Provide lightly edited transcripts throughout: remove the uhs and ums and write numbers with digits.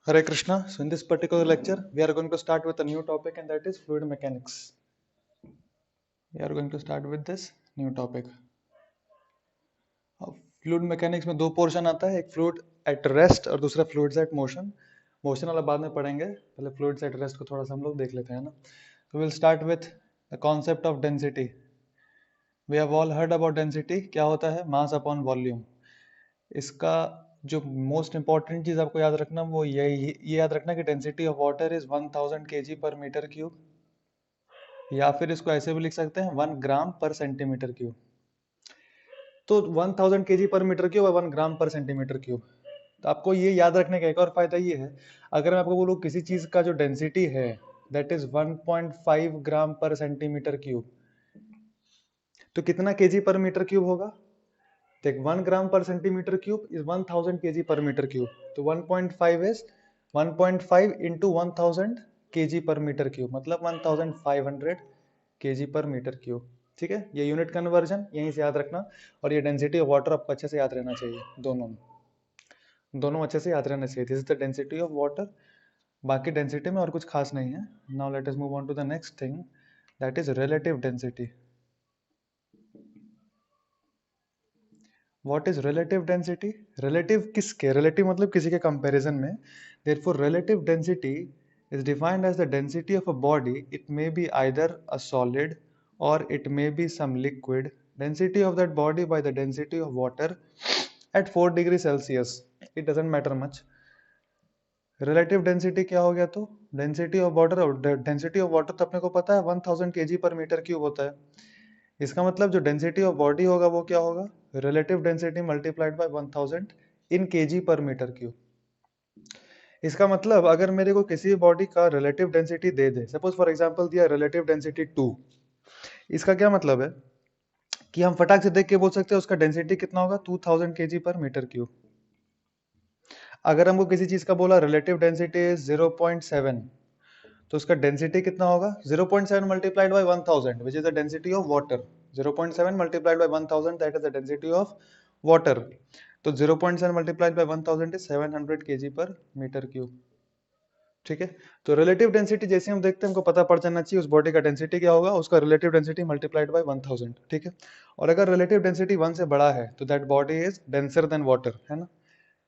Hare Krishna. So in this particular lecture, we are going to start with a new topic, and that is fluid mechanics. We are going to start with this new topic. अब fluid mechanics में दो portion आता है, एक fluid at rest और दूसरा fluids eight motion. Motion वाला बाद में पढ़ेंगे, पहले फ्लूइड्स एट रेस्ट को थोड़ा सा हम लोग देख लेते हैं ना. तो will start with the concept of density. We have all heard about density. क्या होता है? Mass upon volume. इसका जो मोस्ट इंपॉर्टेंट चीज आपको याद रखना वो ये याद रखना कि density of water is 1000 kg per metre cube, या फिर इसको ऐसे भी लिख सकते हैं 1 ग्राम पर सेंटीमीटर क्यूब. तो 1000 kg पर मीटर क्यूब और 1 ग्राम पर सेंटीमीटर क्यूब. तो आपको ये याद रखने का एक और फायदा ये है, अगर मैं आपको बोलूँ किसी चीज का जो डेंसिटी है दैट इज 1.5 ग्राम पर सेंटीमीटर क्यूब, तो कितना केजी पर मीटर क्यूब होगा? देख, 1 ग्राम पर centimetre cube is 1000 kg per metre cube. तो 1.5 is 1.5 into 1000 kg per metre cube, मतलब 1500 kg पर मीटर क्यूब. ठीक है, ये यूनिट कन्वर्जन यहीं से याद रखना. और ये डेंसिटी ऑफ वाटर आपको अच्छे से याद रहना चाहिए. दोनों अच्छे से याद रहना चाहिए. This is the density of water. बाकी डेंसिटी में और कुछ खास नहीं है. Now let us move on to the next thing, that is relative density. What is relative density? Relative किसके? Relative मतलब किसी के comparison में. Therefore, relative density is defined as the density of a body. It may be either a solid or it may be some liquid. Density of that body by the density of water at 4 degree Celsius. It doesn't matter much. Relative density क्या हो गया? तो density of water. Density of water तो अपने को पता है 1000 kg per metre cube होता है. इसका मतलब जो डेंसिटी ऑफ बॉडी होगा वो क्या होगा? रिलेटिव डेंसिटी मल्टीप्लाइड बाय 1000 इन केजी पर मीटर क्यूब. इसका मतलब अगर मेरे को किसी बॉडी का relative density they they, suppose for example दिया रिलेटिव डेंसिटी 2, इसका क्या मतलब है कि हम फटाक से देख के बोल सकते हैं उसका डेंसिटी कितना होगा? 2000 kg पर मीटर क्यूब. अगर हमको किसी चीज का बोला रिलेटिव डेंसिटी 0.7, तो उसका डेंसिटी कितना होगा? 0.7 multiplied by 1000 which is the density of water. 0.7 multiplied by 1000 that is the density of water. तो 0.7 multiplied by 1000 is 700 kg per metre cube. ठीक है, तो रिलेटिव डेंसिटी जैसे हम देखते हैं हमको पता पड़ जाना चाहिए उस बॉडी का डेंसिटी क्या होगा, उसका रिलेटिव डेंसिटी मल्टीप्लाइड बाय 1000. ठीक है, और अगर रिलेटिव डेंसिटी 1 से बड़ा है तो that body is denser then water, है ना.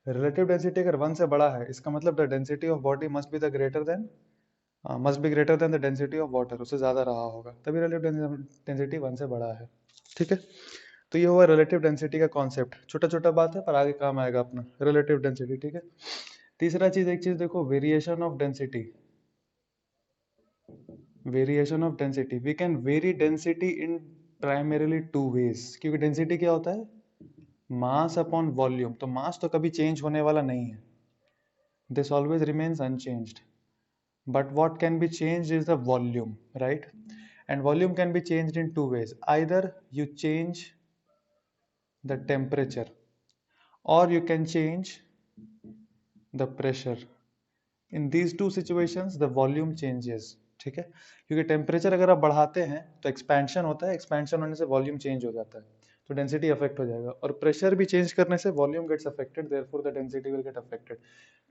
रिलेटिव डेंसिटी अगर 1 से बड़ा है इसका मतलब the density of body must be greater than the density of water. उससे ज्यादा रहा होगा तभी रिलेटिव डेंसिटी 1 से बड़ा है. ठीक है, तो ये हुआ रिलेटिव डेंसिटी का कॉन्सेप्ट. छोटा छोटा बात है पर आगे काम आएगा अपना रिलेटिव डेंसिटी. ठीक है, तीसरा चीज, एक चीज देखो, variation of density. Variation of density, we can vary density in primarily 2 ways. क्योंकि डेंसिटी क्या होता है? Mass upon volume. तो मास तो कभी चेंज होने वाला नहीं है, this always remains unchanged. But what can be changed is the volume, right? And volume can be changed in 2 ways. Either you change the temperature or you can change the pressure. In these two situations the volume changes. ठीक है, क्योंकि temperature अगर आप बढ़ाते हैं तो expansion होता है, एक्सपेंशन होने से वॉल्यूम चेंज हो जाता है, तो डेंसिटी अफेक्ट हो जाएगा. और प्रेशर भी चेंज करने से volume gets affected, therefore the density will get affected.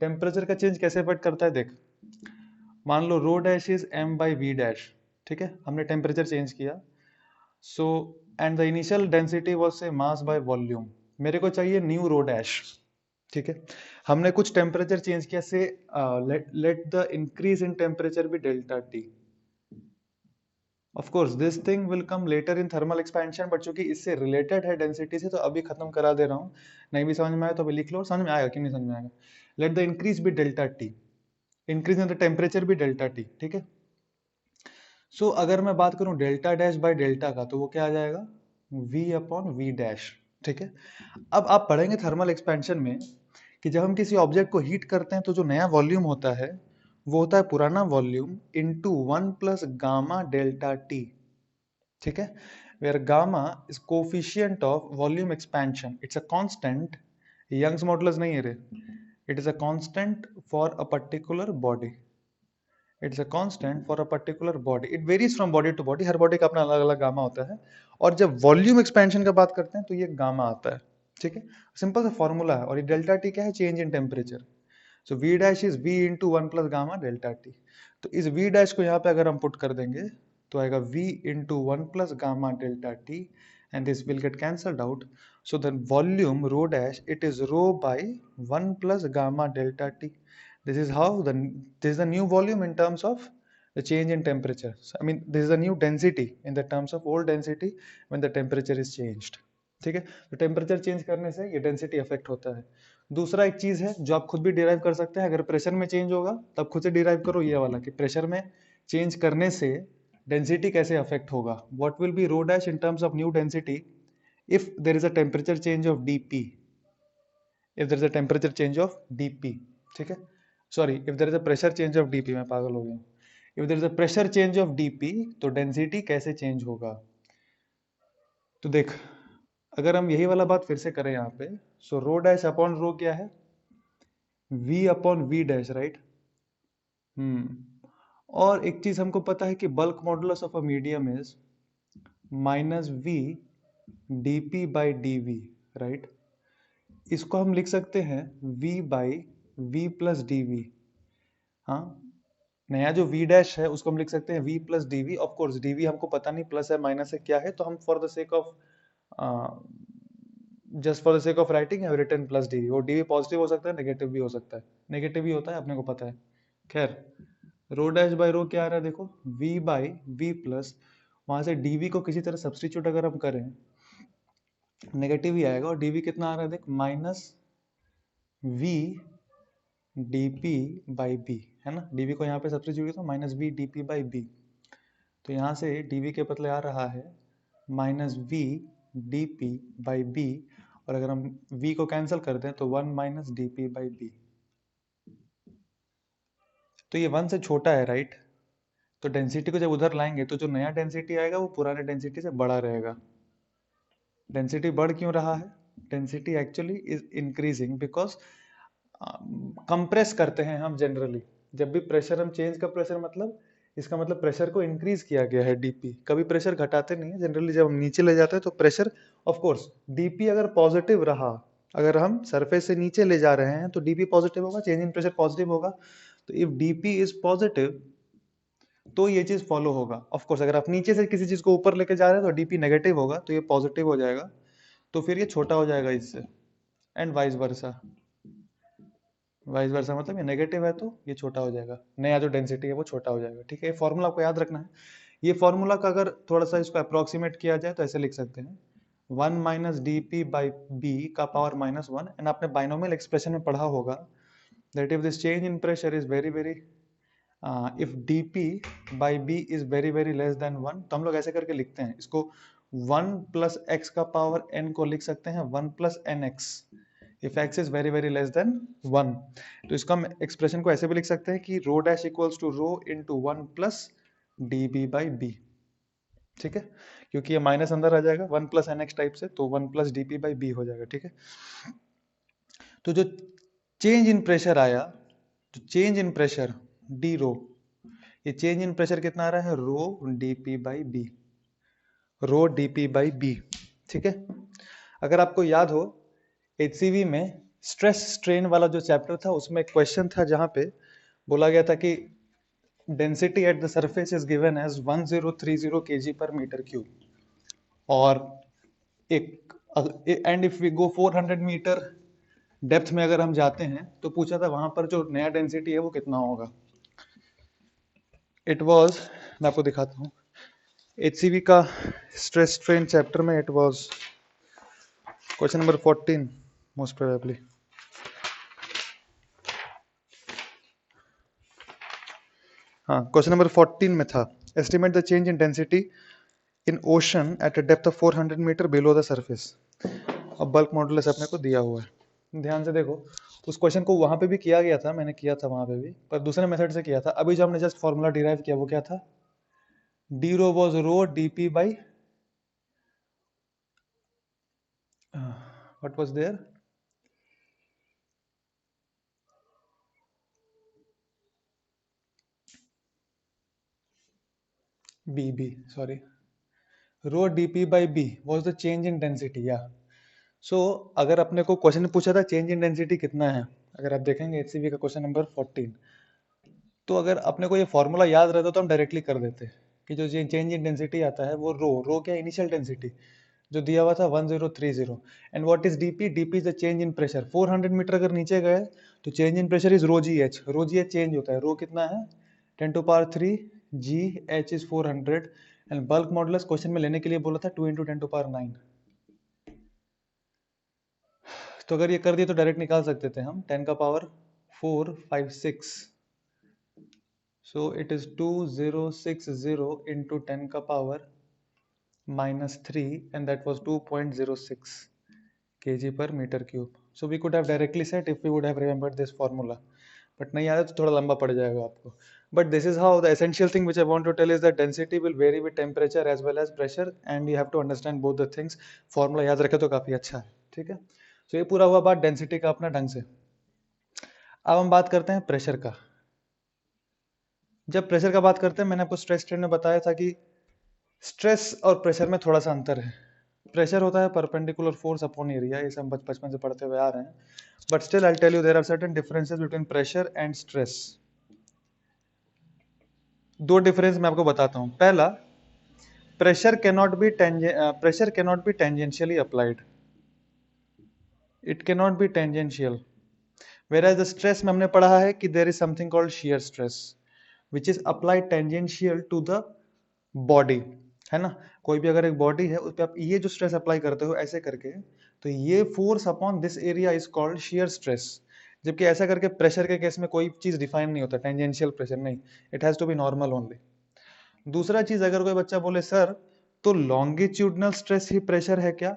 Temperature का चेंज कैसे अफेक्ट करता है? देख, मान लो rho dash is m by V dash. ठीक है, हमने टेम्परेचर चेंज किया. So and the initial density was say mass by volume. मेरे को चाहिए न्यू रो डैश. ठीक है, हमने कुछ टेम्परेचर चेंज किया से let the increase in temperature be delta T. Of course this thing will come later in thermal expansion, but चूंकि इससे रिलेटेड है डेंसिटी से तो अभी खत्म करा दे रहा हूँ. नहीं भी समझ में आया तो अभी लिख लो, समझ में आएगा कि नहीं समझ में आएगा. Let the increase be delta T, increase in the temperature be delta T. ठीक है, सो अगर मैं बात करूं डेल्टा डैश बाय डेल्टा का तो वो क्या आ जाएगा? v upon V dash. ठीक है, अब आप पढ़ेंगे थर्मल एक्सपेंशन में कि जब हम किसी ऑब्जेक्ट को हीट करते हैं तो जो नया वॉल्यूम होता है वो होता है पुराना volume into 1 plus gamma delta T. ठीक है, where gamma is coefficient of volume expansion. It's a constant, Young's modulus नहीं है रे. It is a constant for a particular body. It's a constant for a particular body. It varies from body to body, हर body का अपना अलग अलग gamma होता है. और जब वॉल्यूम एक्सपेंशन का बात करते हैं तो ये गामा आता है. ठीक है, सिंपल सा फॉर्मूला है. और ये डेल्टा टी क्या है? Change in temperature. So V dash is V into one plus gamma delta T. तो इस वी डैश को यहाँ पे अगर हम पुट कर देंगे तो आएगा V into one plus gamma delta T, and this will get cancelled out. So the volume rho dash it is rho by one plus gamma delta T. This is how this is the new volume in terms of the change in temperature. So, I mean this is a new density in the terms of old density when the temperature is changed. ठीक है, तो temperature change करने से ये density affect होता है। दूसरा एक चीज है जो आप खुद भी डिराइव कर सकते हैं, अगर प्रेशर में चेंज होगा तब खुद से डिराइव करो ये वाला कि प्रेशर में चेंज करने से डेंसिटी कैसे अफेक्ट होगा। What will be rho dash in terms of new density if there is a temperature change of dp, if there is a temperature change of dp, ठीक है, sorry if there is a pressure change of dp, मैं पागल हो गया, if there is a pressure change of dp तो density कैसे change होगा। तो देख, अगर हम यही वाला बात फिर से करें यहाँ पे, सो रो डैश अपॉन रो क्या है, v upon V dash, right. और एक चीज हमको पता है कि bulk modulus of a medium is minus V dp by dv, right. इसको हम लिख सकते हैं v by v plus dv। हाँ, नया जो v डैश है उसको हम लिख सकते हैं v plus dv। Of course dv हमको पता नहीं प्लस है माइनस है क्या है, तो हम for the sake of just for the sake of writing have written plus dv। वो dv पॉजिटिव हो सकता है, नेगेटिव भी हो सकता है, नेगेटिव भी होता है अपने को पता है। खैर, रो डैश बाई रो क्या आ रहा है देखो, v बाई v प्लस, वहां से dv को किसी तरह सब्सटीट्यूट अगर हम करें नेगेटिव ही आएगा, और dv कितना आ रहा है देख, minus v dp by b, है ना। dv को यहाँ पे सब्सटीट्यूट किया तो minus v dp by b, तो यहाँ से dv के बदले आ रहा है minus v dp by b, और अगर हम v को कैंसिल कर दें तो 1 माइनस dp बाई b। तो ये 1 से छोटा है, राइट। तो डेंसिटी को जब उधर लाएंगे तो जो नया डेंसिटी आएगा वो पुराने डेंसिटी से बड़ा रहेगा। डेंसिटी बढ़ क्यों रहा है, density actually is increasing because compress करते हैं हम जनरली। जब भी प्रेशर हम चेंज का प्रेशर मतलब इसका मतलब प्रेशर को इंक्रीज किया गया है डीपी, कभी प्रेशर घटाते नहीं है जनरली। जब हम नीचे ले जाते हैं तो प्रेशर, ऑफ कोर्स डीपी अगर पॉजिटिव रहा, अगर हम सरफेस से नीचे ले जा रहे हैं तो डीपी पॉजिटिव होगा, चेंज इन प्रेशर पॉजिटिव होगा। तो इफ डीपी इज पॉजिटिव तो ये चीज फॉलो होगा। ऑफ कोर्स अगर आप नीचे से किसी चीज को ऊपर लेके जा रहे हैं तो डीपी नेगेटिव होगा, तो ये पॉजिटिव हो जाएगा, तो फिर ये छोटा हो जाएगा इससे, and vice versa. Vice versa मतलब ये नेगेटिव है तो ये छोटा हो जाएगा, नया जो डेंसिटी है वो छोटा हो जाएगा, ठीक है। ये फॉर्मूला आपको याद रखना है। ये फॉर्मूला का अगर थोड़ा सा इसको अप्रोक्सीमेट किया जाए तो ऐसे लिख सकते हैं 1 minus D P by B का पावर माइनस 1, एंड आपने बाइनोमियल एक्सप्रेशन में पढ़ा होगा that if this change in pressure is very very if dp by b is very very less than 1, तो हम लोग ऐसे करके लिखते हैं इसको 1 प्लस एक्स का पावर n को लिख सकते हैं 1 plus N X if x is very very less than 1। तो इसका हम एक्सप्रेशन को ऐसे भी लिख सकते हैं कि rho dash equals to rho into 1 plus D B by B, ठीक है, क्योंकि ये माइनस अंदर आ जाएगा 1 प्लस एन एक्स टाइप से, तो 1 plus D P by B हो जाएगा, ठीक है। तो जो चेंज इन प्रेशर आया, जो change in pressure D rho, ये चेंज इन प्रेशर कितना आ रहा है, rho D P by B, rho D P by B, ठीक है। अगर आपको याद हो HCV में स्ट्रेस स्ट्रेन वाला जो चैप्टर था उसमें एक क्वेश्चन था जहां पे बोला गया था कि density at the surface is given as 1030 kg per metre cube, और एक and if we go 400 metre depth में अगर हम जाते हैं तो पूछा था वहां पर जो नया डेंसिटी है वो कितना होगा। इट वाज, मैं आपको दिखाता हूँ, HCV का स्ट्रेस स्ट्रेन चैप्टर में it was question number 14 most probably. हाँ, क्वेश्चन नंबर 14 में था estimate the change in density in ocean at a depth of 400 metre below the surface. अब बल्क मॉडुलस अपने को दिया हुआ है, ध्यान से देखो। उस क्वेश्चन को वहां पे भी किया गया था, मैंने किया था वहां पे भी, पर दूसरे मेथड से किया था। अभी जो हमने जस्ट फॉर्मूला डिराइव किया वो क्या था, D rho was rho D P by what was there, B, sorry, rho D P by B was the change in density, या सो अगर अपने को क्वेश्चन पूछा था चेंज इन डेंसिटी कितना है, अगर आप देखेंगे HCV का क्वेश्चन नंबर 14, तो अगर अपने को ये फॉर्मूला याद रहता तो हम डायरेक्टली कर देते कि जो चेंज इन डेंसिटी आता है वो रो क्या इनिशियल डेंसिटी जो दिया हुआ था 1030, and what is DP, DP is the change in pressure. 400 metre अगर नीचे गए तो change in pressure is rho ji H change होता है। रो कितना है 10⁻3, G H is 400, and bulk modulus question में लेने के लिए बोला था 2 × 10⁹। तो अगर ये कर दिए तो डायरेक्ट निकाल सकते थे हम 10⁻456, so it is 2060 into 10⁻³ and that was 2.06 kg per meter cube. So we could have directly said if we would have remembered this formula, but नहीं याद है तो थोड़ा लंबा पड़ जाएगा आपको. But this is how the essential thing which I want to tell is that density will vary with temperature as well as pressure, and you have to understand both the things. Formula याद रखे तो काफी अच्छा है, ठीक है. So ये पूरा हुआ बात डेंसिटी का अपना ढंग से. अब हम बात करते हैं प्रेशर का. जब प्रेशर का बात करते हैं मैंने आपको स्ट्रेस स्ट्रेन में बताया था कि स्ट्रेस और प्रेशर में थोड़ा सा अंतर है. प्रेशर होता है परपेंडिकुलर फोर्स अपॉन एरिया, ये सब बचपन से पढ़ते हुए आ रहे हैं. But still I tell you there are certain differences between pressure and stress. दो डिफरेंस मैं आपको बताता हूं. पहला, pressure cannot be tangentially applied, it cannot be tangential. Whereas the stress में हमने पढ़ा है कि there is something called shear stress which is applied tangential to the body, है ना. कोई भी अगर एक बॉडी है उस पर आप ये जो स्ट्रेस अप्लाई करते हो ऐसे करके, तो ये force upon this area is called shear stress. जबकि ऐसा करके प्रेशर के केस में कोई चीज डिफाइन नहीं होता, टेंजेंशियल प्रेशर नहीं, it has to be normal only. दूसरा चीज, अगर कोई बच्चा बोले सर तो लॉन्गिट्यूडनल स्ट्रेस ही प्रेशर है क्या,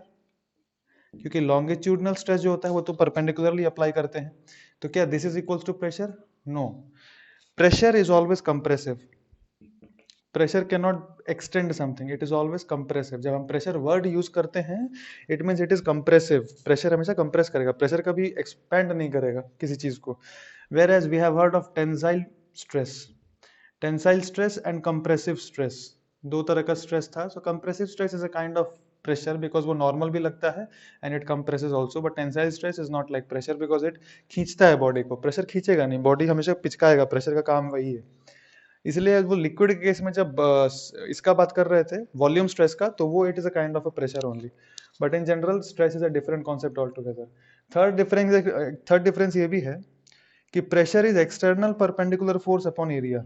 क्योंकि लॉन्गिट्यूडनल स्ट्रेस जो होता है वो तो परपेंडिकुलरली अप्लाई करते हैं, तो क्या this is equals to pressure? No, pressure is always compressive. Pressure can not extend something, it is always compressive. जब हम प्रेशर वर्ड यूज करते हैं it means it is compressive. Pressure हमेशा कंप्रेस करेगा, प्रेशर कभी एक्सपेंड नहीं करेगा किसी चीज को. Whereas we have heard of tensile stress. Tensile stress and compressive stress, दो तरह का स्ट्रेस था. So compressive stress is a kind of pressure because वो नॉर्मल भी लगता है and it compresses also. But tensile stress is not like pressure because it खींचता है बॉडी को. प्रेशर खींचेगा नहीं, बॉडी हमेशा पिचकाएगा, प्रेशर का काम वही है. इसलिए वो लिक्विड के केस में जब इसका बात कर रहे थे वॉल्यूम स्ट्रेस का, तो वो it is a kind of a pressure only. But in general stress is a different concept all together. Third difference ये भी है कि pressure is external perpendicular force upon area,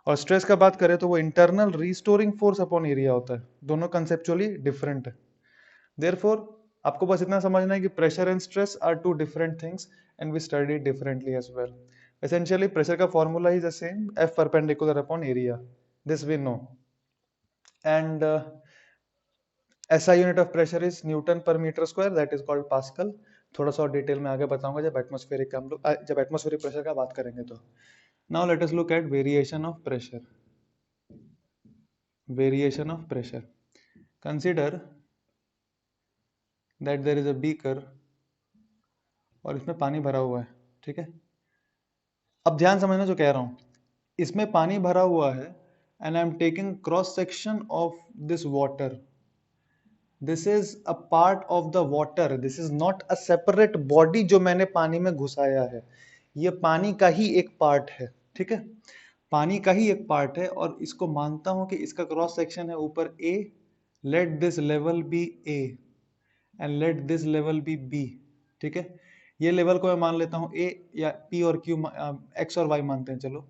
और स्ट्रेस का बात करें तो वो internal restoring force upon area होता है. दोनों कंसेप्चुअली डिफरेंट है. देयरफॉर आपको बस इतना समझना है कि pressure and stress are two different things and we study differently as well. Essentially pressure का formula is the same, F perpendicular upon area, this we know. And SI unit of pressure is newton per metre square, that is called pascal. थोड़ा सा और detail में आगे बताऊंगा जब atmospheric का हम लोग जब एटमॉस्फेरिक प्रेशर का बात करेंगे तो. Now let us look at variation of pressure. Variation of pressure. Consider that there is a beaker और इसमें पानी भरा हुआ है, ठीक है. अब ध्यान समझना जो कह रहा हूं. इसमें पानी भरा हुआ है and I am taking cross section of this water. This is a part of the water, this is not a separate body जो मैंने पानी में घुसाया है. ये पानी का ही एक पार्ट है, ठीक है. पानी का ही एक पार्ट है और इसको मानता हूं कि इसका क्रॉस सेक्शन है ऊपर A. Let this level be A and let this level be B, ठीक है. ये लेवल को मैं मान लेता हूं A, या P और Q, X और Y मानते हैं, चलो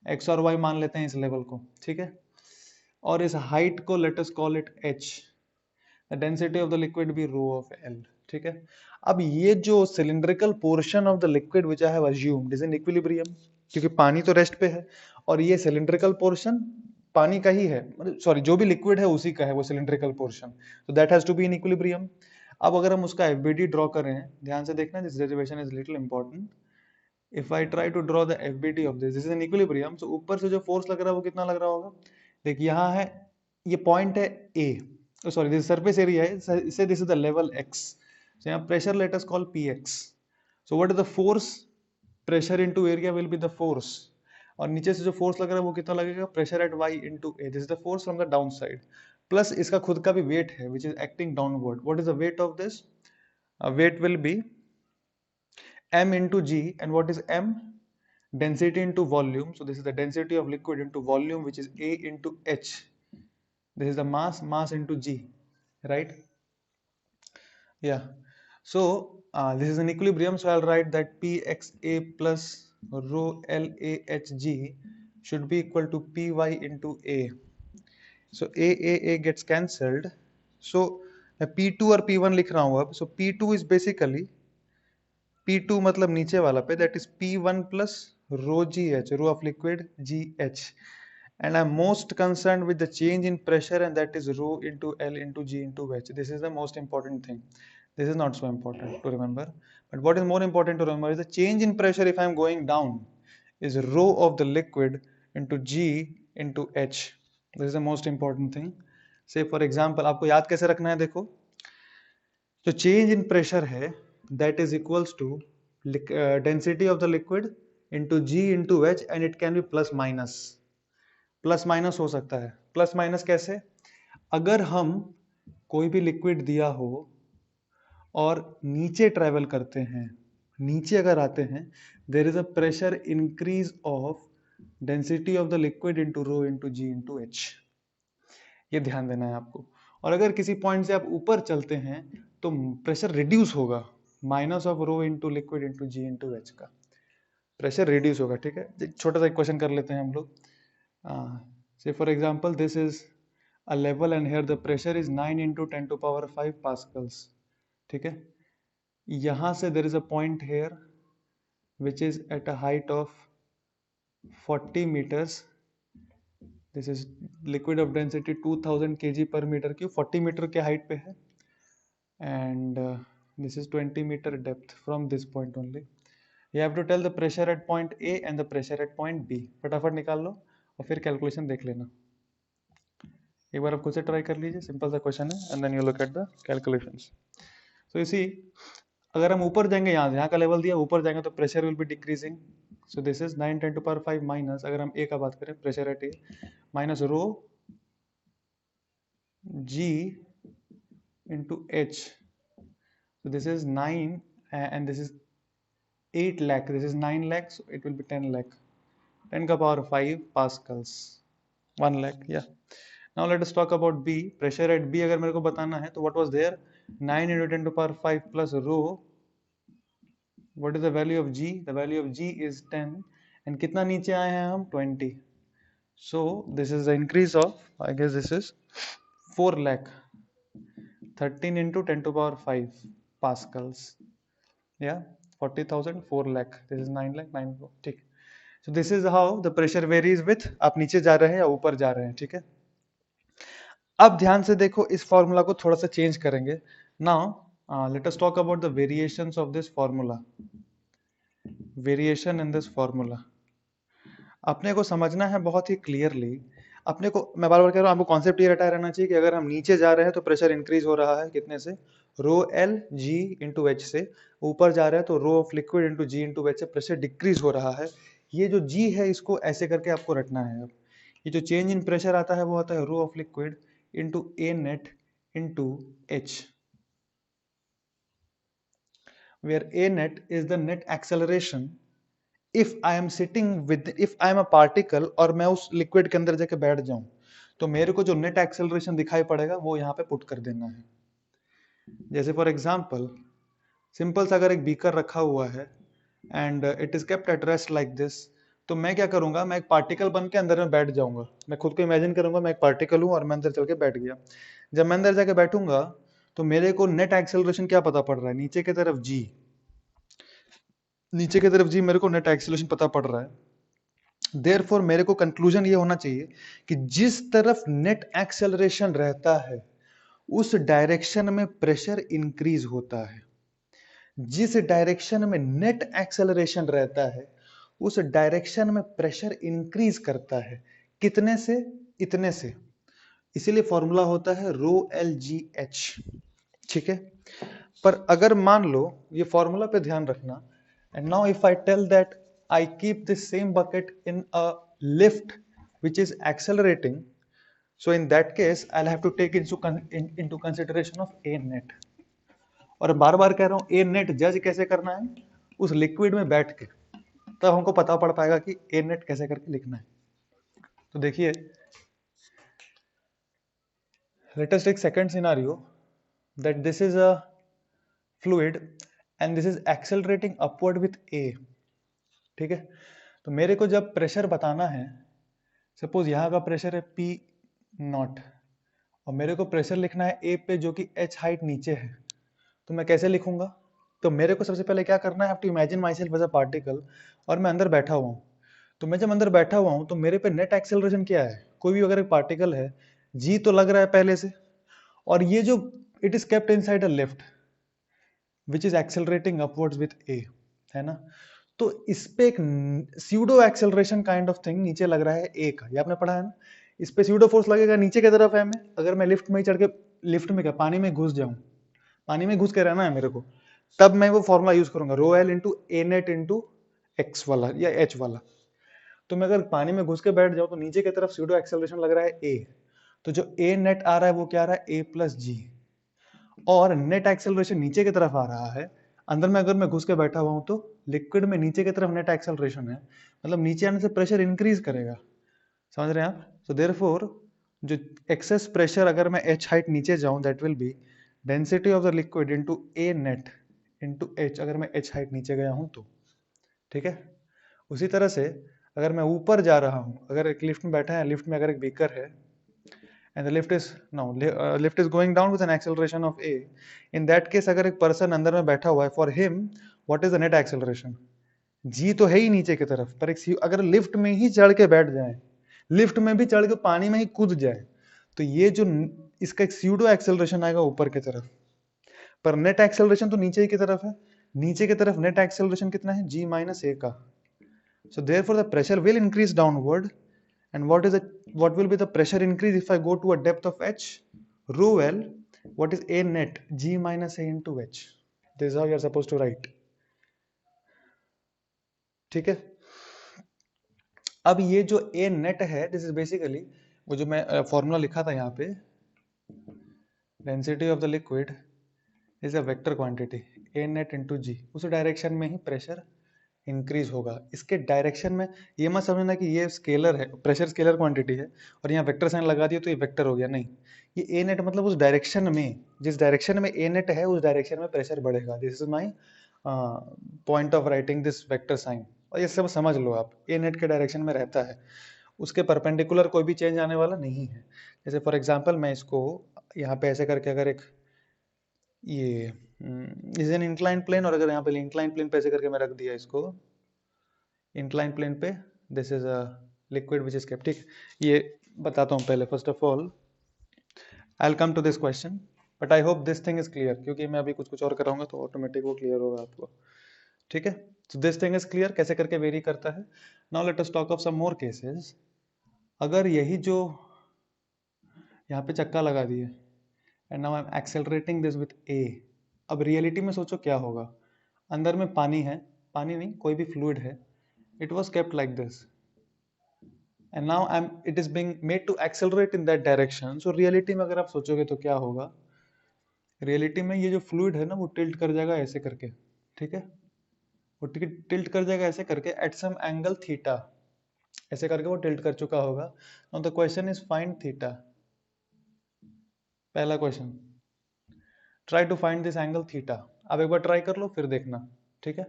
X और Y मान लेते हैं इस लेवल को, ठीक है. और इस हाइट को let us call it H. The density of the liquid be rho of L, ठीक है. अब ये जो cylindrical portion of the liquid which I have assumed is in equilibrium, क्योंकि पानी तो रेस्ट पे है और ये सिलिंड्रिकल पोर्शन पानी का ही है, मतलब सॉरी जो भी लिक्विड है उसी का है वो सिलिंड्रिकल पोर्शन, तो that has to be in equilibrium. अब अगर हम उसका FBD ड्रॉ करें, ध्यान से देखना, this derivation is little important. If I try to draw the FBD of this is in equilibrium, तो ऊपर से जो फोर्स लग रहा है वो कितना लग रहा होगा. देखिए यहाँ है, ये पॉइंट है A, sorry this surface area है, से this is the level X. So यहाँ pressure let us call Px. So what is the force? Pressure into area will be the force. और नीचे से जो फोर्स लग रहा है वो कितना लगेगा, pressure at y into a. This is the force from the down side. Plus इसका खुद का भी वेट है which is acting downward. What is the weight of this? Weight will be m into g, and what is m? Density into volume. So this is the density of liquid into volume, which is a into h. This is the mass into g, right? Yeah. So this is an equilibrium, so I'll write that Pxa plus rho LaHg should be equal to Py into A. So A gets cancelled. So मैं P2 और P1 लिख रहा हूँ अब. So P2 is basically P2 मतलब नीचे वाला पे, that is P1 plus rho GH, rho of liquid GH. And I'm most concerned with the change in pressure, and that is rho into L into G into H. This is the most important thing. This is not so important to remember. But what is more important to remember is the change in pressure if I'm going down is rho of the liquid into G into H. This is the most important thing. Say for example, आपको याद कैसे रखना है, देखो जो change in pressure है that is equals to density of the liquid into G into H, and it can be plus minus. Plus minus हो सकता है. प्लस माइनस कैसे? अगर हम कोई भी लिक्विड दिया हो और नीचे ट्रेवल करते हैं, नीचे अगर आते हैं, there is a pressure increase of density of the liquid into rho into ji into H. ये ध्यान देना है आपको. और अगर किसी पॉइंट से आप ऊपर चलते हैं तो प्रेशर रिड्यूस होगा, minus of rho into liquid into ji into H का प्रेशर रिड्यूस होगा. ठीक है, एक छोटा सा क्वेश्चन कर लेते हैं हम लोग. Say for example, this is a level and here the pressure is 9 into 10 to power 5 pascals. ठीक है, यहाँ से there is a point here which is at a height of 40 meters. This is liquid of density 2000 kg per meter cube, 40 metre के height पे है. And this is 20 meter depth from this point only. You have to tell the pressure at point A and the pressure at point B. फटाफट निकाल लो और फिर calculation देख लेना. एक बार आप खुद से ट्राई कर लीजिए, सिंपल सा क्वेश्चन है. And then you look at the calculations. So you see, अगर हम ऊपर जाएंगे, यहाँ का लेवल दिया, ऊपर जाएंगे तो pressure will be decreasing. So this is 9 10 to power 5 minus, अगर हम ए का बात करें, pressure at A minus rho G into H. So this is 9 and this is 8 lakh, this is 9 lakh, so it will be 10 lakh. 10 का power 5 pascals, 1 lakh. Yeah. Now let us talk about B. Pressure at B अगर मेरे को बताना है तो what was there? 9 into 10 to power 5 plus rho. What is the value of G? The value of G is 10. And कितना नीचे आए हैं हम? 20. So this is the increase of, I guess this is 4 lakh. 13 into 10 to power 5 pascals. Yeah, 40,000, 4 lakh. This is 9 lakh, 9 lakh. ठीक. So this is how the pressure varies with आप नीचे जा रहे हैं या ऊपर जा रहे हैं. ठीक है, अब ध्यान से देखो, इस फॉर्मूला को थोड़ा सा चेंज करेंगे. Now let us talk about the variations of this formula. Variation in this formula अपने को समझना है बहुत ही क्लियरली. अपने को, मैं बार बार कह रहा हूँ, आपको कॉन्सेप्ट ये रटा रहना चाहिए कि अगर हम नीचे जा रहे हैं तो प्रेशर इंक्रीज हो रहा है कितने से? Rho L G into H से. ऊपर जा रहे हैं तो rho of liquid into ji into H से प्रेशर डिक्रीज हो रहा है. ये जो जी है इसको ऐसे करके आपको रटना है. अब ये जो चेंज इन प्रेशर आता है वो आता है rho of liquid into A net into H, where A net is the net acceleration if I am sitting with, if I am a particle और मैं उस लिक्विड के अंदर जाके बैठ जाऊं तो मेरे को जो नेट एक्सेलरेशन दिखाई पड़ेगा वो यहाँ पे पुट कर देना है. जैसे फॉर एग्जांपल, सिंपल सा अगर एक बीकर रखा हुआ है and it is kept at rest like this, तो मैं क्या करूंगा, मैं एक पार्टिकल बन के अंदर में बैठ जाऊंगा. मैं खुद को इमेजिन करूंगा मैं एक पार्टिकल हूं और मैं अंदर चल के बैठ गया. जब मैं अंदर जाके बैठूंगा तो मेरे को नेट एक्सेलरेशन क्या पता पड़ रहा है? नीचे की तरफ जी, नीचे की तरफ जी मेरे को नेट एक्सेलरेशन पता पड़ रहा है. देयरफॉर मेरे को कंक्लूजन ये होना चाहिए कि जिस तरफ नेट एक्सेलरेशन रहता है उस डायरेक्शन में प्रेशर इंक्रीज होता है. जिस डायरेक्शन में नेट एक्सेलरेशन रहता है उस डायरेक्शन में प्रेशर इंक्रीज करता है. कितने से? इतने से. इसीलिए फॉर्मूला होता है रो एल जी एच. ठीक है, पर अगर मान लो, ये फॉर्मूला पे ध्यान रखना, and now if I tell that I keep this same bucket in a lift which is accelerating, so in that case I'll have to take into consideration of a net. और बार बार कह रहा हूं a net जज कैसे करना है? उस liquid में बैठ के, तब हमको पता पड़ पाएगा कि ए नेट कैसे करके लिखना है। तो देखिए, let us take second scenario that this is a fluid and this is accelerating upward with a. ठीक है, तो मेरे को जब प्रेशर बताना है, सपोज यहाँ का प्रेशर है पी नॉट और मेरे को प्रेशर लिखना है ए पे जो कि एच हाइट नीचे है, तो मैं कैसे लिखूंगा? तो मेरे को सबसे पहले क्या करना है, have to imagine myself as a particle और मैं अंदर बैठा हुआ हूँ। तो मैं जब अंदर बैठा हुआ हूँ तो मेरे पे नेट एक्सेलरेशन क्या है? कोई भी अगर एक पार्टिकल है, जी तो लग रहा है पहले से, और ये जो it is kept inside a lift which is accelerating upwards with a, है ना? तो इस पे एक pseudo acceleration kind of thing नीचे लग रहा है ए का, ये आपने पढ़ा है ना? इस पे स्यूडो फोर्स लगेगा नीचे की तरफ है, मैं अगर मैं लिफ्ट में ही चढ़ के, लिफ्ट में क्या पानी में घुस जाऊं, पानी में घुस के रहना है मेरे को, तब मैं वो फॉर्मूला यूज करूंगा rho L into A net into x वाला या एच वाला। तो मैं अगर पानी में घुस के बैठ जाऊं तो नीचे की तरफ स्यूडो एक्सेलरेशन लग रहा है ए, तो जो ए नेट आ रहा है वो क्या आ रहा है? ए प्लस जी। और नेट एक्सेलरेशन नीचे की तरफ आ रहा है, अंदर में अगर मैं घुस के बैठा हुआ हूं तो लिक्विड में नीचे की तरफ नेट एक्सेलरेशन है, मतलब नीचे आने से प्रेशर इंक्रीज करेगा। समझ रहे हैं आप? सो देयरफॉर जो एक्सेस प्रेशर, अगर मैं एच हाइट नीचे जाऊं, that will be density of the liquid into A net into H, अगर मैं एच हाइट नीचे गया हूं तो। ठीक है, उसी तरह से अगर मैं ऊपर जा रहा हूं, अगर एक लिफ्ट में बैठा है, लिफ्ट में अगर एक बीकर है and the lift is now lift is going down with an acceleration of a, in that case अगर एक पर्सन अंदर में बैठा हुआ है, for him what is the net acceleration? जी तो है ही नीचे की तरफ, पर एक अगर लिफ्ट में ही चढ़ के बैठ जाए, लिफ्ट में भी चढ़ के पानी में ही कूद जाए, तो ये जो इसका एक स्यूडो एक्सेलरेशन आएगा ऊपर की तरफ, पर नेट एक्सेलरेशन तो नीचे ही की तरफ है, नीचे की तरफ नेट एक्सेलरेशन कितना है? जी माइनस ए का। So therefore the pressure will increase downward, and what will be the pressure increase if I go to a depth of h? Rho L, what is A net? G minus A into H. This is how you are supposed to write. ठीक है, अब ये जो A net है, this is basically वो जो मैं formula लिखा था यहाँ पे, density of the liquid is a vector quantity A net into G, उस डायरेक्शन में ही प्रेशर इंक्रीज होगा। इसके डायरेक्शन में ये मत समझना कि ये स्केलर है, प्रेशर स्केलर क्वांटिटी है और यहाँ वेक्टर साइन लगा दिया तो ये वेक्टर हो गया, नहीं। ये ए नेट मतलब उस डायरेक्शन में, जिस डायरेक्शन में ए नेट है उस डायरेक्शन में प्रेशर बढ़ेगा। This is my point of writing this vector sign, और ये सब समझ लो आप, ए नेट के डायरेक्शन में रहता है, उसके परपेंडिकुलर कोई भी चेंज आने वाला नहीं है। जैसे फॉर एग्जाम्पल मैं इसको यहाँ पे ऐसे करके, अगर एक ये इज एन इंक्लाइन प्लेन, और अगर यहाँ पे इंक्लाइन प्लेन पे ऐसे करके मैं रख दिया इसको इंक्लाइन प्लेन पे, this is a liquid which is kept. ठीक, ये बताता हूँ पहले। First of all I will come to this question, but I hope this thing is clear, क्योंकि मैं अभी कुछ कुछ और कराऊंगा तो ऑटोमेटिक वो क्लियर होगा आपको। ठीक है, so this thing is clear, कैसे करके वेरी करता है। Now let us talk of some more cases. अगर यही जो यहाँ पे चक्का लगा दिए and now I am accelerating this with a, अब रियलिटी में सोचो क्या होगा। अंदर में पानी है, पानी नहीं कोई भी फ्लूइड है, it was kept like this and now it is being made to accelerate in that direction. So reality में अगर आप सोचोगे तो क्या होगा, रियलिटी में ये जो फ्लूइड है ना वो टिल्ट कर जाएगा ऐसे करके। ठीक है, वो टिल्ट कर जाएगा ऐसे करके एट सम एंगल थीटा, ऐसे करके वो टिल्ट कर चुका होगा। Now the question is find theta. पहला question, try to find this angle theta. आप एक बार ट्राई कर लो फिर देखना। ठीक है,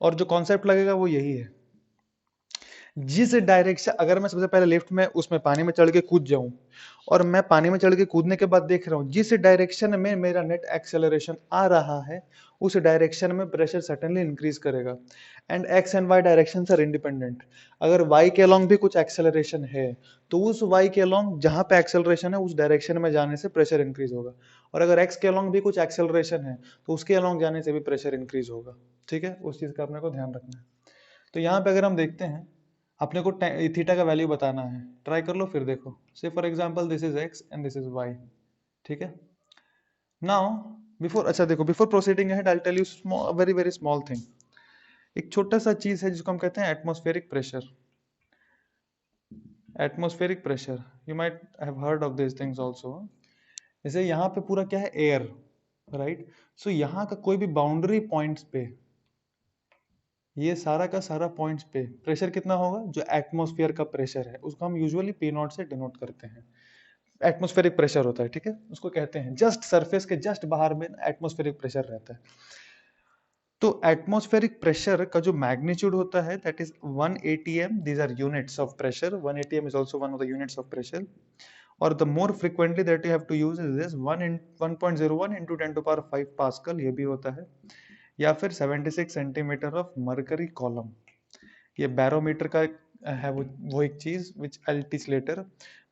और जो कॉन्सेप्ट लगेगा वो यही है, जिस डायरेक्शन, अगर मैं सबसे पहले लिफ्ट में उसमें पानी में चढ़ के कूद जाऊं और मैं पानी में चढ़ के कूदने के बाद देख रहा हूं जिस डायरेक्शन में मेरा नेट एक्सेलरेशन आ रहा है उस डायरेक्शन में प्रेशर सर्टेनली इंक्रीज करेगा। And X and Y direction are independent. अगर वाई के अलोंग भी कुछ एक्सेलरेशन है तो उस वाई के अलोंग जहां पे एक्सेलरेशन है उस डायरेक्शन में जाने से प्रेशर इंक्रीज होगा, और अगर एक्स के अलोंग भी कुछ एक्सेलरेशन है तो उसके अलोंग जाने से भी प्रेशर इंक्रीज होगा। ठीक है, उस चीज का अपने को ध्यान रखना है। तो यहाँ पे अगर हम देखते हैं, अपने को थीटा का वैल्यू बताना है, ट्राई कर लो फिर देखो। Say for example this is X and this is Y. ठीक है, नाउ बिफोर, अच्छा देखो, before proceeding ahead I will tell you very very small thing. एक छोटा सा चीज है जिसको हम कहते हैं atmospheric pressure. Atmospheric pressure, you might have heard of this things also. जैसे यहाँ पे पूरा क्या है, एयर, राइट। सो यहाँ का कोई भी बाउंड्री पॉइंट्स पे ये सारा का सारा पॉइंट्स पे प्रेशर कितना होगा, जो एटमॉस्फेयर का प्रेशर है उसको हम यूजुअली पी नॉट से डिनोट करते हैं। एटमॉस्फेरिक प्रेशर होता है, ठीक है, उसको कहते हैं, जस्ट सरफेस के जस्ट बाहर में एटमॉस्फेरिक प्रेशर रहता है। तो एटमॉस्फेरिक प्रेशर का जो मैग्नीट्यूड होता है that is 1 atm, these are units of pressure, 1 atm is also one of the units of pressure. और the more frequently that you have to use is this 1.01 into 10 to power 5 pascal, ये भी होता है। या फिर 76 centimetre of mercury column, ये barometer का है वो एक चीज which I'll teach later,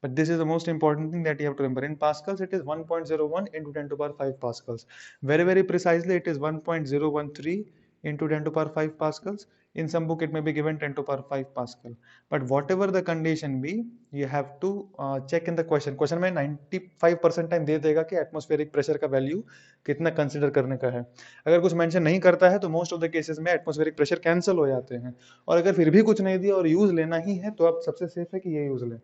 but this is the most important thing that you have to remember. In pascals it is 1.01 into 10 to power 5 pascals. Very precisely it is 1.013 into 10 to power 5 pascals. In some book it may be given 10 to power 5 pascal, but whatever the condition be, you have to check in the question में 95% time दे देगा कि atmospheric pressure का value कितना consider करने का है। अगर कुछ मेंशन नहीं करता है तो मोस्ट ऑफ द केसेस में एटमॉस्फेरिक प्रेशर कैंसिल हो जाते हैं। और अगर फिर भी कुछ नहीं दिया और यूज लेना ही है तो आप सबसे सेफ है कि ये यूज लें,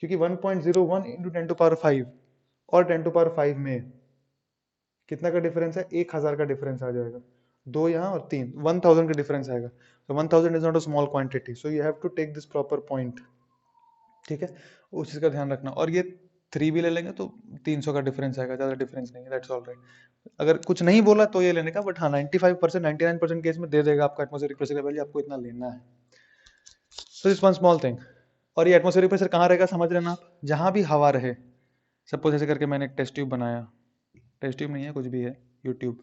क्योंकि 1.01 इंटू 10 टू पावर 5 और 10 टू पावर 5 में कितना का डिफरेंस है, 1000 का डिफरेंस आ जाएगा, दो यहाँ और तीन, 1000 का डिफरेंस आएगा। तो 1000 is not a small quantity, so you have to take this proper point, ठीक है, उस चीज का ध्यान रखना। और ये 3 भी ले लेंगे तो 300 का डिफरेंस आएगा, ज्यादा डिफरेंस नहीं है, दैट्स ऑल राइट। अगर कुछ नहीं बोला तो ये लेने का, बट हाँ 95% 99% केस में दे देगा आपका एटमॉस्फेरिक प्रेशर का वैल्यू, आपको इतना लेना है। So this one small thing. और ये एटमॉस्फेरिक प्रेशर कहाँ रहेगा समझ लेना आप, जहां भी हवा रहे। सपोज ऐसे करके मैंने एक टेस्ट ट्यूब बनाया, टेस्ट ट्यूब नहीं है कुछ भी है, यूट्यूब।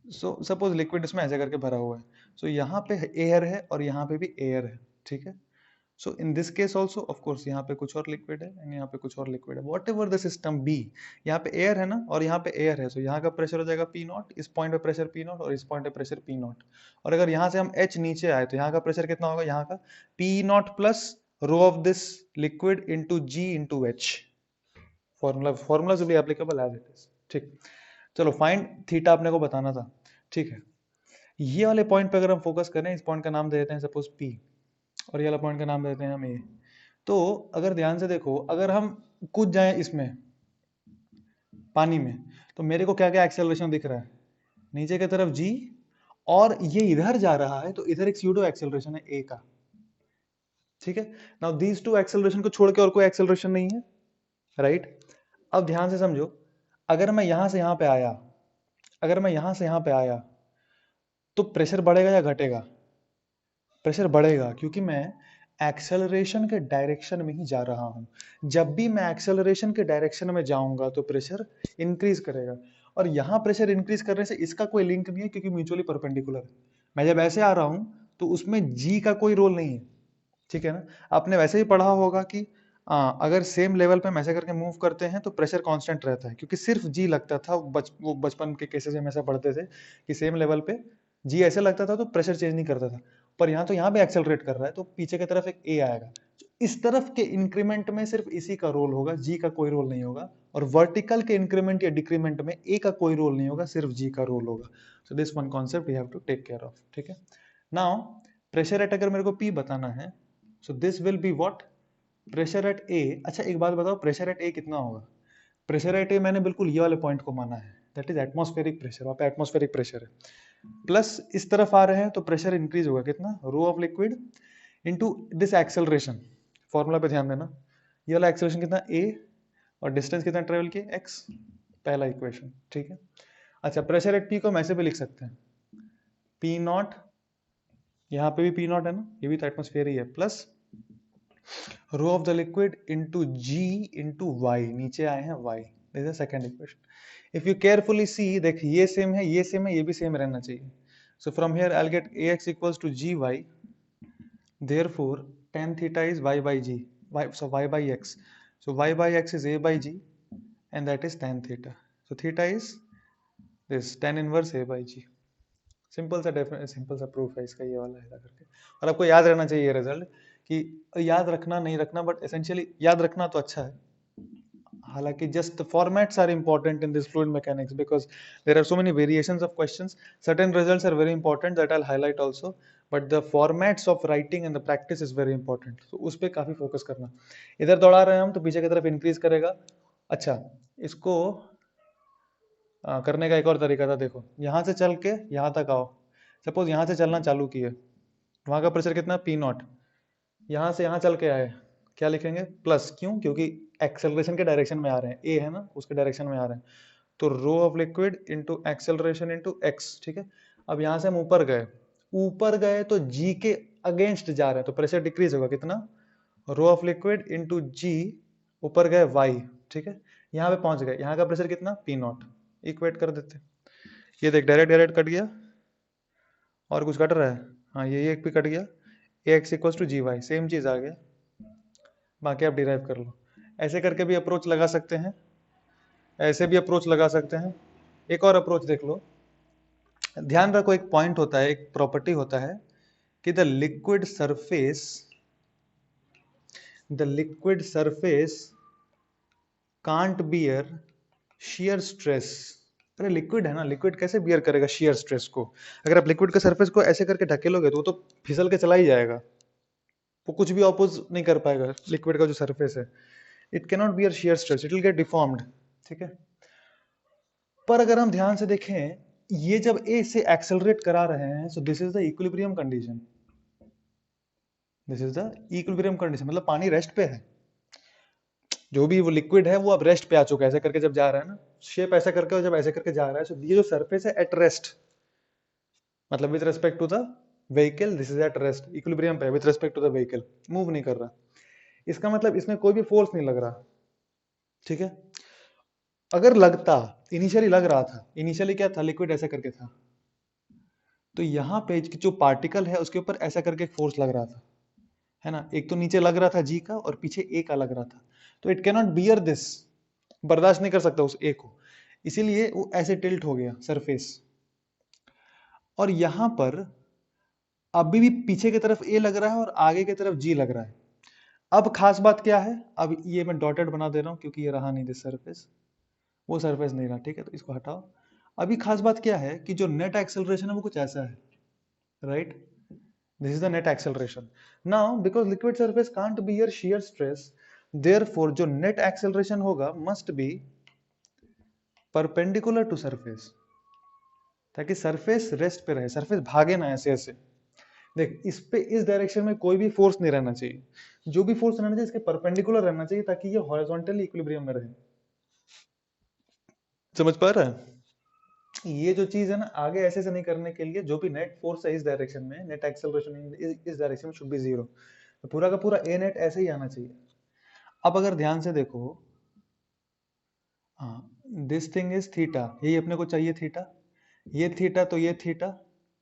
सो सपोज लिक्विड इसमें ऐसे करके भरा हुआ है, सो यहाँ पे एयर है और यहाँ पे भी एयर है, ठीक है। So in this case also of course यहाँ पे कुछ और लिक्विड है एंड यहाँ पे कुछ और लिक्विड है, whatever the system be, यहाँ पे एयर है ना और यहाँ पे एयर है, सो यहाँ का प्रेशर हो जाएगा पी नॉट, इस पॉइंट पे प्रेशर पी नॉट और इस पॉइंट पे प्रेशर पी नॉट। और अगर यहाँ से हम एच नीचे आए तो यहाँ का प्रेशर कितना होगा, यहाँ का P not plus rho of this liquid into ji into H. Formula भी एप्लीकेबल एज इट इज, ठीक। चलो फाइंड थीटा अपने को बताना था, ठीक है। ये वाले पॉइंट पे अगर हम फोकस करें, इस पॉइंट का नाम दे देते हैं सपोज पी, और ये वाला पॉइंट का नाम दे देते हैं हम ए। तो अगर ध्यान से देखो, अगर हम कूद जाएं इसमें पानी में, तो मेरे को क्या क्या एक्सेलरेशन दिख रहा है, नीचे की तरफ जी, और ये इधर जा रहा है तो इधर एक स्यूडो एक्सेलरेशन है ए का, ठीक है। नाउ दीज टू एक्सेलरेशन को छोड़ के और कोई एक्सेलरेशन नहीं है, राइट। अब ध्यान से समझो, अगर मैं यहां से यहां पे आया, अगर मैं यहां से यहां पे आया तो प्रेशर बढ़ेगा या घटेगा, प्रेशर बढ़ेगा, क्योंकि मैं एक्सेलरेशन के डायरेक्शन में ही जा रहा हूं। जब भी मैं एक्सेलरेशन के डायरेक्शन में जाऊंगा तो प्रेशर इंक्रीज करेगा, और यहां प्रेशर इंक्रीज करने से इसका कोई लिंक नहीं है क्योंकि म्यूचुअली परपेंडिकुलर है। मैं जब ऐसे आ रहा हूं तो उसमें जी का कोई रोल नहीं है, ठीक है ना। आपने वैसे ही पढ़ा होगा कि अगर सेम लेवल पे हम ऐसे करके मूव करते हैं तो प्रेशर कांस्टेंट रहता है, क्योंकि सिर्फ जी लगता था, वो बचपन के केसेस में ऐसा पढ़ते थे कि सेम लेवल पे जी ऐसे लगता था तो प्रेशर चेंज नहीं करता था। पर यहाँ तो यहाँ पे एक्सेलरेट कर रहा है तो पीछे की तरफ एक ए आएगा, तो इस तरफ के इंक्रीमेंट में सिर्फ इसी का रोल होगा, जी का कोई रोल नहीं होगा। और वर्टिकल के इंक्रीमेंट या डिक्रीमेंट में ए का कोई रोल नहीं होगा, सिर्फ जी का रोल होगा। So this one concept you have to take care of, ठीक है। नाउ प्रेशर एट अगर मेरे को पी बताना है, so this will be what, pressure at A. अच्छा एक बात बताओ, प्रेशर एट ए कितना होगा, प्रेशर एट ए मैंने बिल्कुल ये वाले पॉइंट को माना है, दैट इज एटमॉस्फेरिक प्रेशर, वहां पे एटमॉस्फेरिक प्रेशर है, प्लस इस तरफ आ रहे हैं तो प्रेशर इंक्रीज होगा कितना, rho of liquid into this acceleration. Formula पे ध्यान देना, ये वाला एक्सेलरेशन कितना ए, और डिस्टेंस कितना ट्रेवल किए एक्स, पहला इक्वेशन, ठीक है। अच्छा प्रेशर एट पी को हम ऐसे भी लिख सकते हैं, पी नॉट, यहाँ पे भी पी नॉट है ना, ये भी तो एटमॉस्फेयर ही है, plus rho of the liquid into ji into y, नीचे आए हैं y, this is second equation. If you carefully see, देख ये सेम है, ये सेम है, ये भी सेम रहना चाहिए। So from here I will get ax equals to gy, therefore tan theta is y by g, so y by x, so y by x is a by g and that is tan theta, so theta is this tan inverse a by g। Simple सा simple सा proof है इसका, ये वाला ऐसा करके। और आपको याद रहना चाहिए रिजल्ट, कि याद रखना नहीं रखना, बट एसेंशियली याद रखना तो अच्छा है। हालांकि just formats are important in this fluid mechanics because there are so many variations of questions, certain results are very important that I will highlight also, but the formats of writing and the practice is very important, तो उस पर काफी focus करना। इधर दौड़ा रहे हैं हम तो पीछे की तरफ इंक्रीज करेगा। अच्छा इसको करने का एक और तरीका था, देखो यहां से चल के यहां तक आओ, सपोज यहाँ से चलना चालू किए, वहाँ का प्रेशर कितना, पी नॉट, यहाँ से यहाँ चल के आए, क्या लिखेंगे, प्लस, क्यों, क्योंकि एक्सेलरेशन के डायरेक्शन में आ रहे हैं, ए है ना, उसके डायरेक्शन में आ रहे हैं, तो rho of liquid into acceleration into X, ठीक है। अब यहाँ से हम ऊपर गए तो जी के अगेंस्ट जा रहे हैं, तो प्रेशर डिक्रीज होगा, कितना, रो ऑफ लिक्विड इंटू जी, ऊपर गए वाई, ठीक है। यहाँ पे पहुंच गए, यहाँ का प्रेशर कितना, पी नॉट, इक्वेट कर देते, ये देख डायरेक्ट डायरेक्ट कट गया, और कुछ कट रहा है, हाँ ये एक भी कट गया, a x equal to g y, same चीज आ गया, बाकी आप डिराइव कर लो। ऐसे करके भी अप्रोच लगा सकते हैं, ऐसे भी अप्रोच लगा सकते हैं। एक और अप्रोच देख लो, ध्यान रखो एक पॉइंट होता है, एक प्रॉपर्टी होता है कि the liquid surface can't beer shear stress. अरे लिक्विड है ना, लिक्विड कैसे बियर करेगा शियर स्ट्रेस को? अगर आप लिक्विड के सरफेस को ऐसे करके ढकेलोगे तो वो तो फिसल के चला ही जाएगा, वो कुछ भी ऑपोज नहीं कर पाएगा, लिक्विड का जो सरफेस है, it can not bear shear stress, it will get deformed, ठीक है। पर अगर हम ध्यान से देखें, ये जब ए से एक्सेलरेट करा रहे हैं, सो this is the equilibrium condition, this is the equilibrium condition, मतलब पानी रेस्ट पे है, जो भी वो लिक्विड है वो अब रेस्ट पे आ चुका है, ऐसे करके जब जा रहा है ना, शेप ऐसा करके, और जब ऐसे करके जा रहा है, सो ये जो सरफेस है एट रेस्ट, मतलब with respect to the vehicle, this is at rest, equilibrium पे with respect to the vehicle, move नहीं कर रहा, इसका मतलब इसमें कोई भी फोर्स नहीं लग रहा, ठीक है। अगर लगता, इनिशियली लग रहा था, इनिशियली क्या था, लिक्विड ऐसा करके था, तो यहाँ पे जो पार्टिकल है उसके ऊपर ऐसा करके एक फोर्स लग रहा था, है ना, एक तो नीचे लग रहा था जी का, और पीछे ए का लग रहा था, तो it can not bear this, बर्दाश्त नहीं कर सकता उस ए को, इसीलिए वो ऐसे टिल्ट हो गया सरफेस। और यहां पर अभी भी पीछे की तरफ ए लग रहा है और आगे की तरफ जी लग रहा है। अब खास बात क्या है, अब ये मैं डॉटेड बना दे रहा हूं क्योंकि ये रहा नहीं दिस सरफेस, वो सरफेस नहीं रहा, ठीक है, तो इसको हटाओ। अभी खास बात क्या है कि जो नेट एक्सेलरेशन है वो कुछ ऐसा है, right, this is the net acceleration. Now because liquid surface can't bear shear stress, therefore जो net acceleration होगा must be perpendicular to surface, ताकि सरफेस रेस्ट पे रहे, सरफेस भागे ना ऐसे ऐसे। देख इस पे, इस डायरेक्शन में कोई भी फोर्स नहीं रहना चाहिए, जो भी फोर्स रहना चाहिए इसके परपेंडिकुलर रहना चाहिए, ताकि ये हॉरिजॉन्टली इक्विलिब्रियम में रहे। समझ पा रहा है? ये जो चीज है ना, आगे ऐसे से नहीं करने के लिए, जो भी नेट फोर्स है इस डायरेक्शन में, नेट एक्सेलरेशन इस डायरेक्शन में शुड बी जीरो, तो पूरा का पूरा ए नेट ऐसे ही आना चाहिए। अब अगर ध्यान से देखो, हाँ, दिस थिंग इज थीटा, यही अपने को चाहिए थीटा, ये थीटा तो ये थीटा,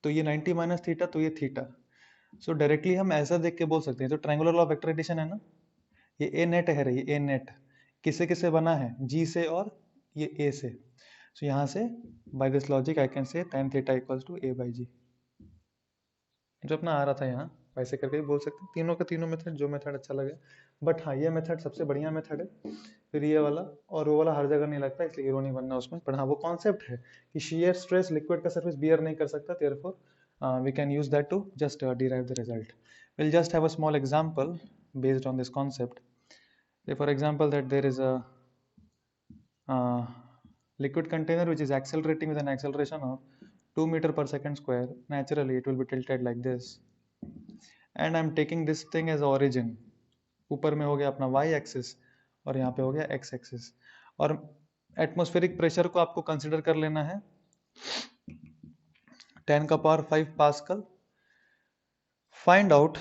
तो ये 90 माइनस थीटा तो ये थीटा, सो डायरेक्टली हम ऐसा देख के बोल सकते हैं, तो triangular law of vector addition है ना, ये ए नेट है, ये ए नेट किससे किससे बना है, जी से और ये ए से, सो यहाँ से by this logic I can say tan theta equals to a by g, जो अपना आ रहा था यहाँ, वैसे करके भी बोल सकते हैं, तीनों का तीनों मेथड, जो मेथड अच्छा लगे, बट हाँ ये मेथड सबसे बढ़िया मेथड है, फिर ये वाला और वो वाला हर जगह नहीं लगता, इसलिए हीरो नहीं बनना उसमें, पर हाँ वो कॉन्सेप्ट है कि शियर स्ट्रेस लिक्विड का सरफेस बियर नहीं कर सकता, therefore we can use that to just derive the result. We'll just have a small example based on this concept. Say for example that there is a liquid container which is accelerating with an acceleration of 2 meter per second square. Naturally it will be tilted like this, and I'm taking this thing as origin. ऊपर में हो गया अपना y axis और यहाँ पे हो गया x एक्सिस, और एटमॉस्फेरिक प्रेशर को आपको कंसिडर कर लेना है 10 का power 5 pascal. Find out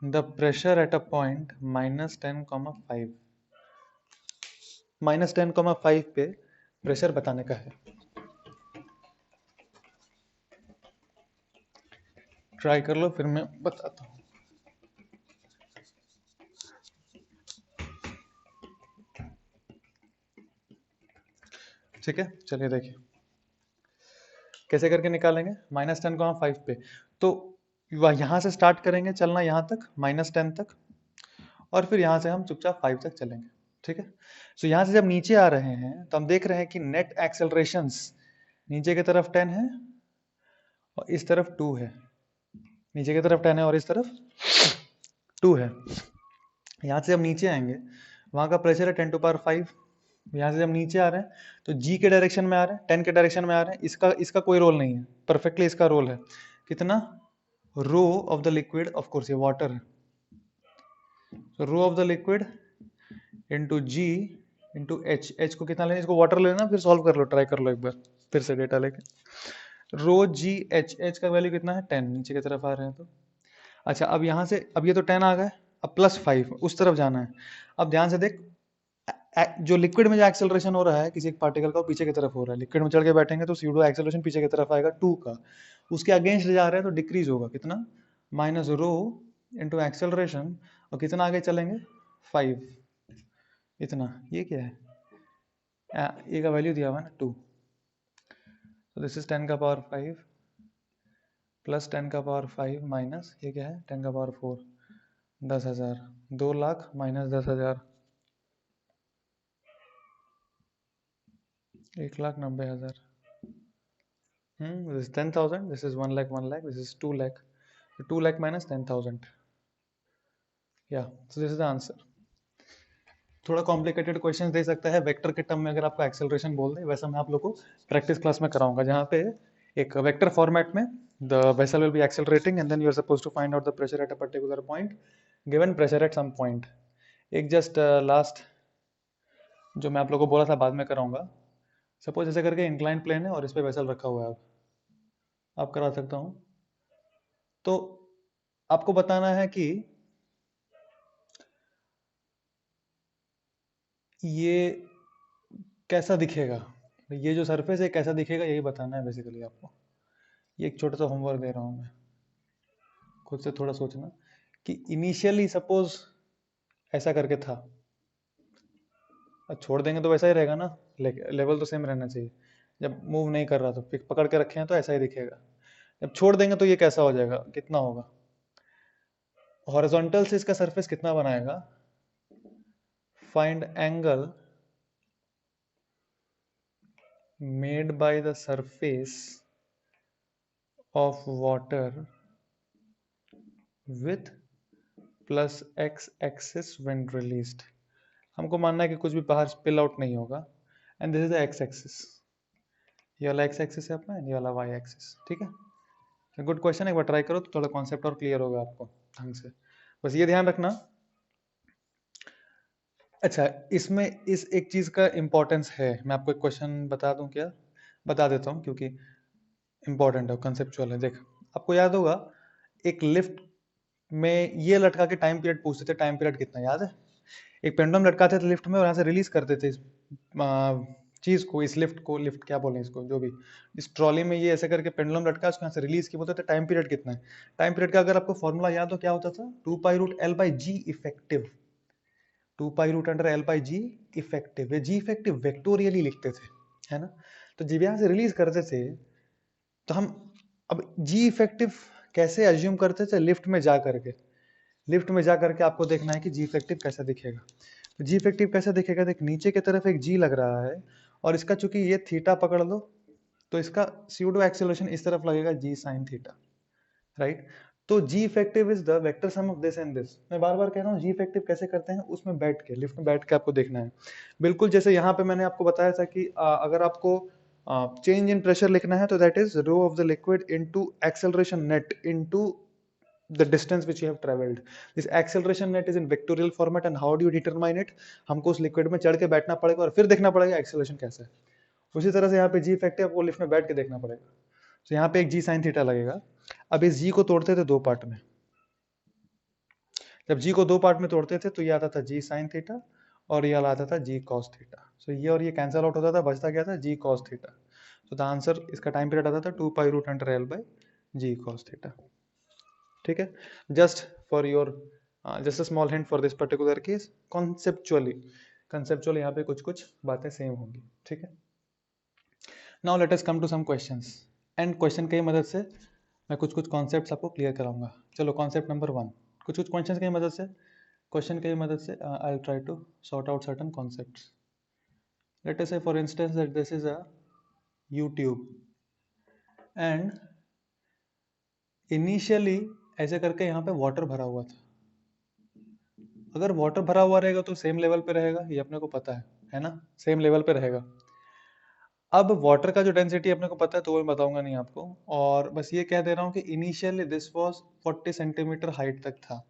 the pressure at a point -10,5, -10,5 पे प्रेशर बताने का है। ट्राई कर लो, फिर मैं बताता हूँ। ठीक है, चलिए देखिए कैसे करके निकालेंगे, -10,5 पे, तो यहाँ से स्टार्ट करेंगे चलना यहाँ तक -10 तक, और फिर यहाँ से हम चुपचाप 5 तक चलेंगे, ठीक है। सो यहाँ से जब नीचे आ रहे हैं तो हम देख रहे हैं कि नेट एक्सेलरेशंस नीचे की तरफ 10 है और इस तरफ 2 है, नीचे की तरफ 10 है और इस तरफ 2 है। यहाँ से जब नीचे आएंगे, वहाँ का प्रेशर है 10 टू पावर 5, यहाँ से जब नीचे आ रहे हैं तो जी के डायरेक्शन में आ रहे हैं, 10 के डायरेक्शन में आ रहे हैं, इसका कोई रोल नहीं है, परफेक्टली इसका रोल है, कितना, rho of the liquid, of course ये वाटर है, तो rho of the liquid into ji into H, H को कितना लेना, इसको वाटर लेना, फिर सॉल्व कर लो, ट्राई कर लो एक बार फिर से डेटा लेके। रो जी एच, एच का वैल्यू कितना है 10, नीचे की तरफ आ रहे हैं तो अच्छा, अब यहाँ से, अब ये तो 10 आ गए, अब +5 उस तरफ जाना है। अब ध्यान से देख, जो लिक्विड में जो एक्सेलरेशन हो रहा है किसी एक पार्टिकल का, वो पीछे की तरफ हो रहा है, लिक्विड में चढ़ के बैठेंगे तो सीधो एक्सेलरेशन पीछे की तरफ आएगा 2 का, उसके अगेंस्ट जा रहे हैं तो डिक्रीज होगा कितना, माइनस रो इंटू एक्सेलरेशन, और कितना आगे चलेंगे 5, इतना, ये क्या है, ए का वैल्यू दिया हुआ है ना 2, तो दिस इज 10 का पावर 5 प्लस 10 का पावर 5 माइनस ये क्या है 10 का power 4, 10,000, 2 lakh minus 10,000, 1,90,000। This is 10,000, this is 1 lakh, 1 lakh, this is 2 lakh, so 2 lakh minus 10,000, yeah, so this is the answer। थोड़ा कॉम्प्लिकेटेड क्वेश्चन दे सकता है वेक्टर के टर्म में, अगर आपको एक्सेलरेशन बोल दे, वैसा मैं आप लोग को प्रैक्टिस क्लास में कराऊंगा, जहाँ पे एक वेक्टर फॉर्मेट में the vessel will be accelerating and then you are suppose to find out the pressure at a particular point, given pressure at some point. एक जस्ट लास्ट जो मैं आप लोग को बोला था बाद में कराऊंगा, सपोज ऐसे करके इंक्लाइन प्लेन है और इस पे वेसल रखा हुआ है, आप करा सकता हूँ, तो आपको बताना है कि ये कैसा दिखेगा, ये जो सरफेस है कैसा दिखेगा, यही बताना है बेसिकली आपको। ये एक छोटा सा होमवर्क दे रहा हूँ मैं, खुद से थोड़ा सोचना कि इनिशियली सपोज ऐसा करके था, अब छोड़ देंगे तो वैसा ही रहेगा ना, लेवल तो सेम रहना चाहिए, जब मूव नहीं कर रहा तो पिक पकड़ के रखे हैं तो ऐसा ही दिखेगा, जब छोड़ देंगे तो ये कैसा हो जाएगा, कितना होगा, हॉरिजॉन्टल से इसका सरफेस कितना बनाएगा, find angle made by the surface of water with plus x axis when released। हमको मानना है कि कुछ भी बाहर स्पिल आउट नहीं होगा, and this is the x axis, ये वाला x एक्सिस है अपना, ये वाला y एक्सिस, ठीक है। गुड क्वेश्चन, एक बार ट्राई करो तो थोड़ा कॉन्सेप्ट और क्लियर होगा आपको ढंग से, बस ये ध्यान रखना। अच्छा, इसमें इस एक चीज का इंपॉर्टेंस है, मैं आपको एक क्वेश्चन बता दूं क्या, बता देता हूँ क्योंकि इंपॉर्टेंट है, कंसेप्चुअल है। देख, आपको याद होगा एक लिफ्ट में ये लटका के टाइम पीरियड पूछते थे, टाइम पीरियड कितना, याद है, एक पेंडुलम लटकाते थे लिफ्ट में और यहाँ से रिलीज करते थे इस चीज को, इस लिफ्ट को, लिफ्ट क्या बोले इसको, जो भी, इस ट्रॉली में ये ऐसे करके पेंडुलम लटका, उसको यहाँ से रिलीज किया, बोलते थे टाइम पीरियड कितना है। टाइम पीरियड का अगर आपको फॉर्मूला याद हो क्या होता था, 2 π√L/g इफेक्टिव, 2 π√L/g इफेक्टिव, ये जी इफेक्टिव वेक्टोरियली लिखते थे, है ना, तो जब यहाँ से रिलीज करते थे तो हम अब जी इफेक्टिव कैसे अज्यूम करते थे, लिफ्ट में जा करके, लिफ्ट में जा करके आपको देखना है कि जी इफेक्टिव कैसा दिखेगा। तो जी इफेक्टिव कैसा दिखेगा, देख नीचे की तरफ एक जी लग रहा है और इसका चूंकि ये थीटा पकड़ लो तो इसका स्यूडो एक्सेलरेशन इस तरफ लगेगा जी साइन थीटा, राइट। तो g effective is the vector sum of this and this. मैं बार बार कह रहा हूँ जी इफेक्टिव कैसे करते हैं, उसमें बैठ के, लिफ्ट में बैठ के आपको देखना है, बिल्कुल जैसे यहाँ पे मैंने आपको बताया था कि अगर आपको चेंज इन प्रेशर लिखना है तो that is rho of the liquid into acceleration net into the distance which you have traveled। this acceleration net is in vectorial format and how do you determine it, हमको उस liquid में चढ़ के बैठना पड़ेगा और फिर देखना पड़ेगा एक्सेलरेशन कैसा है। उसी तरह से यहाँ पे जी इफेक्टिव आपको लिफ्ट में बैठ के देखना पड़ेगा, तो यहाँ पे एक जी साइन थीटा लगेगा। अब इस जी को तोड़ते थे दो पार्ट में, जब जी को दो पार्ट में तोड़ते थे तो ये आता था जी साइन थीटा और ये आता था जी कॉस थीटा, सो ये और ये कैंसिल आउट होता था, बचता क्या था जी कॉस थीटा, तो द आंसर इसका टाइम पीरियड आता था 2 π√L/g cos थीटा, ठीक है। Just for your just a small hint for this particular case, conceptually यहाँ पे कुछ कुछ बातें सेम होंगी, ठीक है। Now let us come to some questions, and question की मदद से मैं कुछ कुछ कॉन्सेप्ट्स आपको क्लियर कराऊंगा। चलो कॉन्सेप्ट नंबर 1, कुछ कुछ क्वेश्चन की मदद से, I will try to sort out certain concepts. Let us say for instance that this is a U tube and initially ऐसे करके यहाँ पे वाटर भरा हुआ था, अगर वाटर भरा हुआ रहेगा तो सेम लेवल पे रहेगा, ये अपने को पता है ना, सेम लेवल पे रहेगा। अब वाटर का जो डेंसिटी अपने को पता है तो वो मैं बताऊंगा नहीं आपको, और बस ये कह दे रहा हूँ कि initially this was 40 centimetre height तक था,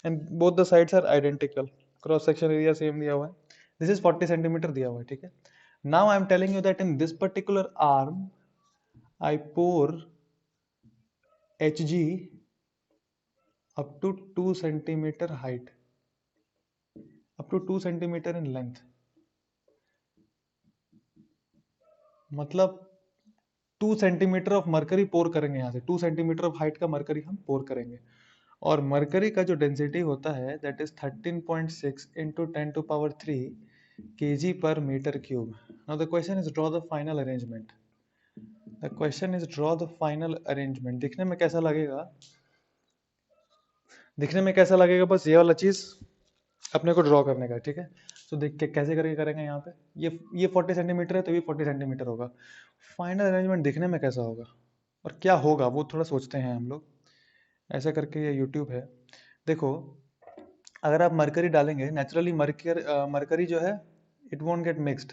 and both the sides are identical, cross section area same दिया हुआ है, दिस इज 40 सेंटीमीटर दिया हुआ है, ठीक है। Now I am telling you that in this particular arm I pour Hg up to 2 centimeter height, up to 2 centimeter in length, मतलब 2 centimetre of mercury पोर करेंगे यहाँ से, 2 सेंटीमीटर ऑफ हाइट का मरकरी हम पोर करेंगे, और मरकरी का जो डेंसिटी होता है that is 13.6 into 10⁻³ kg per metre cube. Now the question is draw the final arrangement, the question is draw the final arrangement. दिखने में कैसा लगेगा, दिखने में कैसा लगेगा, बस ये वाला चीज अपने को ड्रॉ करने का, ठीक है। तो देख के कैसे करके करेंगे, यहाँ पे ये 40 सेंटीमीटर है तो ये 40 सेंटीमीटर होगा, फाइनल अरेंजमेंट दिखने में कैसा होगा और क्या होगा वो थोड़ा सोचते हैं हम लोग। ऐसा करके ये यूट्यूब है, देखो अगर आप मरकरी डालेंगे नेचुरली मरकरी जो है it won't get mixed,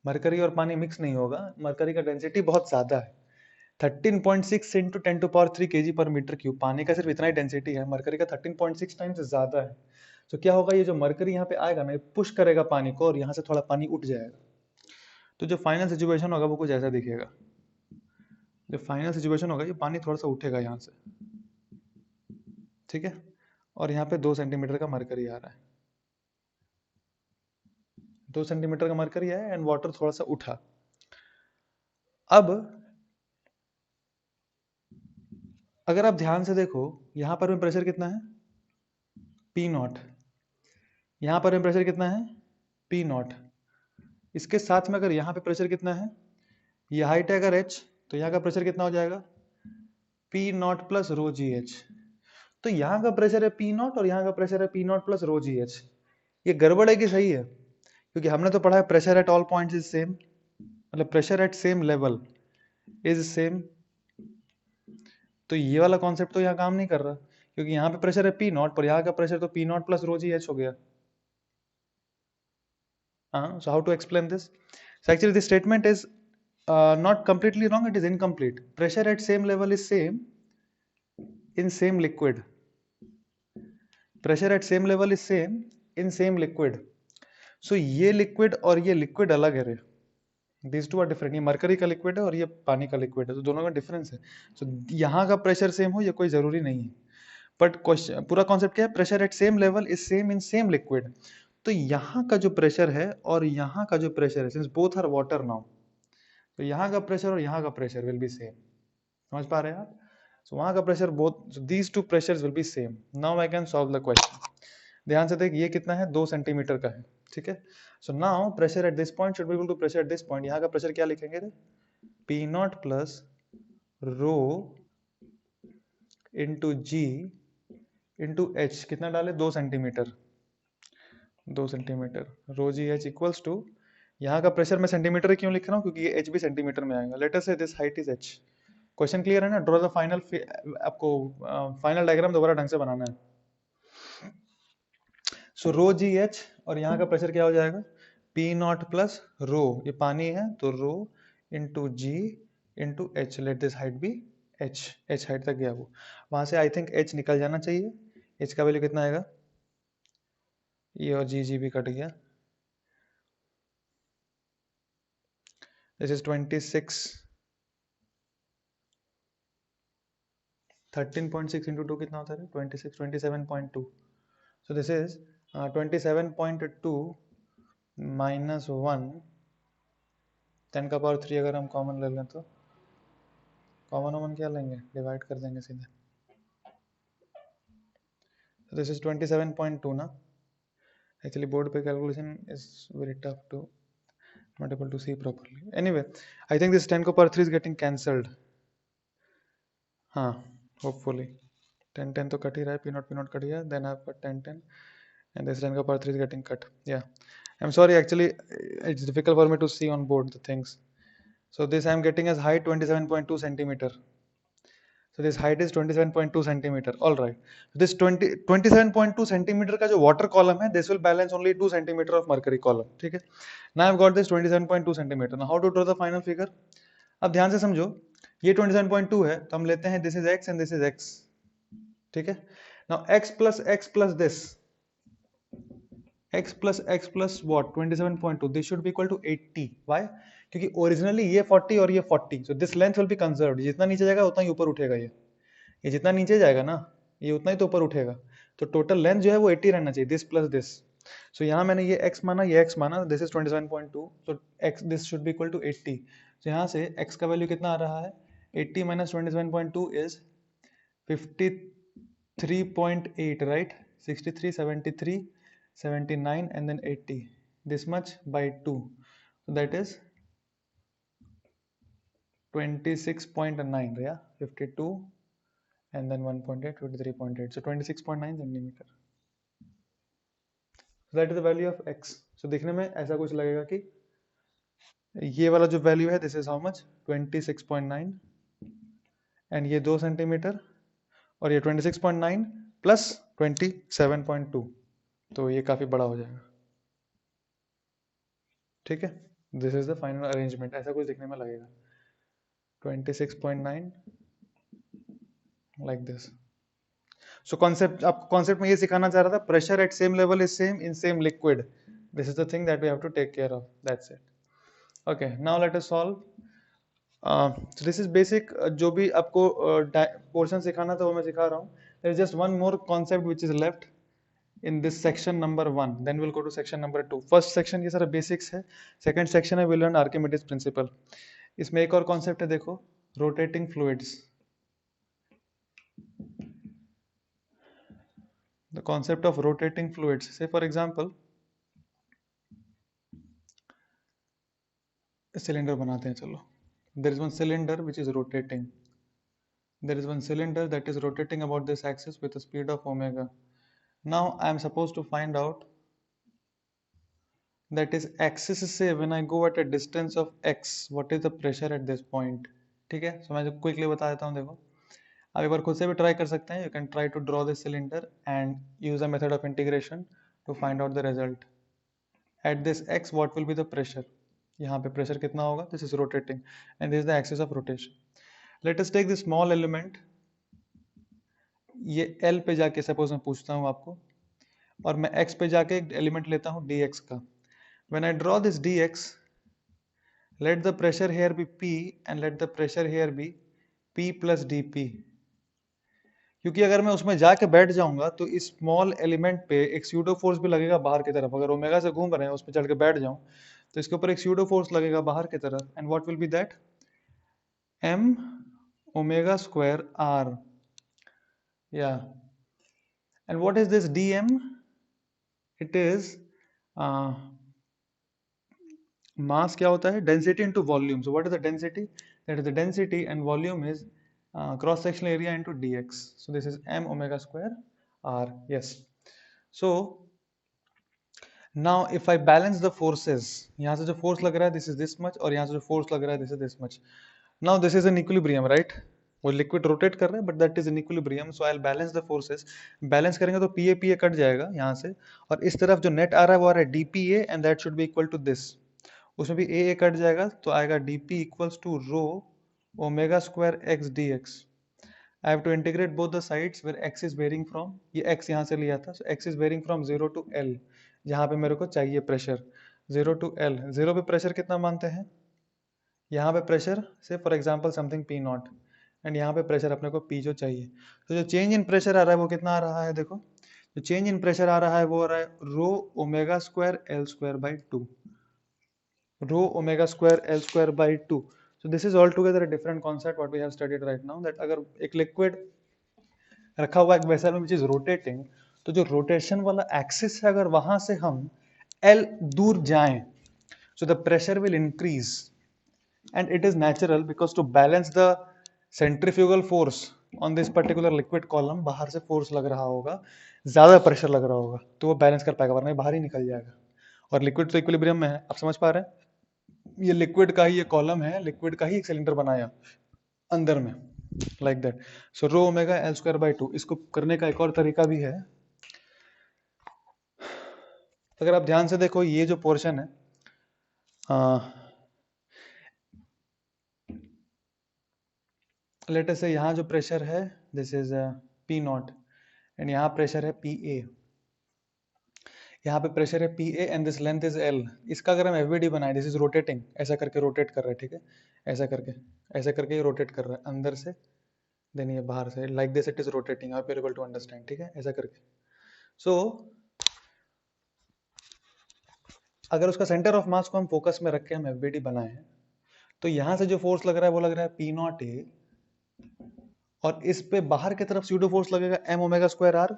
mercury और पानी मिक्स नहीं होगा, मरकरी का डेंसिटी बहुत ज्यादा है, 13.6 into 10⁻³ kg per metre cube, पानी का सिर्फ इतना ही डेंसिटी है, मरकरी का 13.6 टाइम्स ज्यादा है। तो क्या होगा, ये जो मरकरी यहाँ पे आएगा ना पुश करेगा पानी को और यहाँ से थोड़ा पानी उठ जाएगा, तो जो फाइनल सिचुएशन होगा वो कुछ ऐसा दिखेगा, जो फाइनल सिचुएशन होगा ये पानी थोड़ा सा उठेगा यहाँ से, ठीक है, और यहाँ पे 2 सेंटीमीटर का मरकरी आ रहा है, 2 सेंटीमीटर का मरकरी आया एंड वाटर थोड़ा सा उठा। अब अगर आप ध्यान से देखो यहाँ पर में प्रेशर कितना है P0, यहाँ पर में प्रेशर कितना है P0, इसके साथ में अगर यहाँ पे प्रेशर कितना है, ये हाइट है अगर h, तो यहाँ का प्रेशर कितना हो जाएगा P0 प्लस रो जी एच। तो यहाँ का प्रेशर है P0 और यहाँ का प्रेशर है P0 प्लस रो जी एच, ये गड़बड़ है कि सही है, क्योंकि हमने तो पढ़ा है pressure at all points is same, मतलब pressure at same level is same, तो ये वाला कॉन्सेप्ट तो यहाँ काम नहीं कर रहा, क्योंकि यहाँ पे प्रेशर है P0 पर यहाँ का प्रेशर तो P0 प्लस रो जी एच हो गया। So how to explain this? So actually this statement is not completely wrong, it is incomplete. Pressure at same level is same in same liquid. Pressure at same level is same in same liquid. So ये liquid और ये liquid अलग है रे, these two are different, ये mercury का liquid है और ये पानी का liquid है, तो दोनों का difference है। So यहाँ का pressure same हो ये कोई जरूरी नहीं है, बट क्वेश्चन पूरा कॉन्सेप्ट क्या है, pressure at same level is same in same liquid, तो यहाँ का जो प्रेशर है और यहाँ का जो प्रेशर है, since both are water now, तो यहाँ का प्रेशर और यहाँ का प्रेशर विल बी सेम, समझ पा रहे हैं आप। सो वहाँ का pressure both, so these two pressures will be same. Now I can solve the question, ध्यान से देख ये कितना है 2 सेंटीमीटर का है, ठीक है। So now pressure at this point should be equal to pressure at this point, यहाँ का प्रेशर क्या लिखेंगे P0 प्लस रो इंटू जी इंटू एच, कितना डाले 2 centimetre, 2 centimetre rho ji H equals to, यहाँ का प्रेशर मैं सेंटीमीटर क्यों लिख रहा हूँ, क्योंकि ये एच भी सेंटीमीटर में आएगा, लेट अस से this height is H. Question clear है ना, ड्रॉ द फाइनल, आपको फाइनल डायग्राम दोबारा ढंग से बनाना है। सो रो जी एच और यहाँ का प्रेशर क्या हो जाएगा P0 प्लस रो, ये पानी है तो rho into ji into h, let this height be h, h height तक गया वो, वहां से आई थिंक एच निकल जाना चाहिए, एच का वैल्यू कितना आएगा, ये और जी भी कट गया, दिस इज 26, 13.6 इंटू 2 कितना होता है 26, 27.2, सो दिस इज 27.2 माइनस 1, 10⁻³ अगर हम कॉमन ले लें तो कॉमन क्या लेंगे, डिवाइड कर देंगे सीधे, so this is 27.2 ना, actually board पे calculation is very tough to, not able to see properly, anyway I think this 10⁻³ is getting cancelled, हाँ hopefully 10 तो कट ही रहा है, P0 कट गया, then I've got 10 and this 10⁻³ is getting cut, yeah I'm sorry, actually it's difficult for me to see on board the things, so this I'm getting as height 27.2 centimeter, So this height is 27.2 centimeter. All right. This 27.2 centimeter का जो water column है, this will balance only 2 centimeter of mercury column. ठीक है. Now I've got this 27.2 centimeter. Now how to draw the final figure? अब ध्यान से समझो, ये 27.2 है, तो हम लेते हैं this is x and this is x. ठीक है. Now x plus this. x plus what? 27.2. This should be equal to 80. Why? क्योंकि ओरिजिनली ये 40 और ये 40, so this length will be conserved. जितना नीचे जाएगा उतना ही ऊपर उठेगा ये जितना नीचे जाएगा ना ये उतना ही तो ऊपर उठेगा, तो टोटल लेंथ जो है वो 80 रहना चाहिए, दिस प्लस दिस. सो यहाँ मैंने ये x माना, ये x माना, this is 27.2, so x this should be equal to 80. तो यहाँ से x का वैल्यू कितना आ रहा है, 80 minus 27.2 is 53.8, right. 63, 73, 79 and then 80, this much by 2, so that is 26.9, yeah, 52 and then 1.8, 23.8, so 26.9 centimeter. So that is the value of x. So दिखने में ऐसा कुछ लगेगा कि ये वाला जो वैल्यू है, this is how much, 26.9 and ये 2 सेंटीमीटर और ये 26.9 प्लस 27.2, तो ये काफी बड़ा हो जाएगा. ठीक है. This is the final arrangement. ऐसा कुछ दिखने में लगेगा 26.9 लाइक दिस. सो कॉन्सेप्ट, आप कॉन्सेप्ट में ये सिखाना चाह रहा था, pressure at same level is same in same liquid. This is the thing that we have to take care of. That's it. Okay, now let us solve. This is basic. जो भी आपको portion सिखाना था वो मैं सिखा रहा हूँ. There is just one more concept which is left in this section number 1, then we'll go to section number 2. first section ये सारा basics है. second section है we'll learn Archimedes principle. इसमें एक और concept है, देखो, rotating fluids. the concept of rotating fluids, say for example cylinder बनाते हैं. चलो, there is one cylinder which is rotating. there is one cylinder that is rotating about this axis with a speed of omega. Now I am supposed to find out that is axis से when I go at a distance of x, what is the pressure at this point. ठीक है. so मैं quickly बता देता हूँ. देखो, आप एक बार खुद से भी ट्राई कर सकते हैं. You can try to draw this cylinder and use a method of integration to find out the result. At this x what will be the pressure. यहाँ पे प्रेशर कितना होगा, this is rotating and this is the axis of rotation. Let us take this small element. ये L पे जाके suppose मैं पूछता हूँ आपको, और मैं x पे जाके एक एलिमेंट लेता हूँ dx का. When I draw this dx, let the pressure here be P and let the pressure here be P plus dP. क्योंकि अगर मैं उसमें जाके बैठ जाऊंगा तो इस स्मॉल एलिमेंट पे एक स्यूडो फोर्स भी लगेगा बाहर की तरफ. अगर ओमेगा से घूम रहे हैं, उस पर चढ़ के बैठ जाऊं तो इसके ऊपर एक स्यूडो फोर्स लगेगा बाहर की तरफ. And what will B that, m omega square r. या and what is this dm? It is mass. क्या होता है, density into volume. So what is the density? That is the density and volume is cross sectional area into dx. So this is m omega square r. Yes. So now if I balance the forces, यहाँ से जो force लग रहा है this is this much, और यहाँ से जो force लग रहा है this is this much. Now this is an equilibrium, right? वो liquid rotate कर रहा है but that is an equilibrium. So I'll balance the forces. balance करेंगे तो PA कट जाएगा यहाँ से, और इस तरफ जो net आ रहा है वो आ रहा है dPA and that should be equal to this. उसमें भी AA कट जाएगा तो आएगा dP equals to rho omega square x dx. I have to integrate both the sides where x is varying from, ये x यहाँ से लिया था, so x is varying from 0 to L, जहाँ पे मेरे को चाहिए प्रेशर 0 to L. 0 पे प्रेशर कितना मानते हैं, यहाँ पे प्रेशर से for example something P not, and यहाँ पे प्रेशर अपने को P जो चाहिए. तो जो चेंज इन प्रेशर आ रहा है वो कितना आ रहा है, देखो जो चेंज इन प्रेशर आ रहा है वो आ रहा है रो omega square L square by 2. Row omega square L square by 2. So this is altogether a different concept what we have studied right now, that अगर एक लिक्विड रखा हुआ एक वेसल में which is rotating, तो जो रोटेशन वाला axis है अगर वहां से हम L दूर जाएं, so the pressure will increase and it is natural because to balance the centrifugal force on this particular liquid column, बाहर से फोर्स लग रहा होगा, ज्यादा प्रेशर लग रहा होगा तो वो बैलेंस कर पाएगा, वरना बाहर ही निकल जाएगा. और लिक्विड तो इक्विलिब्रियम में है, आप समझ पा रहे हैं. ये लिक्विड का ही ये कॉलम है, लिक्विड का ही एक सिलेंडर बनाया अंदर में. Like that. So rho omega L square by to. इसको करने का एक और तरीका भी है. अगर आप ध्यान से देखो ये जो पोर्शन है, लेट अस से यहाँ जो प्रेशर है this is P not and यहाँ प्रेशर है पी ए. यहाँ पे प्रेशर है P A and this length is L. इसका अगर हम एफ बी डी बनाए, दिस इज रोटेटिंग, ऐसा करके रोटेट कर रहा है, ठीक है, ऐसा करके ये रोटेट कर रहा है अंदर से, देन ये बाहर से, like this it is rotating. आप एबल टू अंडरस्टैंड, ठीक है, ऐसा करके. सो अगर उसका सेंटर ऑफ मास को हम फोकस में रख के हम एफ बी डी बनाए हैं, तो यहाँ से जो फोर्स लग रहा है वो लग रहा है पी नॉट ए, और इस पे बाहर की तरफ स्यूडो फोर्स लगेगा एम ओमेगा स्क्वायर आर.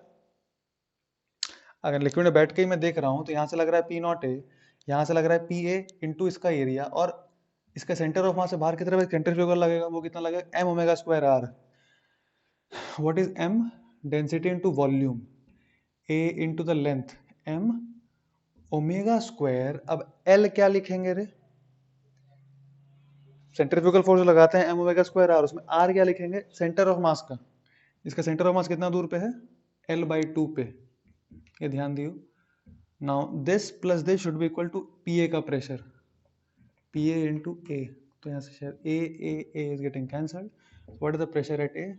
अगर लिक्विड में बैठ के ही मैं देख रहा हूँ तो यहाँ से लग रहा है पी नॉट ए, यहाँ से लग रहा है पी ए इंटू इसका एरिया, और इसका सेंटर ऑफ मास से बाहर की तरफ एक सेंट्रीफ्यूगल लगेगा, वो कितना लगेगा M omega square R. What is M? Density into volume, A into the length, M omega square. अब एल क्या लिखेंगे रे? सेंट्रीफ्यूगल फोर्स लगाते हैं एम ओमेगा स्क्वायर आर, उसमें आर क्या लिखेंगे? सेंटर ऑफ मास का. इसका सेंटर ऑफ मास कितना दूर पे है? एल बाई टू पे. ये ध्यान दियो. Now this plus this should be equal to P A का pressure, P A into A. तो यहाँ से शायद A is getting cancelled. What is the pressure at A?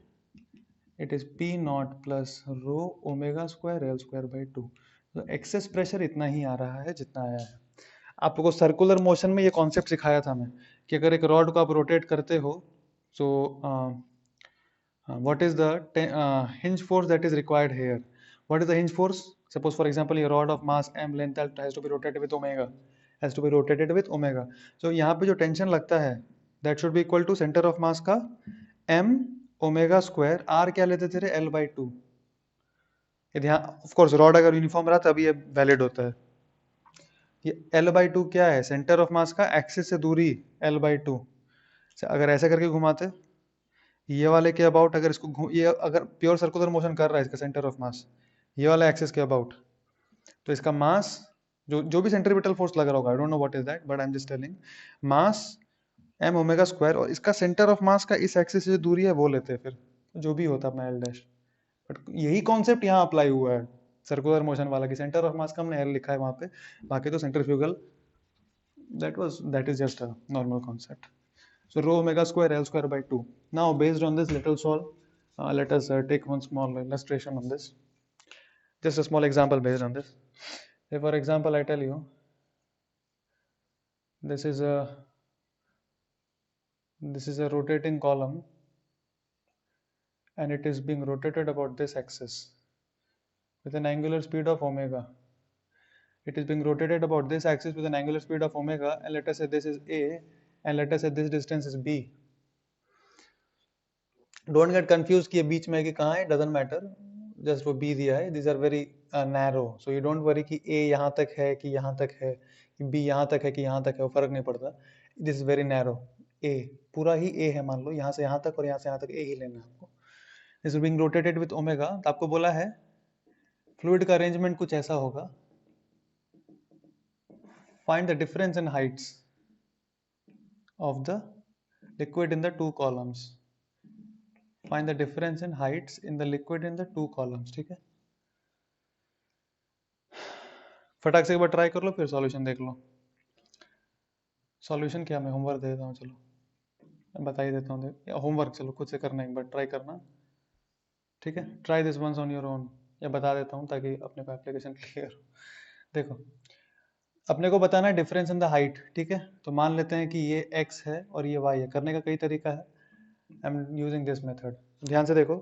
It is P not plus rho omega square L square by two. तो excess pressure इतना ही आ रहा है जितना आया है. आपको सर्कुलर मोशन में ये कॉन्सेप्ट सिखाया था मैं, कि अगर एक रॉड को आप रोटेट करते हो, सो what is the hinge force that is required here? What is the hinge force? Suppose for example a rod of mass m length L has to be rotated with omega, has to be rotated with omega. So यहाँ पे जो tension लगता है that should be equal to center of mass का m omega square, r क्या लेते थे L by 2. ये ध्यान, ऑफ कोर्स रॉड अगर यूनिफॉर्म रहा तभी ये वैलिड होता है. ये L by 2 क्या है? सेंटर ऑफ मास का एक्सिस से दूरी L by 2. अगर ऐसे करके घुमाते ये वाले के अबाउट, अगर इसको ये अगर प्योर सर्कुलर मोशन कर रहा है इसका सेंटर ऑफ मास ये वाला एक्सिस के अबाउट, तो इसका मास जो भी सेंट्रीपिटल फोर्स लग रहा होगा, I don't know what is that, but I am just telling, mass M omega square, और इसका सेंटर ऑफ मास का इस एक्सिस से जो दूरी है वो लेते हैं, फिर जो भी होता अपना एल डैश. बट यही कॉन्सेप्ट यहाँ अप्लाई हुआ है सर्कुलर मोशन वाला, कि सेंटर ऑफ मास का हमने एल लिखा है वहां पे, बाकी तो centrifugal that is just a normal concept. So rho omega square L square by 2. Now based on this, let us solve. Let us take one small illustration on this. Just a small example based on this. Say for example, I tell you, this is a rotating column, and it is being rotated about this axis with an angular speed of omega. It is being rotated about this axis with an angular speed of omega, and let us say this is A, and let us say this distance is B. Don't get confused कि ये बीच में है कि कहाँ है, doesn't matter, just वो B दिया है. These are very narrow, so you don't worry कि A यहाँ तक है कि यहाँ तक है, कि B यहाँ तक है कि यहाँ तक है, वो फर्क नहीं पड़ता. This is very narrow. A पूरा ही A है, मान लो यहाँ से यहाँ तक और यहाँ से यहाँ तक A ही लेना है आपको. This is being rotated with omega. तो आपको बोला है फ्लूइड का अरेंजमेंट कुछ ऐसा होगा. Find the difference in heights of the liquid in the two columns. Find the difference in heights in the liquid in the two columns. ठीक है, फटाक से एक बार ट्राई कर लो, फिर सॉल्यूशन देख लो. सॉल्यूशन क्या, मैं होमवर्क दे देता हूँ, चलो मैं बता ही देता हूँ. होमवर्क चलो खुद से करना, एक बार ट्राई करना, ठीक है. Try this once on your own, या बता देता हूँ ताकि अपने को एप्लीकेशन क्लियर हो. देखो, अपने को बताना है डिफरेंस इन द हाइट, ठीक है. तो मान लेते हैं कि ये x है और ये y है. करने का कई तरीका है, I am using this method. ध्यान से देखो,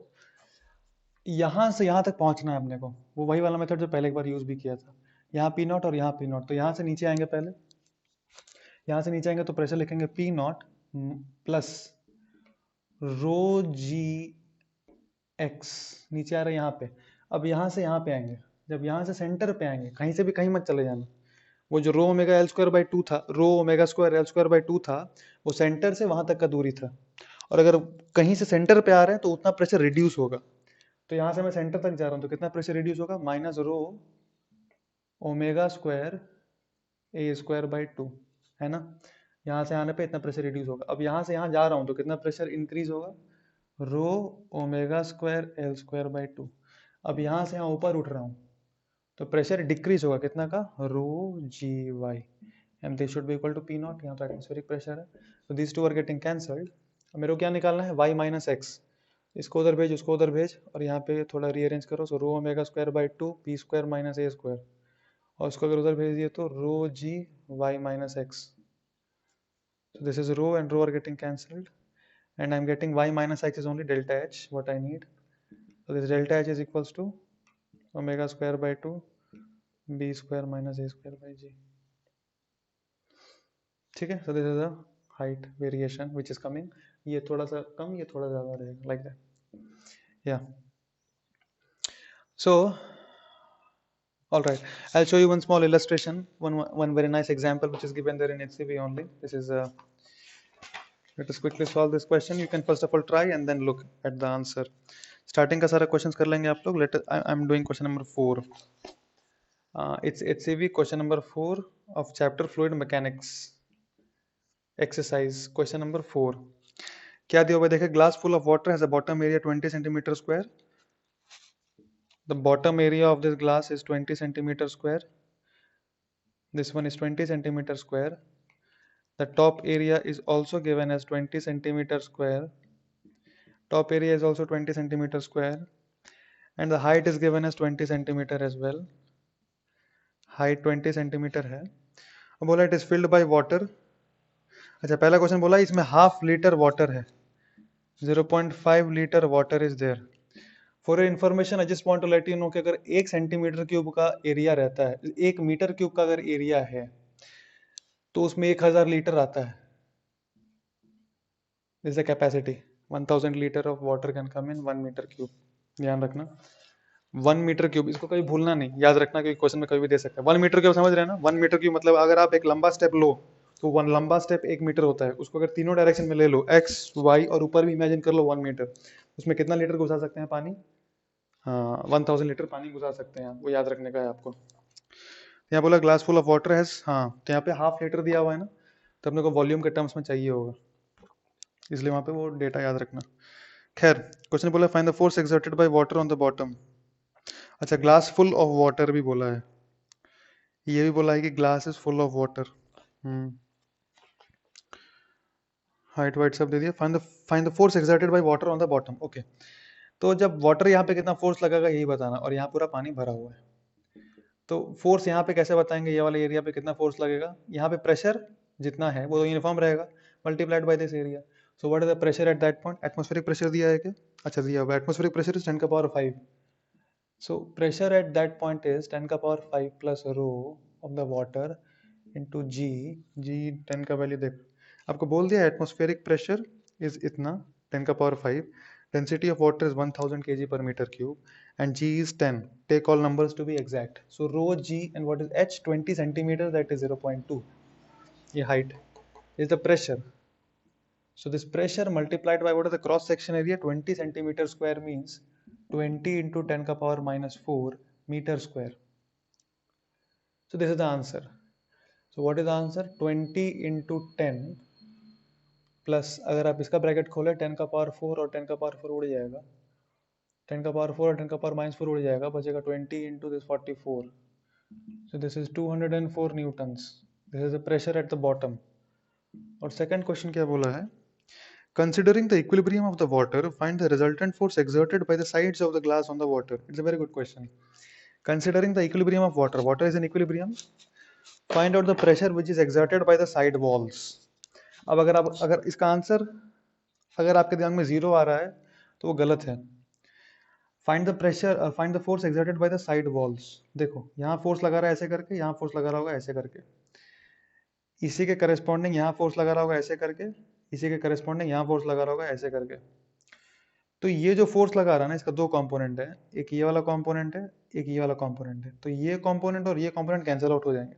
यहाँ से यहाँ तक पहुँचना है अपने को, वो वही वाला मेथड जो पहले एक बार यूज भी किया था. यहाँ पी नॉट और यहाँ पी नॉट, तो यहाँ से नीचे आएंगे, पहले यहाँ से नीचे आएंगे तो प्रेशर लिखेंगे P not plus rho G X, नीचे आ रहा है यहाँ पे. अब यहाँ से यहाँ पे आएंगे, जब यहाँ से सेंटर पे आएंगे, कहीं से भी कहीं मत चले जाना. वो जो rho omega L square by two था, rho omega square L square by two था, वो सेंटर से वहां तक का दूरी था. और अगर कहीं से सेंटर पे आ रहे हैं तो उतना प्रेशर रिड्यूस होगा. तो यहाँ से मैं सेंटर तक जा रहा हूँ तो कितना प्रेशर रिड्यूस होगा? Minus rho omega square A square by to, है ना. यहाँ से आने पे इतना प्रेशर रिड्यूस होगा. अब यहाँ से यहाँ जा रहा हूँ तो कितना प्रेशर इंक्रीज होगा? रो omega square L square by to. अब यहाँ से यहाँ ऊपर उठ रहा हूँ तो प्रेशर डिक्रीज होगा कितना का, rho g y, and this should be equal to P naught. यहाँ तो एटमॉस्फेरिक प्रेशर है, तो this two are getting cancelled. अब मेरे को क्या निकालना है, वाई माइनस एक्स, इसको उधर भेज उसको उधर भेज, और यहाँ पे थोड़ा रीअरेंज करो, so rho omega square by two P square minus A square, और उसको अगर उधर भेज दिए तो rho g y minus x. So this is rho and rho are getting cancelled, and I'm getting y minus x is only delta h, what I need. So this delta h is equals to omega square by 2 b square minus a square by g. ठीक है, so this is the height variation which is coming. ये थोड़ा सा कम, ये थोड़ा ज़्यादा रहेगा, like that. Yeah. So, all right, I'll show you one small illustration, one very nice example which is given there in HCV only. This is let us quickly solve this question. You can first of all try and then look at the answer. Starting का सारा questions कर लेंगे आप लोग. I'm doing question number 4. It's HCV question number 4 of chapter fluid mechanics. Exercise question number 4. क्या दिया हुआ देखे, glass full of water has a bottom area 20 centimeter square. The bottom area of this glass is 20 centimeter square. This one is 20 centimeter square. The top area is also given as 20 centimeter square. Top area is also 20 centimeter square, and the height is given as 20 centimeter as well. Height 20 centimeter है. अब बोला it is filled by water. अच्छा, पहला question बोला इसमें half litre water है, 0.5 litre water is there. For your information I just want to let you know कि अगर 1 सेंटीमीटर क्यूब का एरिया रहता है, 1 मीटर क्यूब का अगर एरिया है तो उसमें 1000 लीटर आता है. This is the capacity. 1000 litre of water can come in 1 metre cube. ध्यान रखना, 1 मीटर क्यूब, इसको कभी भूलना नहीं, याद रखना क्योंकि क्वेश्चन में कभी भी दे सकता है. 1 मीटर क्यूब समझ रहे हैं ना, 1 मीटर क्यूब मतलब अगर आप एक लंबा स्टेप लो तो वन लंबा स्टेप 1 मीटर होता है, उसको अगर तीनों डायरेक्शन में ले लो, एक्स वाई और ऊपर भी इमेजिन कर लो 1 मीटर, उसमें कितना लीटर घुसा सकते हैं पानी, हाँ 1000 लीटर पानी घुसा सकते हैं, वो याद रखने का है आपको. यहाँ बोला ग्लास फुल ऑफ वाटर है, हाँ तो यहाँ पे हाफ लीटर दिया हुआ है ना, तो अपने को वॉल्यूम के टर्म्स में चाहिए होगा, इसलिए वहाँ पे वो डेटा याद रखना. खैर, क्वेश्चन बोला find the force exerted by water on the bottom. अच्छा, ग्लास फुल ऑफ वाटर भी बोला है, ये भी बोला है कि glass is full of water. Height white सब दे दिया. Find the force exerted by water on the bottom. Okay, तो जब वाटर यहाँ पे कितना फोर्स लगेगा यही बताना, और यहाँ पूरा पानी भरा हुआ है, तो फोर्स यहाँ पे कैसे बताएंगे, ये वाले एरिया पे कितना फोर्स लगेगा, यहाँ पे प्रेशर जितना है वो यूनिफॉर्म रहेगा, multiplied by this area. So what is the pressure at that point, atmospheric pressure दिया है क्या, अच्छा दिया हुआ, एटमॉस्फेरिक प्रेशर इज 10 का power 5. So pressure at that point is 10 का power 5 plus rho of the water into g. g 10 का value देख, आपको बोल दिया एटमॉस्फेरिक प्रेशर इज इतना 10 का power 5, density of water is 1000 kg per meter cube, and g is 10. Take all numbers to be exact. So rho g and what is h, 20 centimeters, that is 0.2. ये height is the pressure. So this pressure multiplied by what is the cross section area, 20 centimeter square means 20 into 10 का power minus 4 meter square. So this is the answer. So what is the answer, 20 into 10 plus, अगर आप इसका bracket खोले 10 का power 4 और 10 का power 4 उड़ जाएगा, 10 का पावर 4 और 10 का पावर माइनस 4 उड़ जाएगा, बचेगा 20 into this 44. So this is 204 newtons. This is the pressure at the bottom. और सेकंड क्वेश्चन क्या बोला है, considering the equilibrium of the water, find the resultant force exerted by the sides of the glass on the water. It's a very good question. Considering the equilibrium of water, water is in equilibrium, find out the pressure which is exerted by the side walls. अब अगर इसका answer अगर आपके दिमाग में zero आ रहा है तो वो गलत है. Find the pressure, find the force exerted by the side walls. देखो यहाँ फोर्स लगा रहा है ऐसे करके, यहाँ फोर्स लगा रहा होगा ऐसे करके, इसी के करस्पॉन्डिंग यहाँ फोर्स लगा रहा होगा ऐसे करके, इसी के करस्पॉन्डिंग यहाँ फोर्स लगा रहा होगा ऐसे करके. तो ये जो फोर्स लगा रहा है ना, इसका दो कंपोनेंट है, एक ये वाला कंपोनेंट है, एक ये वाला कंपोनेंट है. तो ये कंपोनेंट और ये कंपोनेंट कैंसिल आउट हो जाएंगे.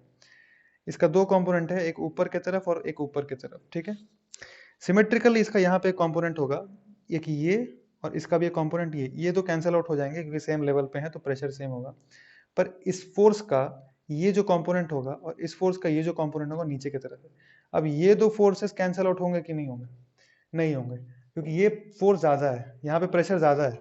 इसका दो कंपोनेंट है, एक ऊपर की तरफ और एक ऊपर की तरफ, ठीक है. सिमेट्रिकली इसका यहाँ पे एक कंपोनेंट होगा, एक ये और इसका भी एक कंपोनेंट ये तो कैंसिल आउट हो जाएंगे क्योंकि सेम लेवल पे है तो प्रेशर सेम होगा. पर इस फोर्स का ये जो कंपोनेंट होगा और इस फोर्स का ये जो कंपोनेंट होगा नीचे की तरफ है. अब ये दो फोर्सेस कैंसिल आउट होंगे कि नहीं होंगे, नहीं होंगे, क्योंकि ये फोर्स ज्यादा है, यहाँ पे प्रेशर ज्यादा है,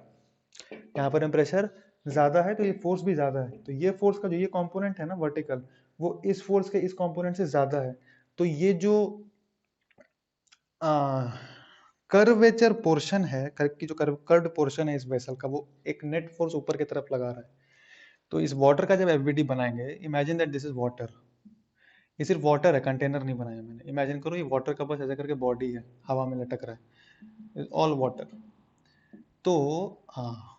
यहाँ पर प्रेशर ज्यादा है तो ये फोर्स भी ज्यादा है, तो ये फोर्स का जो ये कंपोनेंट है ना वर्टिकल, वो इस फोर्स के इस कंपोनेंट से ज्यादा है। तो ये जो कर्वेचर पोर्शन है, कर्व की जो कर्व्ड पोर्शन है इस वेसल का, वो एक नेट फोर्स ऊपर की तरफ लगा रहा है। तो इस वाटर का जब एफबीडी बनाएंगे, imagine that this is water, ये सिर्फ वाटर है, कंटेनर नहीं बनाया मैंने। इमेजिन करो ये वाटर का बस ऐसा करके बॉडी है, हवा में लटक रहा है, ऑल वाटर। तो हाँ,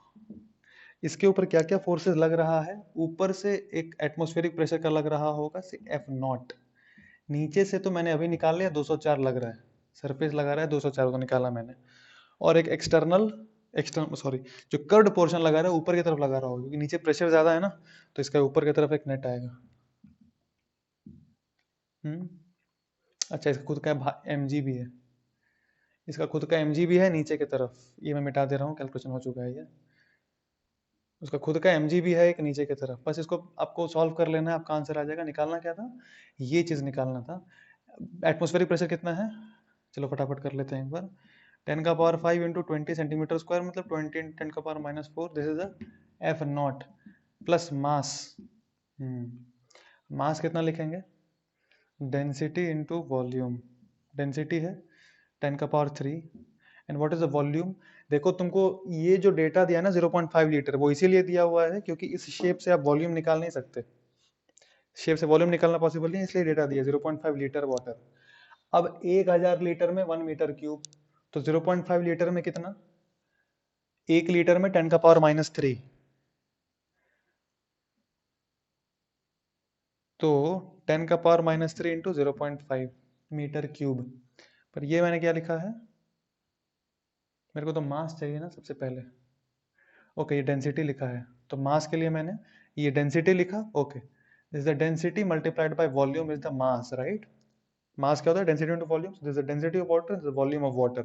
इसके ऊपर क्या क्या फोर्सेस लग रहा है, ऊपर से एक एटमॉस्फेरिक प्रेशर का लग रहा होगा एफ नॉट, नीचे से तो मैंने अभी निकाल लिया 204 लग रहा है, सरफेस लगा रहा है 204 को निकाला मैंने, और एक एक्सटर्नल एक्सटर्नल सॉरी जो कर्व्ड पोर्शन लगा रहा है ऊपर की तरफ लगा रहा होगा, क्योंकि नीचे प्रेशर ज्यादा है ना, तो इसका ऊपर की तरफ एक नेट आएगा। अच्छा, इसका खुद का एम भी है, इसका खुद का एम भी है नीचे की तरफ, ये मैं मिटा दे रहा हूँ, कैलकुलेशन हो चुका है ये। उसका खुद का एम भी है एक नीचे की तरफ, बस इसको आपको सॉल्व कर लेना है, आपका आंसर आ जाएगा। निकालना क्या था, ये चीज निकालना था। एटमॉस्फेरिक प्रेशर कितना है, चलो फटाफट कर लेते हैं एक बार। 10⁵ इंटू 20 सेंटीमीटर स्क्वायर, मतलब 20 × 10⁻⁴, this is a F naught plus mass. Mass कितना लिखेंगे, डेंसिटी इंटू वॉल्यूम, डेंसिटी है 10⁻³ and what is the volume. देखो तुमको ये जो डेटा दिया ना 0.5 लीटर, वो इसीलिए दिया हुआ है क्योंकि इस शेप से आप वॉल्यूम निकाल नहीं सकते, शेप से वॉल्यूम निकालना पॉसिबल नहीं है, इसलिए डेटा दिया 0.5 लीटर वाटर। अब 1000 लीटर में 1 मीटर क्यूब, तो 0.5 लीटर में कितना, 1 लीटर में 10⁻³ तो 10⁻³ इंटू 0.5 मीटर क्यूब। पर ये मैंने क्या लिखा है, मेरे को तो मास चाहिए ना सबसे पहले। ओके, ये डेंसिटी लिखा है, तो मास के लिए मैंने ये डेंसिटी लिखा। Okay, this the density multiplied by volume is the mass, right. Mass क्या होता है, density into volume, this the density of water, this the volume of water,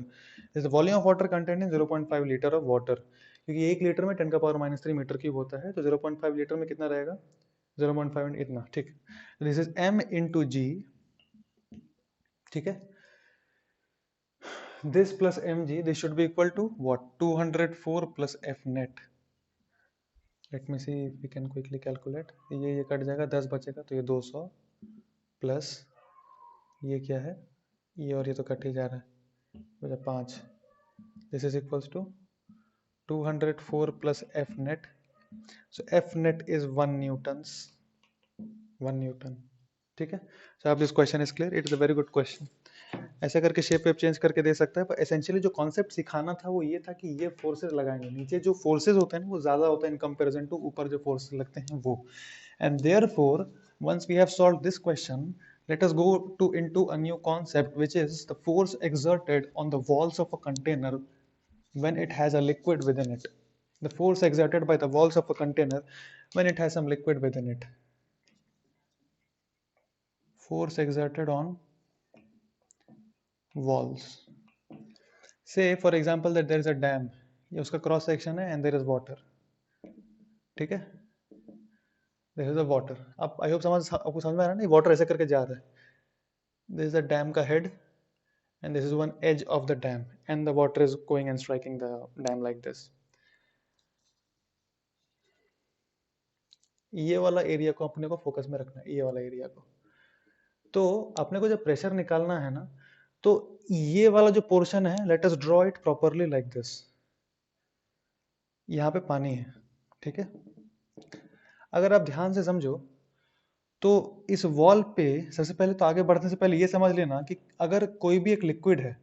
this the volume of water content in 0.5 litre of water, क्योंकि 1 litre में 10⁻³ metre cube होता है, तो 0.5 litre में कितना रहेगा, 0.5 इतना, ठीक। दिस इज m इंटू जी, ठीक है। this plus mg, this should be equal to what, 204 plus f net। let me see if we can quickly calculate। ये कट जाएगा, 10 बचेगा, तो ये 200 प्लस ये क्या है, ये और ये तो कट ही जा रहा है, बचा 5। This is equals to 204 plus f net, so f net is 1 newtons, 1 newton, ठीक है। सो आप this question is clear, it is a very good question. ऐसा करके शेप वेप चेंज करके दे सकता है, पर एसेंशियली जो कॉन्सेप्ट सिखाना था वो ये था कि ये फोर्सेस लगाएंगे, नीचे जो फोर्सेस होते हैं वो ज्यादा होता है इन कंपैरिजन टू ऊपर जो फोर्सेस लगते हैं वो। And therefore once we have solved this question, let us go into a new concept, which is the force exerted on the walls of a container when it has a liquid within it. The force exerted by the walls of a container when it has some liquid within it. Force exerted on walls, say for example that there is a dam, ये उसका cross section है and there is water, ठीक है, this is the water. अब I hope आपको समझ में आ रहा है ना, वाटर ऐसे करके जा रहा है, दिस इज द डैम का head and this is one edge of the dam and the water is going and striking the dam like this. ये वाला एरिया को अपने को फोकस में रखना है, ये वाला एरिया को। तो अपने को जब प्रेशर निकालना है ना, तो ये वाला जो पोर्शन है, let us draw it properly like this. यहाँ पे पानी है, ठीक है। अगर आप ध्यान से समझो तो इस वॉल पे, सबसे पहले तो आगे बढ़ने से पहले ये समझ लेना कि अगर कोई भी एक लिक्विड है,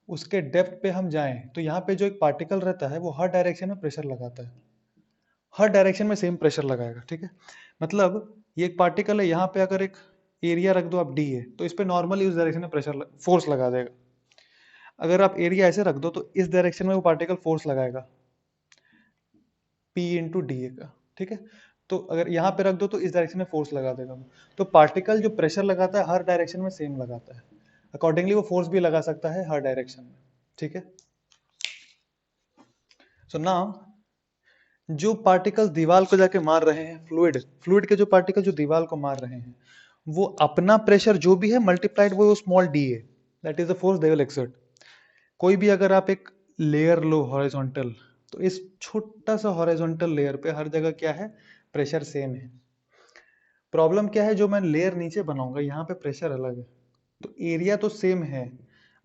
उसके डेप्थ पे हम जाएं, तो यहाँ पे जो एक पार्टिकल रहता है वो हर डायरेक्शन में प्रेशर लगाता है, हर डायरेक्शन में सेम प्रेशर लगाएगा, ठीक है। मतलब ये एक पार्टिकल है, यहाँ पे अगर एक एरिया रख दो आप डी है, तो इस पे नॉर्मली उस डायरेक्शन में प्रेशर फोर्स लगा देगा। अगर आप एरिया ऐसे रख दो तो इस डायरेक्शन में वो पार्टिकल फोर्स लगाएगा, P इंटू डी का, ठीक है। तो अगर यहाँ पे रख दो तो इस डायरेक्शन में फोर्स लगा देगा। तो पार्टिकल जो प्रेशर लगाता है हर डायरेक्शन में सेम लगाता है, अकॉर्डिंगली वो फोर्स भी लगा सकता है हर डायरेक्शन में, ठीक है। सो नाउ जो पार्टिकल दीवार को जाके मार रहे हैं, फ्लूइड फ्लूइड के जो पार्टिकल जो दीवार को मार रहे हैं, वो अपना प्रेशर जो भी है मल्टीप्लाइड वो स्मॉल डी है, that is the force they will exert. कोई भी अगर आप एक लेयर लो हॉरिजॉन्टल, तो इस छोटा सा हॉरिजॉन्टल लेयर पे हर जगह क्या है, प्रेशर सेम है। प्रॉब्लम क्या है, जो मैं लेयर नीचे बनाऊंगा यहाँ पे प्रेशर अलग है, तो एरिया तो सेम है।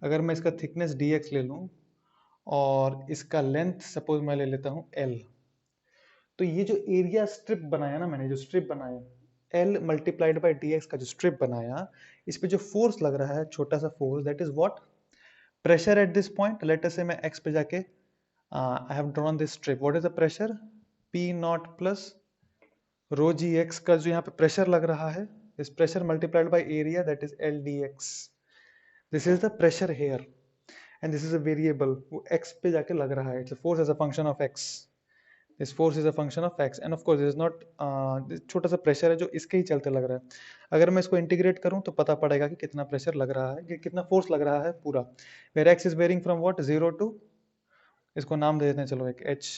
अगर मैं इसका थिकनेस dx ले लूँ और इसका लेंथ सपोज मैं ले लेता हूँ l, तो ये जो एरिया स्ट्रिप बनाया ना मैंने, जो स्ट्रिप बनाया l मल्टीप्लाइड बाई dx का जो स्ट्रिप बनाया, इस पे जो फोर्स लग रहा है, छोटा सा force, that is what, pressure at this point. Let us से मैं x पे जाके I have drawn this strip, what is the pressure, p not plus rho G X का जो यहाँ पे प्रेशर लग रहा है, इस pressure multiplied by area, that is L D X. This is the pressure here and this is a variable, वो x पे जाके लग रहा है, it's a force as a function of x, this force is a function of x and of course is not, छोटा सा pressure है जो इसके ही चलते लग रहा है। अगर मैं इसको इंटीग्रेट करूं तो पता पड़ेगा कि कितना प्रेशर लग रहा है, कि कितना फोर्स लग रहा है पूरा, where x is varying from what, 0 to, इसको नाम दे देते हैं चलो एक h,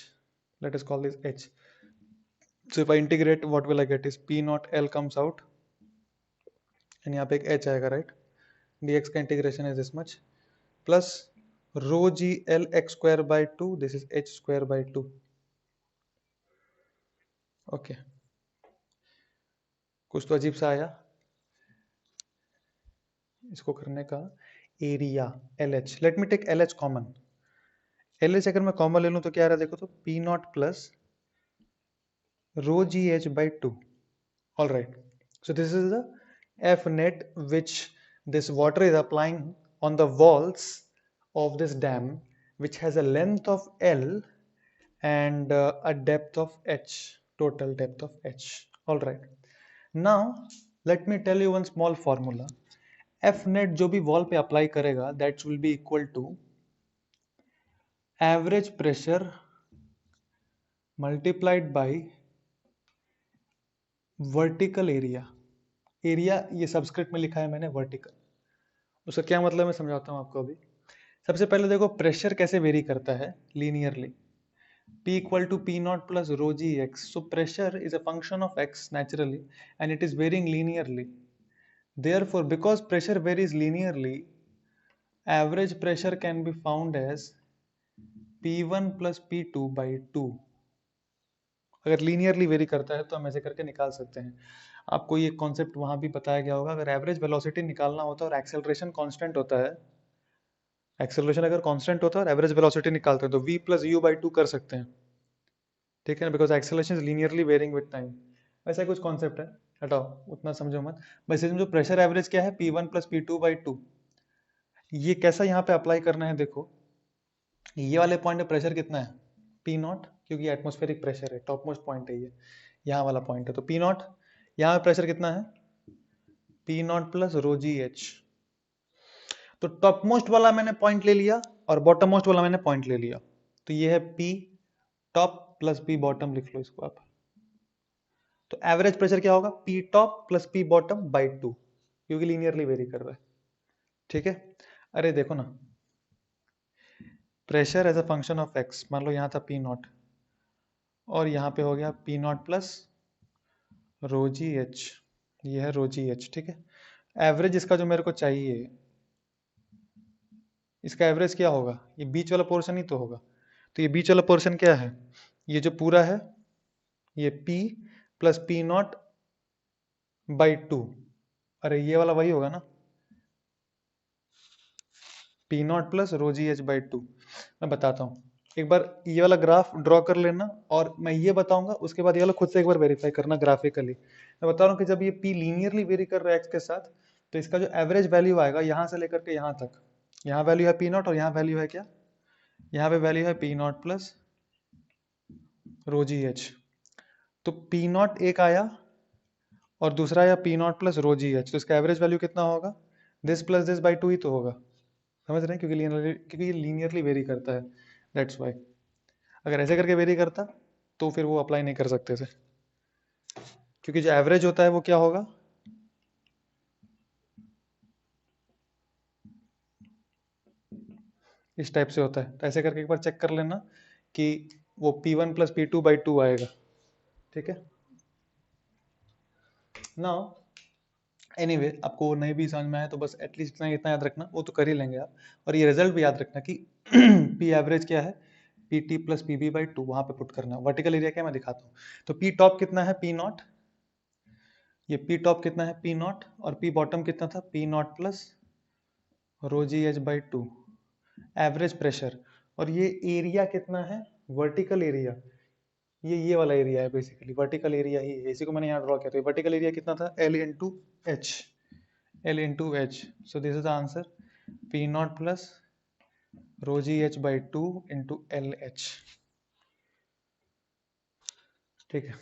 let us call this h. So if I integrate, what will I get is p naught l comes out and यहाँ पे एक h आएगा, राइट, dx का integration is this much plus rho G L X square by two, this is h square by two. Okay, कुछ तो अजीब सा आया इसको करने का, area L H, let me take L H common, L H अगर मैं कॉमन ले लूँ तो क्या आ रहा है देखो, तो P not plus rho ji H by two. All right. So this is the F net which this water is applying on the walls of this dam, which has a length of L and a depth of H, total depth of H. All right. Now let me tell you one small formula. F net जो भी wall पे apply करेगा, that will be equal to average pressure multiplied by vertical area. Area ये subscript में लिखा है मैंने vertical, उसका क्या मतलब मैं समझाता हूँ आपको अभी। सबसे पहले देखो प्रेशर कैसे वेरी करता है linearly, P equal to P naught plus rho g x. So pressure is a function of x naturally and it is varying linearly. Therefore, because pressure varies linearly, average pressure can be found as P1 plus P2 by 2. अगर linearly very करता है तो हम ऐसे करके निकाल सकते हैं। आपको ये कॉन्सेप्ट वहां भी बताया गया होगा, अगर एवरेज वेलोसिटी निकालना होता है और एक्सेलरेशन कांस्टेंट होता है, एक्सेलरेशन अगर कांस्टेंट होता है और एवरेज वेलोसिटी निकालते हैं तो v plus U by two कर सकते हैं, ठीक है ना, because acceleration is linearly varying with time. वैसा कुछ कॉन्सेप्ट है, हटाओ उतना समझो मत। बस इसमें जो प्रेशर एवरेज क्या है, P1 plus P2 by two, ये कैसा यहाँ पे अप्लाई करना है देखो, ये वाले पॉइंट पे प्रेशर कितना है, P नॉट, क्योंकि एटमॉस्फेरिक प्रेशर है, टॉप मोस्ट पॉइंट है ये, यहाँ वाला पॉइंट है, तो P नॉट, यहाँ पे प्रेशर कितना है, P not plus rho ji h. तो टॉप मोस्ट वाला मैंने पॉइंट ले लिया और बॉटम मोस्ट वाला मैंने पॉइंट ले लिया, तो ये है P top plus P bottom, लिख लो इसको आप। तो एवरेज प्रेशर क्या होगा, P top plus P bottom by two, क्योंकि लीनियरली वेरी कर रहा है, ठीक है। अरे देखो ना, pressure as a function of X, मान लो यहाँ था P नॉट और यहाँ पे हो गया P not plus rho ji H, ये है रो जी एच, ठीक है। एवरेज इसका जो मेरे को चाहिए, इसका एवरेज क्या होगा, ये बीच वाला पोर्शन ही तो होगा, तो ये बीच वाला पोर्शन क्या है, ये जो पूरा है ये P plus P not by two, अरे ये वाला वही होगा ना, P not plus rho ji H by two. मैं बताता हूँ, एक बार ये वाला ग्राफ ड्रॉ कर लेना और मैं ये बताऊंगा, उसके बाद ये वाला खुद से एक बार वेरीफाई करना ग्राफिकली। मैं बता रहा हूँ कि जब ये P लीनियरली वेरी कर रहा है x के साथ, तो इसका जो एवरेज वैल्यू आएगा यहाँ से लेकर के यहाँ तक, यहाँ वैल्यू है P नॉट और यहाँ वैल्यू है क्या, यहाँ पे वैल्यू है P not plus rho ji h. तो P नॉट एक आया और दूसरा आया P not plus rho ji h, तो इसका एवरेज वैल्यू कितना होगा, this plus this by two ही तो होगा, समझ रहे हैं, क्योंकि ये लीनियरली वेरी करता है, दैट्स वाई। अगर ऐसे करके वेरी करता तो फिर वो अप्लाई नहीं कर सकते थे, क्योंकि जो एवरेज होता है वो क्या होगा, इस टाइप से होता है। तो ऐसे करके एक बार चेक कर लेना कि वो P1 plus P2 by two आएगा, ठीक है। नाउ एनीवे आपको नहीं भी समझ में आया तो बस एटलीस्ट इतना इतना याद रखना, वो तो कर ही लेंगे आप। और ये रिजल्ट भी याद रखना कि पी एवरेज क्या है, P T plus P B by two, वहां पे पुट करना है। वर्टिकल एरिया क्या मैं दिखाता हूँ। तो पी टॉप कितना है, पी नॉट, ये पी टॉप कितना है, पी नॉट, और पी बॉटम कितना था, P not plus rho ji H by two, average pressure. और ये एरिया कितना है, वर्टिकल एरिया, ये वाला एरिया है बेसिकली, वर्टिकल एरिया ही है, इसी को मैंने यहाँ ड्रॉ किया। तो वर्टिकल एरिया कितना था, L into H, L into H. So this is the answer, P not plus rho ji H by two into L H. ठीक है,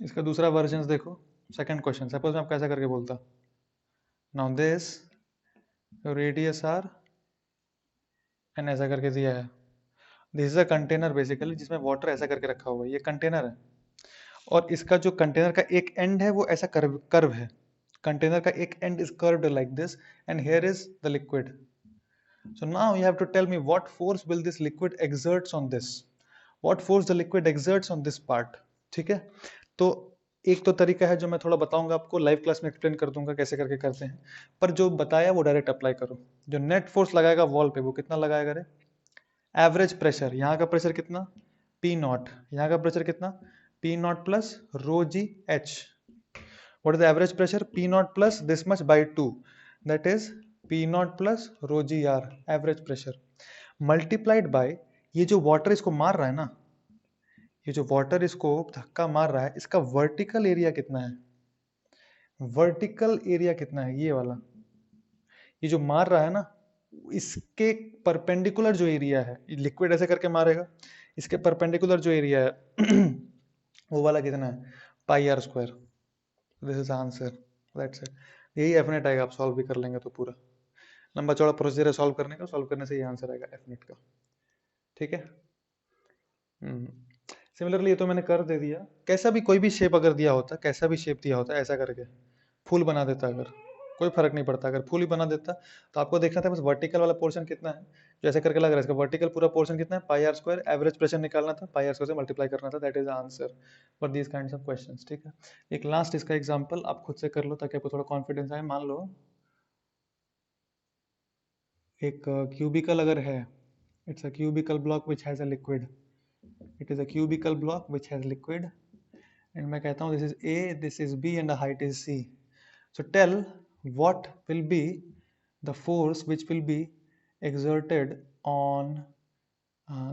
इसका दूसरा वर्जन देखो। सेकंड क्वेश्चन, सपोज मैं आपको ऐसा करके बोलता, now this radius R and ऐसा करके दिया है, this is a container basically जिसमें वाटर ऐसा करके रखा हुआ है, ये कंटेनर है। और इसका जो कंटेनर का एक एंड है वो ऐसा कर्व कर्व है, कंटेनर का एक and is curved like this, and here is the liquid. So now you have to tell me what force will this liquid exerts on this? What force the liquid exerts on this part? ठीक है, तो एक तो तरीका है जो मैं थोड़ा बताऊंगा आपको, लाइव क्लास में एक्सप्लेन कर दूंगा कैसे करके करते हैं, पर जो बताया वो डायरेक्ट अप्लाई करो। जो नेट फोर्स लगाएगा वॉल पे वो कितना लगाएगा रे, एवरेज प्रेशर, यहाँ का प्रेशर कितना, पी नॉट, यहाँ का प्रेशर कितना, P not plus rho ji H. What is the average pressure? P naught plus this much by 2. That is P naught plus rho g r, average pressure. Multiplied by, ये जो water इसको मार रहा है ना, ये जो वाटर इसको धक्का मार रहा है, इसका वर्टिकल एरिया कितना है, वर्टिकल एरिया कितना है, ये वाला, ये जो मार रहा है ना, इसके परपेंडिकुलर जो एरिया है, लिक्विड ऐसे करके मारेगा, इसके परपेंडिकुलर जो एरिया है वो वाला कितना है, pi r square. This is answer, that's it. यही एफनेट आएगा, आप सॉल्व भी कर लेंगे तो पूरा लंबा चौड़ा प्रोसीजर है सॉल्व करने का, सॉल्व करने से ये आंसर आएगा एफनेट का। ठीक है, सिमिलरली ये तो मैंने कर दे दिया, कैसा भी कोई भी शेप अगर दिया होता, कैसा भी शेप दिया होता ऐसा करके फूल बना देता, अगर कोई फर्क नहीं पड़ता, अगर फूल ही बना देता तो आपको देखना था बस वर्टिकल वाला पोर्शन कितना है, जो ऐसे करके लग रहा है इसका वर्टिकल पूरा पोर्शन कितना है, pi r square, average pressure निकालना था, पाई आर स्क्वायर से मल्टीप्लाई करना था, that is the answer for these kinds of questions. ठीक है, एक लास्ट इसका एग्जांपल आप खुद से कर लो ताकि आपको थोड़ा कॉन्फिडेंस आए। मान लो एक क्यूबिकल अगर है, it's a cubical block which has a liquid, it is a cubical block which has liquid, and मैं कहता हूँ this is A, this is B and the height is C. So tell what will be the force which will be exerted on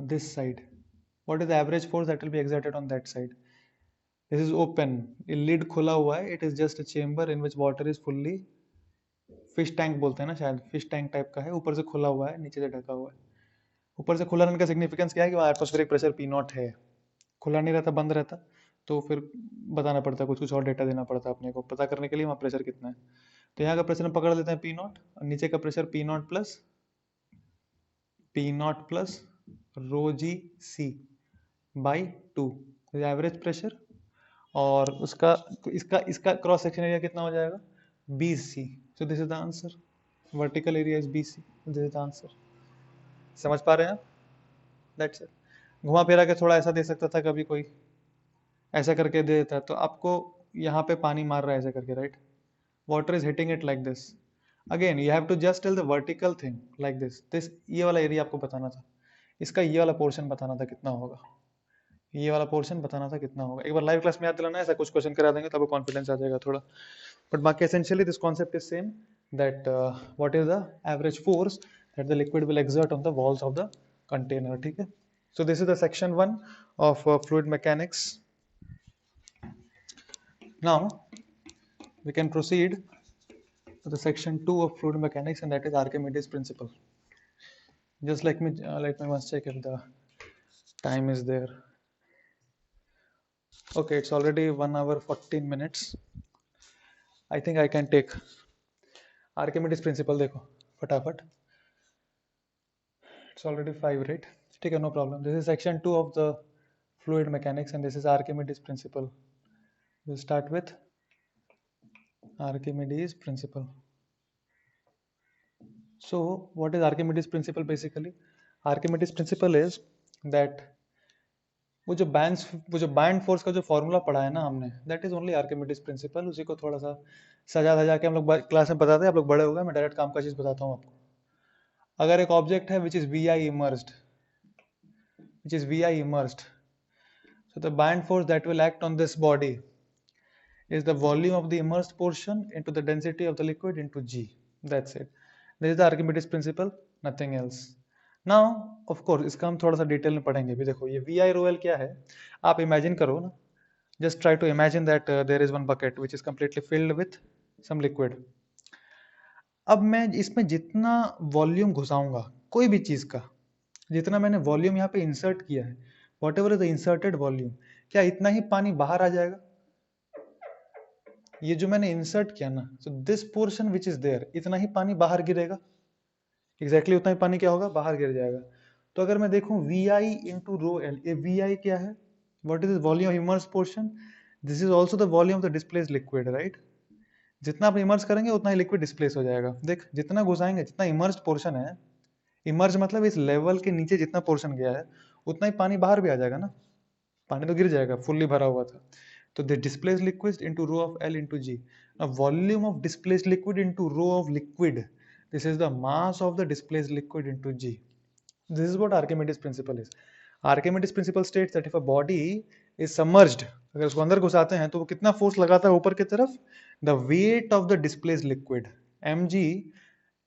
this side, what is the average force that will be exerted on that side? This is open, ये lid खुला हुआ है, it is just a chamber in which water is fully, fish tank बोलते हैं ना शायद, fish tank type का है, ऊपर से खुला हुआ है नीचे से ढका हुआ है। ऊपर से खुला रहने का सिग्निफिकेंस क्या है कि वहाँ एटमॉस्फेरिक प्रेशर पी नॉट है, खुला नहीं रहता बंद रहता तो फिर बताना पड़ता, कुछ कुछ और डेटा देना पड़ता अपने को पता करने के लिए वहाँ प्रेशर कितना है। तो यहाँ का प्रेशर हम पकड़ लेते हैं पी नॉट, और नीचे का pressure P not plus rho G C by two, average pressure, और उसका इसका इसका क्रॉस सेक्शन एरिया कितना हो जाएगा, B C. So this is the answer, vertical area is B C, this is the answer. समझ पा रहे हैं आप, दैट्स इट। घुमा फिरा के थोड़ा ऐसा दे सकता था, कभी कोई ऐसा करके दे देता, तो आपको यहाँ पे पानी मार रहा है ऐसा करके, right, water is hitting it like this, again you have to just tell the vertical thing like this ये वाला एरिया आपको बताना था, इसका ये वाला पोर्शन बताना था कितना होगा, ये वाला पोर्शन बताना था कितना होगा। एक बार लाइव क्लास में याद दिलाना, ऐसा कुछ क्वेश्चन करा देंगे तो आपको कॉन्फिडेंस आ जाएगा थोड़ा, बट बाकी essentially this concept is same, that what is the average force that the liquid will exert on the walls of the container। ठीक है, so this is the section 1 of fluid mechanics। Now we can proceed to the section 2 of fluid mechanics, and that is Archimedes principle. Just let me once check if the time is there. Okay, it's already 1 hour 14 minutes. I think I can take Archimedes principle, देखो फटाफट, it's already 5, right? ठीक है, no problem. This is section 2 of the fluid mechanics and this is Archimedes principle. We'll start with Archimedes principle. So what is Archimedes principle basically? Archimedes principle is that वो जो band force का जो formula पढ़ा है ना हमने, that is only Archimedes principal. उसी को थोड़ा सा सजा धजा के हम लोग क्लास में बताते हैं, आप लोग बड़े हो गए, मैं डायरेक्ट काम का चीज बताता हूँ आपको। अगर एक ऑब्जेक्ट है which is V I immersed, so the band force that will act on this body is the volume of the immersed portion into the density of the liquid into g. That's it. This is the Archimedes principle, nothing else. Now of course इसका हम थोड़ा सा detail में पढ़ेंगे भी. देखो ये V I rho L क्या है, आप इमेजिन करो ना, just try to imagine that there is one bucket which is completely filled with some liquid. अब मैं इसमें जितना वॉल्यूम घुसाऊंगा कोई भी चीज का, जितना मैंने वॉल्यूम यहाँ पे इंसर्ट किया है, what ever is the inserted volume, क्या इतना ही पानी बाहर आ जाएगा? ये जो मैंने इंसर्ट किया ना, so this portion which is there, इतना ही पानी बाहर गिरेगा. एग्जैक्टली उतना ही पानी क्या होगा, बाहर गिर जाएगा. तो अगर मैं देखूं V I into rho L, ये वी आई क्या है, what is volume of immerse portion, this is also the volume of the displace liquid, right. जितना आप इमर्स करेंगे उतना ही लिक्विड डिस्प्लेस हो जाएगा. देख जितना घुसाएंगे, जितना इमर्स्ड पोर्शन है, इमर्ज मतलब इस लेवल के नीचे जितना पोर्शन गया है उतना ही पानी बाहर भी आ जाएगा ना, पानी तो गिर जाएगा, फुल्ली भरा हुआ था. तो the displaced liquid into rho of L into G. Now volume of displaced liquid into rho of liquid, this is the mass of the displaced liquid into ji. This is what Archimedes principle is. Archimedes principle states that if a body is submerged, अगर उसको अंदर घुसाते हैं तो वो कितना force लगाता है ऊपर की तरफ, the wait of the displaced liquid mg,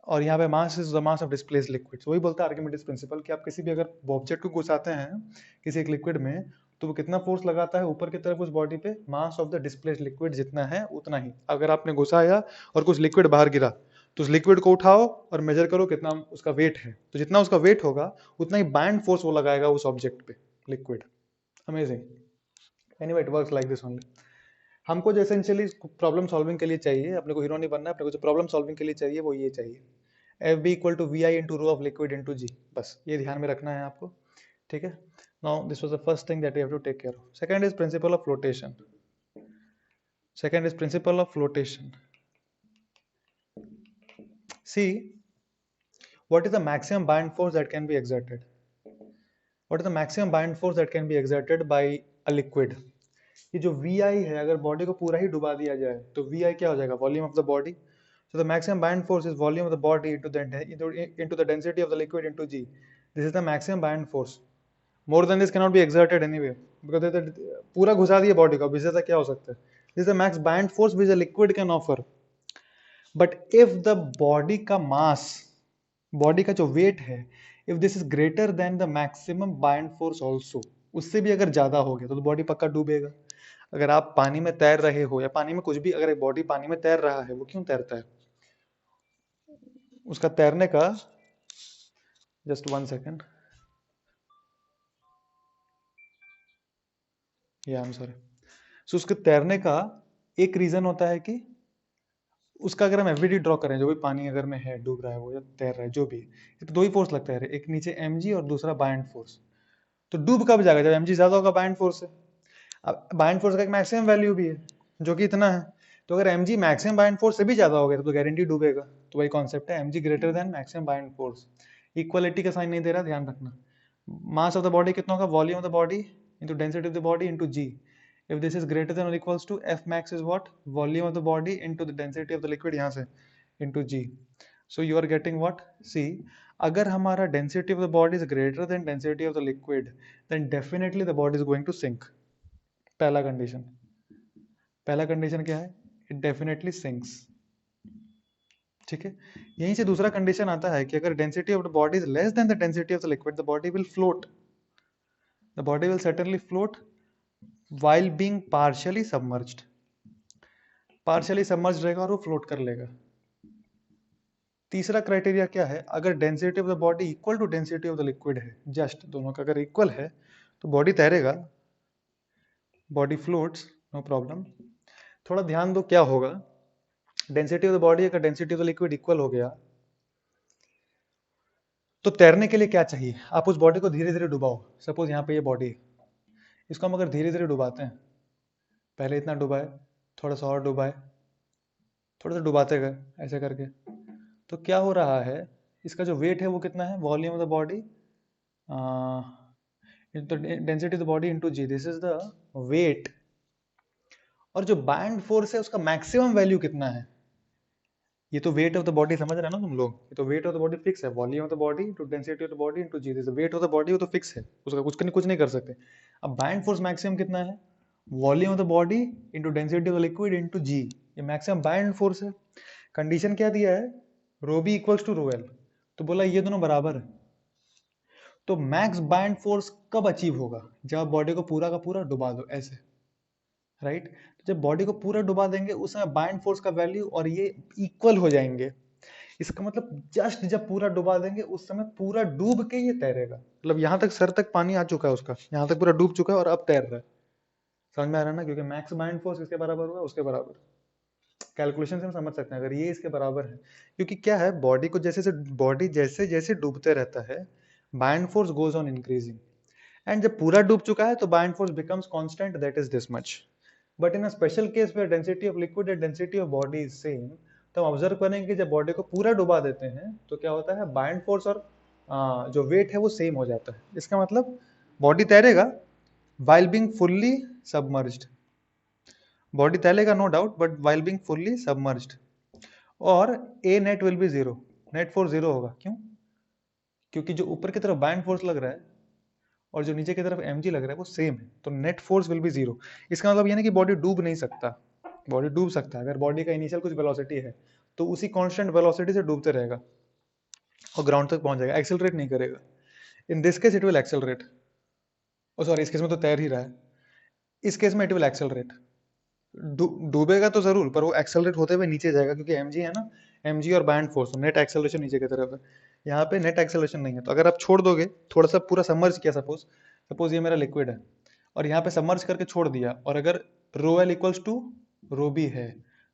और यहाँ पे mass is the mass of displaced liquid. वही बोलता है आर्किमिडीज प्रिंसिपल कि आप किसी भी अगर ऑब्जेक्ट को घुसाते हैं किसी एक लिक्विड में, तो वो कितना फोर्स लगाता है ऊपर की तरफ उस बॉडी पे, मास ऑफ द डिस्प्लेस्ड लिक्विड जितना है उतना ही. अगर आपने घुसाया और कुछ लिक्विड बाहर गिरा तो उस लिक्विड को उठाओ और मेजर करो कितना उसका वेट है, तो जितना उसका वेट होगा उतना ही बैंड फोर्स वो लगाएगा उस ऑब्जेक्ट पे, liquid. Amazing. Anyway it works like this only. हमको जो एसेंशियली प्रॉब्लम सॉल्विंग के लिए चाहिए, अपने को हीरो नहीं बनना है, अपने को जो प्रॉब्लम सॉल्विंग के लिए चाहिए वो ये चाहिए, F B equal to V I into rho of liquid into g. बस ये ध्यान में रखना है आपको, ठीक है. Now this was the first thing that you have to take care of. Second is principle of flotation. Second is principle of flotation. See what is the maximum bind force that can be exerted? What is the maximum bind force that can be exerted by a liquid? ये जो Vi है, अगर body को पूरा ही डुबा दिया जाए तो Vi क्या हो जाएगा, volume of the body. So the maximum bind force is volume of the body into the density of the liquid into G. This is the maximum bind force. More than this cannot be exerted anyway because पूरा घुसा दिया body को, इससे क्या हो सकता है. This is the max bind force which a liquid can offer. But if the body का mass, बॉडी का जो वेट है, if this is greater than the maximum bind force also, उससे भी अगर ज्यादा हो गया तो बॉडी पक्का डूबेगा. अगर आप पानी में तैर रहे हो या पानी में कुछ भी, अगर एक बॉडी पानी में तैर रहा है, वो क्यों तैरता है, उसका तैरने का, जस्ट 1 सेकेंड, या आई एम सॉरी. सो उसके तैरने का एक रीजन होता है कि उसका अगर हम एफवीडी ड्रॉ करें, जो भी पानी अगर में है, डूब रहा है वो या तैर रहा है, जो भी, तो दो ही फोर्स लगता है, एक नीचे mg और दूसरा बाइंड फोर्स. तो डूब कब जाएगा, जब mg ज्यादा होगा बाइंड फोर्स से. अब बाइंड फोर्स का एक मैक्सिमम वैल्यू भी है जो कि इतना है, तो अगर mg मैक्सिमम बाइंड फोर्स से भी ज्यादा हो गया तो गारंटी डूबेगा. तो वही कॉन्सेप्ट है, mg greater than maximum buoyant force. Equality का साइन नहीं दे रहा, ध्यान रखना. मास ऑफ द बॉडी कितना होगा, volume of the body into density of the body into G. If this is greater than or equals to F max is what, volume of the body into the density of the liquid यहाँ से into G. So you are getting what, see, अगर हमारा density of the body is greater than density of the liquid, then definitely the body is going to sink. पहला condition. पहला condition क्या है, it definitely sinks. ठीक है. यहीं से दूसरा condition आता है कि अगर density of the body is less than the density of the liquid, the body will float. The body will certainly float while being partially submerged. partially submerged रहेगा और वो float कर लेगा. तीसरा क्राइटेरिया क्या है, अगर density of the body equal to density of the liquid है, जस्ट दोनों का अगर इक्वल है तो बॉडी तैरेगा, बॉडी फ्लोट्स, नो प्रॉब्लम. थोड़ा ध्यान दो क्या होगा, डेंसिटी ऑफ द बॉडी अगर density of the liquid equal हो गया तो तैरने के लिए क्या चाहिए, आप उस बॉडी को धीरे धीरे डुबाओ. सपोज यहाँ पे ये बॉडी, इसको हम अगर धीरे धीरे डुबाते हैं, पहले इतना डुबाए, थोड़ा सा और डुबाए, थोड़ा सा डुबाते गए ऐसे करके, तो क्या हो रहा है, इसका जो वेट है वो कितना है, volume of the body density of the body into ji. This is the weight. और जो बाइंड फोर्स है उसका मैक्सिमम वैल्यू कितना है, ये तो वेट ऑफ द बॉडी समझ रहे हो ना तुम लोग, ये तो weight of the body fix है, volume of the body to density of the body into ji, this weight of the body वो तो फिक्स है, उसका कुछ नहीं कर सकते। अब बाइंड फोर्स मैक्सिमम कितना है, volume of the body into density of the liquid into g, ये मैक्सिमम बाइंड फोर्स है। कंडीशन क्या दिया है, rho B equals to rho L, तो बोला ये दोनों बराबर है। तो मैक्स बाइंड फोर्स कब अचीव होगा, जब आप बॉडी को पूरा का पूरा डुबा दो ऐसे, राइट। तो जब बॉडी को पूरा डुबा देंगे उस समय बाइंड फोर्स का वैल्यू और ये इक्वल हो जाएंगे। इसका मतलब जस्ट जब पूरा डुबा देंगे उस समय पूरा डूब के ये तैरेगा, मतलब यहाँ तक सर तक पानी आ चुका है उसका, यहाँ तक पूरा डूब चुका है और अब तैर रहा है। समझ में आ रहा है ना, क्योंकि मैक्स बाइंड फोर्स इसके बराबर हुआ, उसके बराबर। कैलकुलेशन से हम समझ सकते हैं अगर ये इसके बराबर है, क्योंकि क्या है, बॉडी जैसे जैसे डूबते रहता है buoyant force goes on increasing, and जब पूरा डूब चुका है तो buoyant force becomes constant, that is this much. But in a special case where density of liquid and density of body is same, तो हम ऑब्जर्व करेंगे कि जब बॉडी को पूरा डुबा देते हैं तो क्या होता है, बाइंड फोर्स और जो वेट है वो सेम हो जाता है। इसका मतलब बॉडी तैरेगा while being fully submerged, बॉडी तैरेगा no doubt, but while being fully submerged, और a net will be zero, net force zero होगा। क्यों, क्योंकि जो ऊपर की तरफ बाइंड फोर्स लग रहा है और जो नीचे की तरफ mg लग रहा है वो सेम है, तो net force will be zero. इसका मतलब ये नहीं कि बॉडी डूब नहीं सकता, बॉडी डूब सकता है, अगर बॉडी का इनिशियल कुछ वेलोसिटी है तो उसी कांस्टेंट वेलोसिटी से डूबते रहेगा और ग्राउंड तक पहुंच जाएगा, एक्सेलरेट नहीं करेगा। In this case it will accelerate, oh sorry, इस केस में तो तैर ही रहा है, इस केस में इट विल एक्सेलरेट, डूबेगा तो जरूर पर वो एक्सेलरेट होते हुए नीचे जाएगा, क्योंकि mg है ना, mg और बाइंड फोर्स, नेट एक्सेलरेशन नीचे की तरफ है। यहाँ पे नेट एक्सेलरेशन नहीं है, तो अगर आप छोड़ दोगे थोड़ा सा, पूरा सबमर्ज किया, सपोज सपोज ये मेरा लिक्विड है और यहाँ पे सबमर्ज करके छोड़ दिया, और अगर rho L equals to rho B है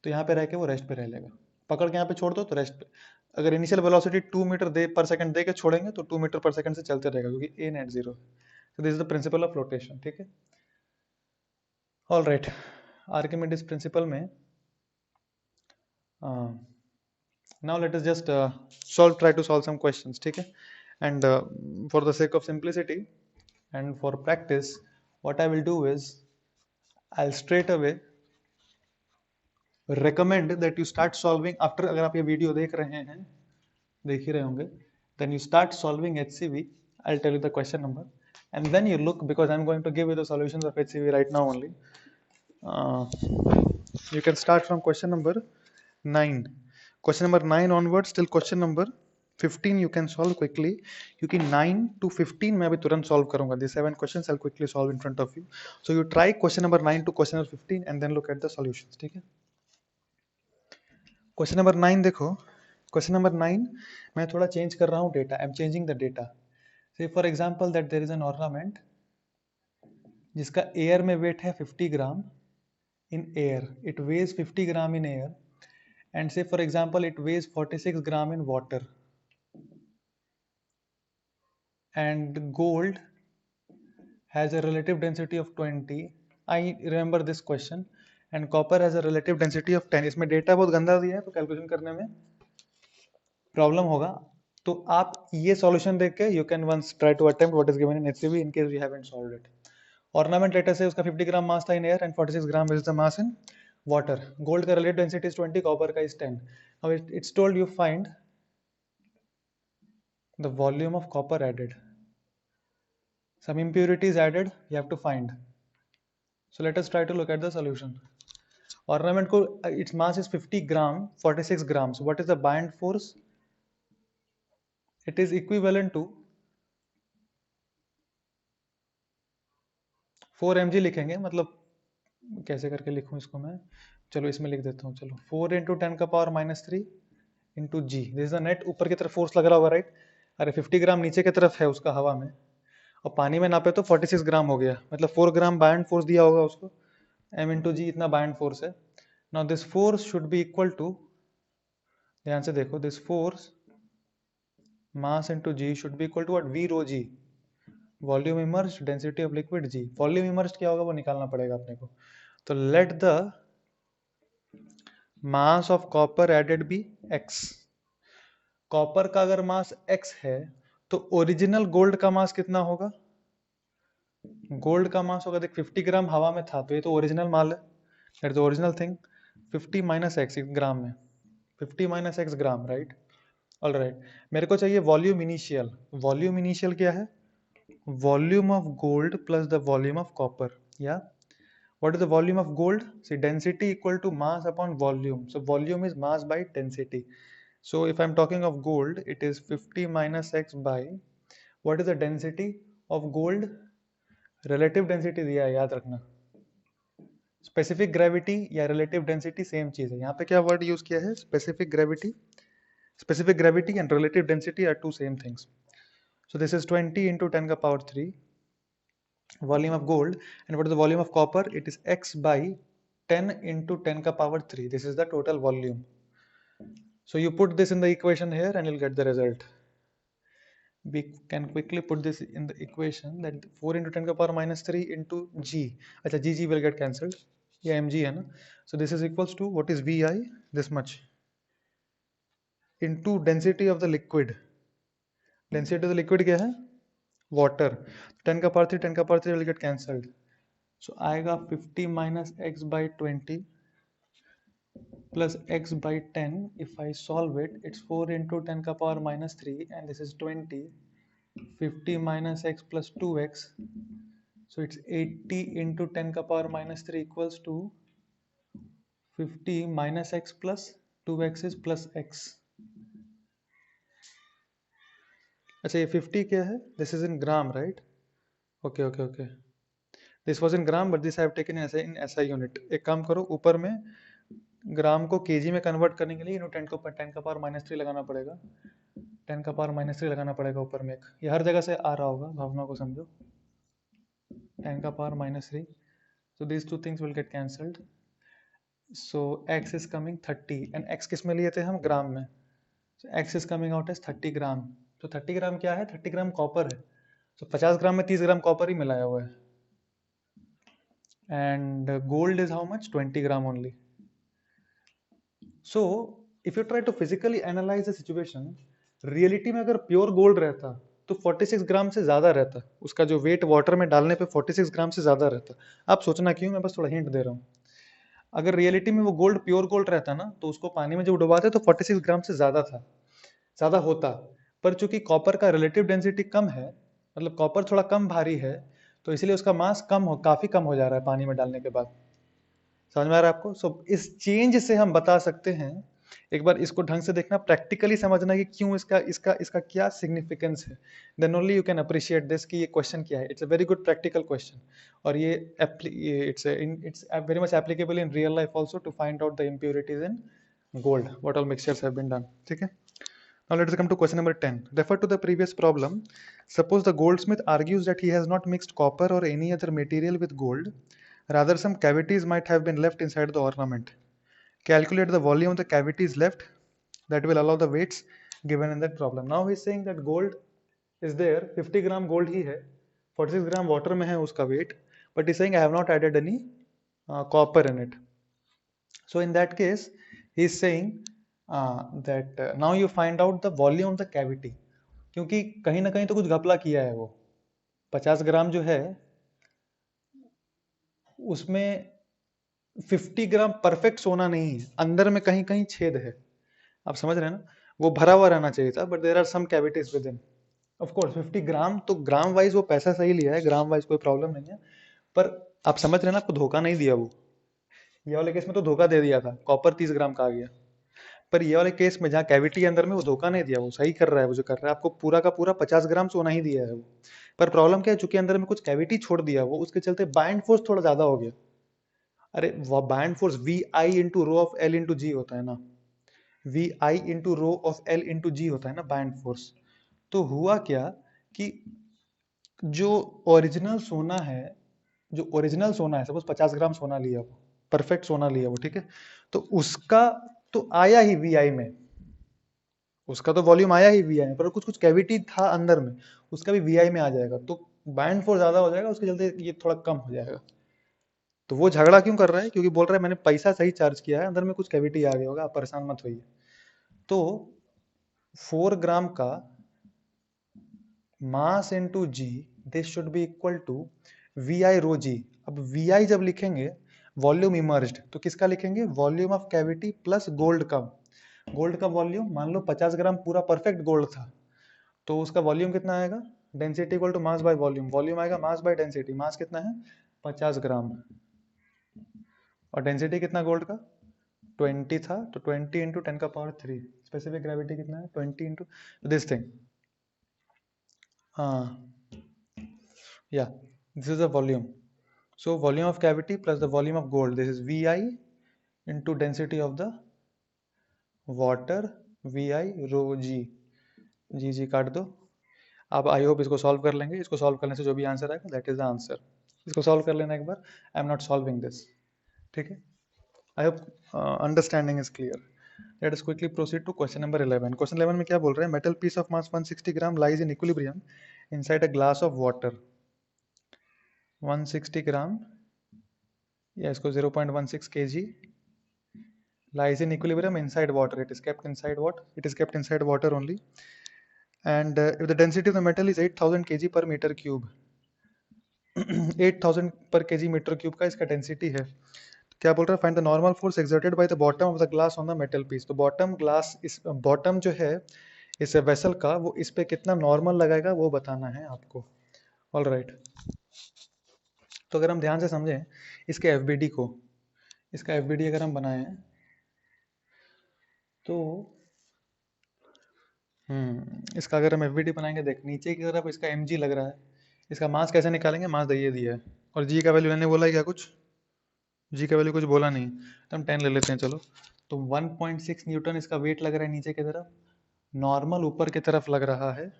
तो यहाँ पे रह के वो रेस्ट पे रह लेगा, पकड़ के यहाँ पे छोड़ दो तो रेस्ट पे। अगर इनिशियल वेलोसिटी 2 मीटर दे पर सेकंड दे के छोड़ेंगे तो 2 मीटर पर सेकंड से चलते रहेगा, क्योंकि ए नेट जीरो। तो this is the principal of flotation, ठीक है। ऑल राइट, आर्किमिडीज प्रिंसिपल में now let us just try to solve some questions, ठीक है। And for the sake of simplicity and for practice, what I will do is I'll straight away recommend that you start solving after, अगर आप ये video देख रहे हैं, देख ही रहे होंगे, then you start solving HCV. I'll tell you the question number and then you look, because I'm going to give you the solutions of HCV right now only. You can start from question number 9. Question number 9 onwards till question number 15 you can solve quickly, क्योंकि 9 to 15 मैं अभी तुरंत solve करूंगा. These 7 questions I'll quickly solve in front of you. So you try question number 9 to question number 15 and then look at the solutions, ठीक है। Question number 9 देखो, question number 9 मैं थोड़ा change कर रहा हूँ data. I'm changing the data. Say for example that there is an ornament जिसका air में weight है 50 ग्राम in air. It weighs 50 gram in air. And say for example it weighs 46 gram in water, and gold has a relative density of 20. I remember this question. And copper has a relative density of 10. इसमें data बहुत गंदा दिया है तो calculation करने में problem होगा, तो आप ये सॉल्यूशन देख के you can once try to attempt what is given in HCV in case you haven't solved it. Ornament letter से उसका 50 ग्राम मास था in air and 46 gram is the mass in water. Gold का relative density is 20, copper का is 10। Now it's told you find the volume of copper added. Some impurities added, you have to find. So let us try to look at the solution. Ornament ko its mass is 50 gram, 46 grams. What is the bind force? It is equivalent to 4 mg लिखेंगे, मतलब कैसे करके लिखूं इसको मैं, चलो इसमें लिख देता हूँ, चलो 4 into 10 का power -3 into g, this is the net, ऊपर की तरफ फोर्स लग रहा होगा, राइट। अरे 50 ग्राम नीचे की तरफ है उसका हवा में, और पानी में नापे तो 46 ग्राम हो गया, मतलब 4 ग्राम बाइंड फोर्स दिया होगा उसको, m इंटू जी इतना बाइंड फोर्स है। Now this force should be equal to, ध्यान से देखो, this force mass into g should be equal to what, v rho g, volume immersed density of liquid g. Volume immersed क्या होगा वो निकालना पड़ेगा अपने को, तो let the mass of copper added be x। Copper का अगर मास x है तो ओरिजिनल गोल्ड का मास कितना होगा, गोल्ड का मास होगा, देख 50 ग्राम हवा में था तो ये तो ओरिजिनल माल है, that is original thing. 50 minus x gram में 50 minus x gram, right? All right, मेरे को चाहिए वॉल्यूम इनिशियल। वॉल्यूम इनिशियल क्या है? Volume of gold plus the volume of copper, या what is the volume of gold? See, density equal to mass upon volume. So volume is mass by density. So if I'm talking of gold, it is 50 minus x by, what is the density of gold? Relative density दिया है, याद रखना। Specific gravity या relative density same चीज है। यहाँ पे क्या वर्ड यूज किया है? Specific gravity. Specific gravity and relative density are two same things. So this is 20 into 10 ka power 3 volume of gold, and what is the volume of copper? It is x by 10 into 10 ka power 3. This is the total volume. So you put this in the equation here and you'll get the result. We can quickly put this in the equation, that 4 into 10 ka power minus 3 into g. Acha, g will get cancelled. Yeah, mg hai na. So this is equals to, what is vi? This much into density of the liquid. Density of the liquid क्या है? Water. 10 का power 3, 10 का power 3 will get cancelled. So आएगा 50 minus x by 20 plus x by 10. If I solve it, it's 4 into 10 ka power minus 3, and this is 20. 50 minus x plus 2x. So it's 80 into 10 ka power minus 3 equals to 50 minus x plus 2x is plus x. अच्छा, ये 50 क्या है? This is in gram, right? Okay. This was in gram, but this I have taken as in SI unit. एक काम करो, ऊपर में ग्राम को केजी में कन्वर्ट करने के लिए 10 का पावर माइनस 3 लगाना पड़ेगा। 10 का पावर माइनस 3 लगाना पड़ेगा ऊपर में एक। ये हर जगह से आ रहा होगा, भावना को समझो। 10 का power minus 3, so these two things will get cancelled. So x is coming 30, and x किस में लिए थे हम? ग्राम में। So x is coming out as 30 ग्राम। तो 30 ग्राम क्या है? 30 ग्राम कॉपर है। तो 50 ग्राम में 30 ग्राम कॉपर ही मिलाया हुआ है। And gold is how much? 20 gram only. So if you try to physically analyze the situation, reality में अगर प्योर गोल्ड रहता तो 46 ग्राम से ज्यादा रहता। उसका जो वेट वाटर में डालने पे 46 ग्राम से ज्यादा रहता। आप सोचना क्यों, मैं बस थोड़ा हिंट दे रहा हूँ। अगर रियलिटी में वो गोल्ड प्योर गोल्ड रहता ना, तो उसको पानी में जब डुबाते तो 46 ग्राम से ज्यादा था, ज्यादा होता। पर चूंकि कॉपर का रिलेटिव डेंसिटी कम है, मतलब कॉपर थोड़ा कम भारी है, तो इसलिए उसका मास काफी कम हो जा रहा है पानी में डालने के बाद। समझ में आ रहा है आपको? सो इस चेंज से हम बता सकते हैं, एक बार इसको ढंग से देखना, प्रैक्टिकली समझना कि क्यों इसका इसका इसका क्या सिग्निफिकेंस है। Then only you can appreciate this कि ये क्वेश्चन क्या है। It's a very good practical question, और ये it's very much applicable in real life also to find out the impurities in gold, what all mixtures have been done. ठीक है, now let us come to question number 10. Refer to the previous problem. Suppose the goldsmith argues that he has not mixed copper or any other material with gold. Rather, some cavities might have been left inside the ornament. Calculate the volume of the cavities left that will allow the weights given in that problem. Now he is saying that gold is there, 50 gram gold ही है, 46 gram water में है उसका weight, but he is saying I have not added any copper in it. So in that case, he is saying that now you find out the volume of the cavity. क्योंकि कहीं ना कहीं तो कुछ घपला किया है वो। 50 ग्राम जो है उसमें 50 ग्राम परफेक्ट सोना नहीं है, अंदर में कहीं कहीं छेद है। आप समझ रहे हैं ना? वो भरा हुआ रहना चाहिए था, but there are some cavities within. Of course 50 gram तो ग्राम वाइज वो पैसा सही लिया है, ग्राम वाइज कोई प्रॉब्लम नहीं है, पर आप समझ रहे हैं ना, आपको धोखा नहीं दिया वो। ये वाले केस में तो धोखा दे दिया था, कॉपर 30 ग्राम का आ गया। पर ये वाले केस में जहाँ कैविटी अंदर में, वो धोखा नहीं दिया, वो सही कर रहा है। वो जो कर रहा है, आपको पूरा का पूरा 50 ग्राम सोना ही दिया है वो। पर प्रॉब्लम क्या है, चूंकि अंदर में कुछ कैविटी छोड़ दिया वो, उसके चलते बाइंड फोर्स थोड़ा ज्यादा हो गया। अरे वो buoyant force V I into rho of L into g होता है ना, V I into rho of L into g होता है ना बाइंड फोर्स। तो हुआ क्या कि जो ओरिजिनल सोना है, सपोज 50 ग्राम सोना लिया वो, परफेक्ट सोना लिया वो, ठीक है, तो उसका तो आया ही वीआई में, उसका तो वॉल्यूम आया ही वीआई में, पर कुछ कुछ कैविटी था अंदर में, उसका भी वीआई में आ जाएगा, तो बाइंड फोर्स ज्यादा हो जाएगा, उसके चलते ये थोड़ा कम हो जाएगा। तो वो झगड़ा क्यों कर रहा है? क्योंकि बोल रहा है मैंने पैसा सही चार्ज किया है, अंदर में कुछ कैविटी आ गया होगा, आप परेशान मत होइए। तो 4 ग्राम का mass into ji, this should be equal to V I rho g. अब वी आई जब लिखेंगे वॉल्यूम इमर्ज्ड, तो किसका लिखेंगे? Volume of cavity plus gold का। गोल्ड का वॉल्यूम मान लो 50 ग्राम पूरा परफेक्ट गोल्ड था, तो उसका वॉल्यूम कितना आएगा, density equal to mass by volume, volume आएगा मास बाय डेंसिटी, मास कितना है 50 ग्राम, और डेंसिटी कितना गोल्ड का 20 था, तो 20 इंटू 10⁻3, स्पेसिफिक ग्रेविटी कितना है 20 इंटू दिस थिंग, हाँ या this is the volume. So volume of cavity plus the volume of gold, this is Vi into density of the water, Vi rho g, जी काट दो. अब आई होप इसको solve कर लेंगे, इसको सॉल्व करने से जो भी आंसर आएगा दैट इज द आंसर. इसको सॉल्व कर लेना एक बार, I am not solving this, ठीक है. I hope understanding is clear. Let us quickly proceed to question number 11. Question 11 में क्या बोल रहे हैं, metal piece of mass 160 gram lies in equilibrium inside a glass of water. 160 gram या इसको 0.16 kg lies in equilibrium inside water. It is kept inside what? It is kept inside water only. And if the density of the metal is 8000 kg per meter cube, 8000 per kg meter cube का इसका density है. क्या बोल रहा है, find the normal force exerted by the bottom of the glass on the metal piece. तो bottom glass, इस bottom जो है इस वेसल का, वो इस पे कितना नॉर्मल लगाएगा वो बताना है आपको. All right. तो अगर हम ध्यान से समझें इसके एफ को, इसका एफ अगर हम बनाए तो इसका अगर हम एफ बनाएंगे, देख नीचे की तरफ इसका mg लग रहा है, इसका मास कैसे निकालेंगे, मास ये दिया है और g का वैल्यू मैंने बोला है क्या, कुछ g का वैल्यू कुछ बोला नहीं, तो हम 10 ले लेते हैं चलो. तो 1.6 न्यूटन इसका वेट लग रहा है नीचे की तरफ, नॉर्मल ऊपर की तरफ लग रहा है,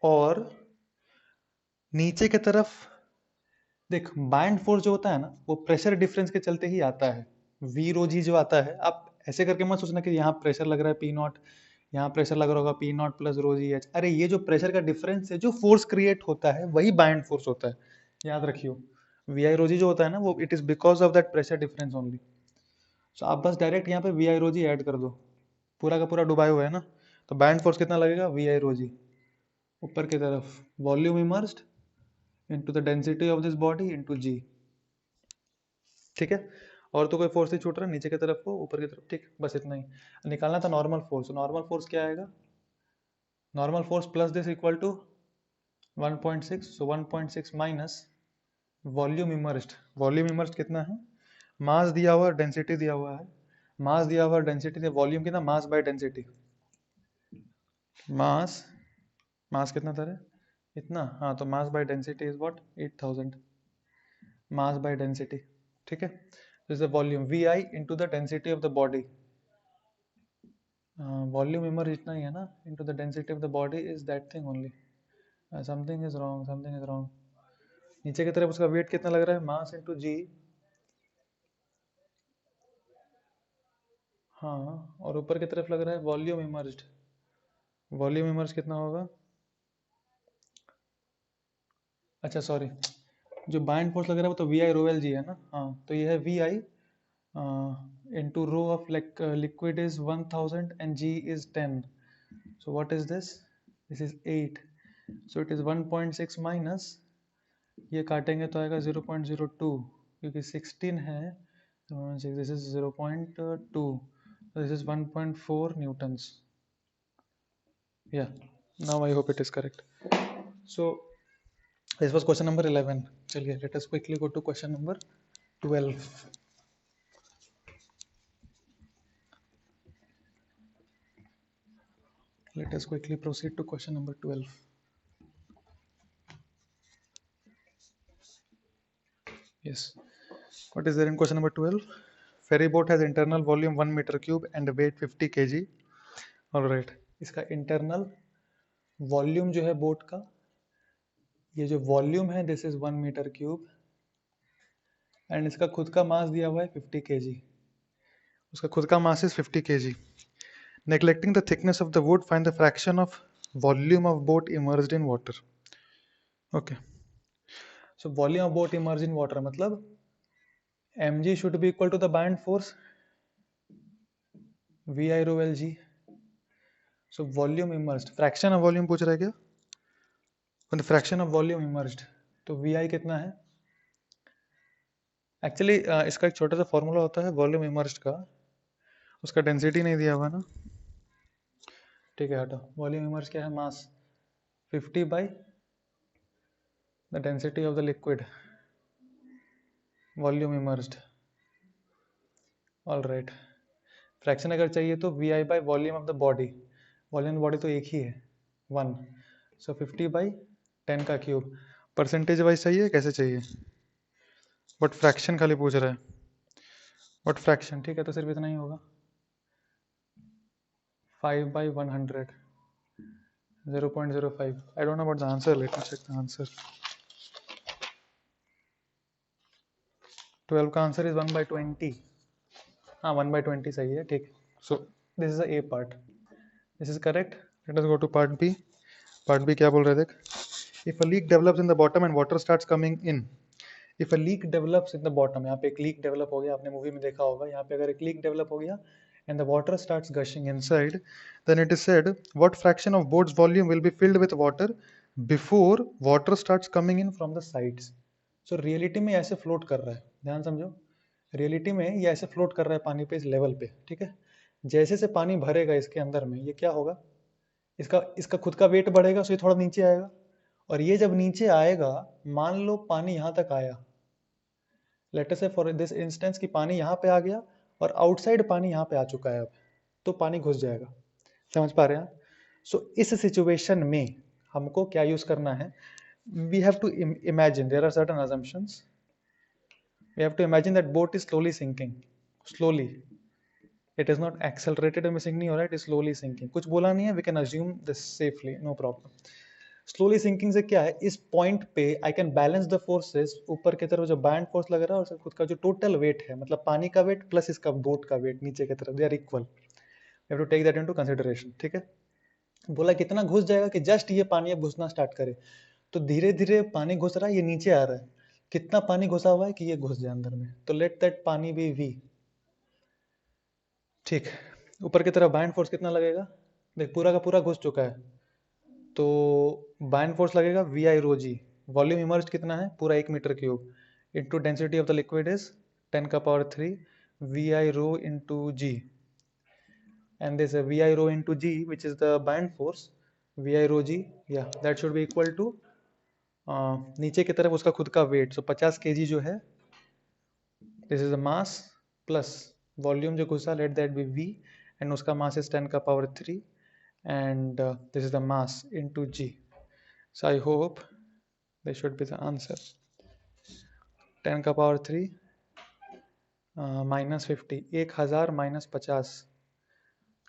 और नीचे की तरफ देख बाइंड फोर्स जो होता है ना वो प्रेशर डिफरेंस के चलते ही आता है. वी रो जी जो आता है, आप ऐसे करके मत सोचना कि यहाँ प्रेशर लग रहा है पी नॉट, यहाँ प्रेशर लग रहा होगा P not plus rho ji H. अरे ये जो प्रेशर का डिफरेंस है, जो फोर्स क्रिएट होता है वही बाइंड फोर्स होता है, याद रखियो. वी आई रो जी जो होता है ना, वो it is because of that pressure difference only. So आप बस डायरेक्ट यहाँ पे we I rho ji add कर दो, पूरा का पूरा डुबाए हुआ है ना, तो बाइंड फोर्स कितना लगेगा वी आई रो जी ऊपर की तरफ, volume immersed into the density of this body into g. ठीक है, और तो कोई फोर्स नहीं छूट रहा नीचे की तरफ को ऊपर की तरफ, ठीक, बस इतना ही निकालना था. नॉर्मल फोर्स, नॉर्मल फोर्स क्या आएगा, normal force plus this equal to 1.6, so 1.6 minus volume immersed. Volume immersed कितना है, मास दिया हुआ डेंसिटी दिया हुआ है, मास दिया हुआ डेंसिटी दिया, वॉल्यूम कितना, मास बाय डेंसिटी, मास, मास कितना था रे, इतना, हाँ, तो mass by density is what 8000, mass by density, ठीक है. This the volume V I into the density of the body, volume इमर इतना ही है ना, into the density of the body is that thing only. Something is wrong, something is wrong. नीचे की तरफ उसका वेट कितना लग रहा है, मास इंटू जी, हाँ, और ऊपर की तरफ लग रहा है वॉल्यूम इमर्ज्ड. वॉल्यूम इमर्ज कितना होगा, अच्छा सॉरी, जो बाइंड फोर्स लग रहा है वो तो वी आई रो एल जी है ना, हाँ, तो ये है V I into rho of liquid is 1000 and g is 10. So what is this? This is 8. So it is 1.6 minus, ये काटेंगे तो आएगा 0.02, क्योंकि 16 है, this is 0.2, so this is 1.4 newtons. Yeah, now I hope it is correct. So this was question number 11. चलिए, let us quickly go to question number 12. Let us quickly proceed to question number 12. Yes. What is there in question number 12? Ferry boat has internal volume 1 meter cube and weight 50 kg. All right. इसका internal volume जो है boat का, ये जो volume है this is 1 metre cube, and इसका खुद का मास दिया हुआ है 50 kg. उसका खुद का mass is 50 kg. Neglecting the thickness of the wood, find the fraction of volume of boat immersed in water. Okay. So volume of boat immersed in water मतलब mg should be equal to the bind force vi rho lg. So volume immersed, fraction of volume पूछ रहा है क्या, the fraction of volume immersed, तो vi कितना है, actually इसका एक छोटा सा फॉर्मूला होता है वॉल्यूम इमर्स्ड का, उसका डेंसिटी नहीं दिया हुआ ना, ठीक है हटो। वॉल्यूम इमर्ज क्या है, mass 50 by the density of the liquid, volume immersed. All right, fraction अगर चाहिए तो V I by volume of the body, volume of body तो एक ही है 1, सो 50 बाई 10 का क्यूब। परसेंटेज वाइज चाहिए कैसे चाहिए, बट फ्रैक्शन खाली पूछ रहा है, बट फ्रैक्शन ठीक है तो सिर्फ इतना ही होगा 5 by 100, 0.05। I don't know about the answer, let me check the answer. 12 का आंसर इज 1/20। हाँ 1/20 सही है, ठीक। So this is A part, this is correct. Let us go to part B. Part B क्या बोल रहे थे, if a leak develops in the bottom and water starts coming in. If a leak develops in the bottom, यहाँ पे एक leak develop हो गया, आपने मूवी में देखा होगा, यहाँ पे अगर एक लीक डेवलप हो गया and the water starts gushing inside, then it is said what fraction of boat's volume will be filled with water before water starts coming in from the sides। so reality में ऐसे float कर रहा है, ध्यान समझो, reality में ये ऐसे फ्लोट कर रहा है पानी पे इस लेवल पे, ठीक है। जैसे से पानी भरेगा इसके अंदर में, ये क्या होगा, इसका इसका खुद का वेट बढ़ेगा, सो ये थोड़ा नीचे आएगा, और ये जब नीचे आएगा, मान लो पानी यहाँ तक आया, late us say for this instance कि पानी यहाँ पे आ गया और आउटसाइड पानी यहाँ पे आ चुका है अब, तो पानी घुस जाएगा। समझ पा रहे हैं? सो इस सिचुएशन में हमको क्या यूज करना है, we have to imagine, there are certain assumptions, we have to imagine that boat is slowly sinking, slowly, it is not accelerated में सिंक नहीं हो रहा है, it is slowly sinking। कुछ बोला नहीं है, we can assume this safely, no problem। Slowly sinking से क्या है, इस पॉइंट पे I can balance the forces, ऊपर की तरफ जो बैंड फोर्स लग रहा है और खुद का जो टोटल वेट है, मतलब पानी का वेट प्लस इसका बोट का वेट नीचे की तरफ, they are equal, we have to take that into consideration, ठीक है। बोला कितना घुस जाएगा कि जस्ट ये पानी अब घुसना स्टार्ट करे, तो धीरे धीरे पानी घुस रहा है, ये नीचे आ रहा है, कितना पानी घुसा हुआ है कि ये घुस जाए अंदर में, तो लेट दैट पानी बी वी, ठीक। ऊपर की तरफ बैंड फोर्स कितना लगेगा, देख पूरा का पूरा घुस चुका है, तो बैंड फोर्स लगेगा V I rho g. Volume immerse कितना है, पूरा 1 metre cube, into density of the liquid is 10⁻³ V I rho into g, and this vi rho into g, which is the band force, vi rho g, yeah, that should be equal to नीचे की तरफ उसका खुद का wait, सो 50 kg जो है, this is the mass plus volume जो घुसा, let that be v, and उसका mass is 10⁻³ and this is the mass into g। so I hope this should be the answer, 10⁻³ minus 50, 1000 minus 50,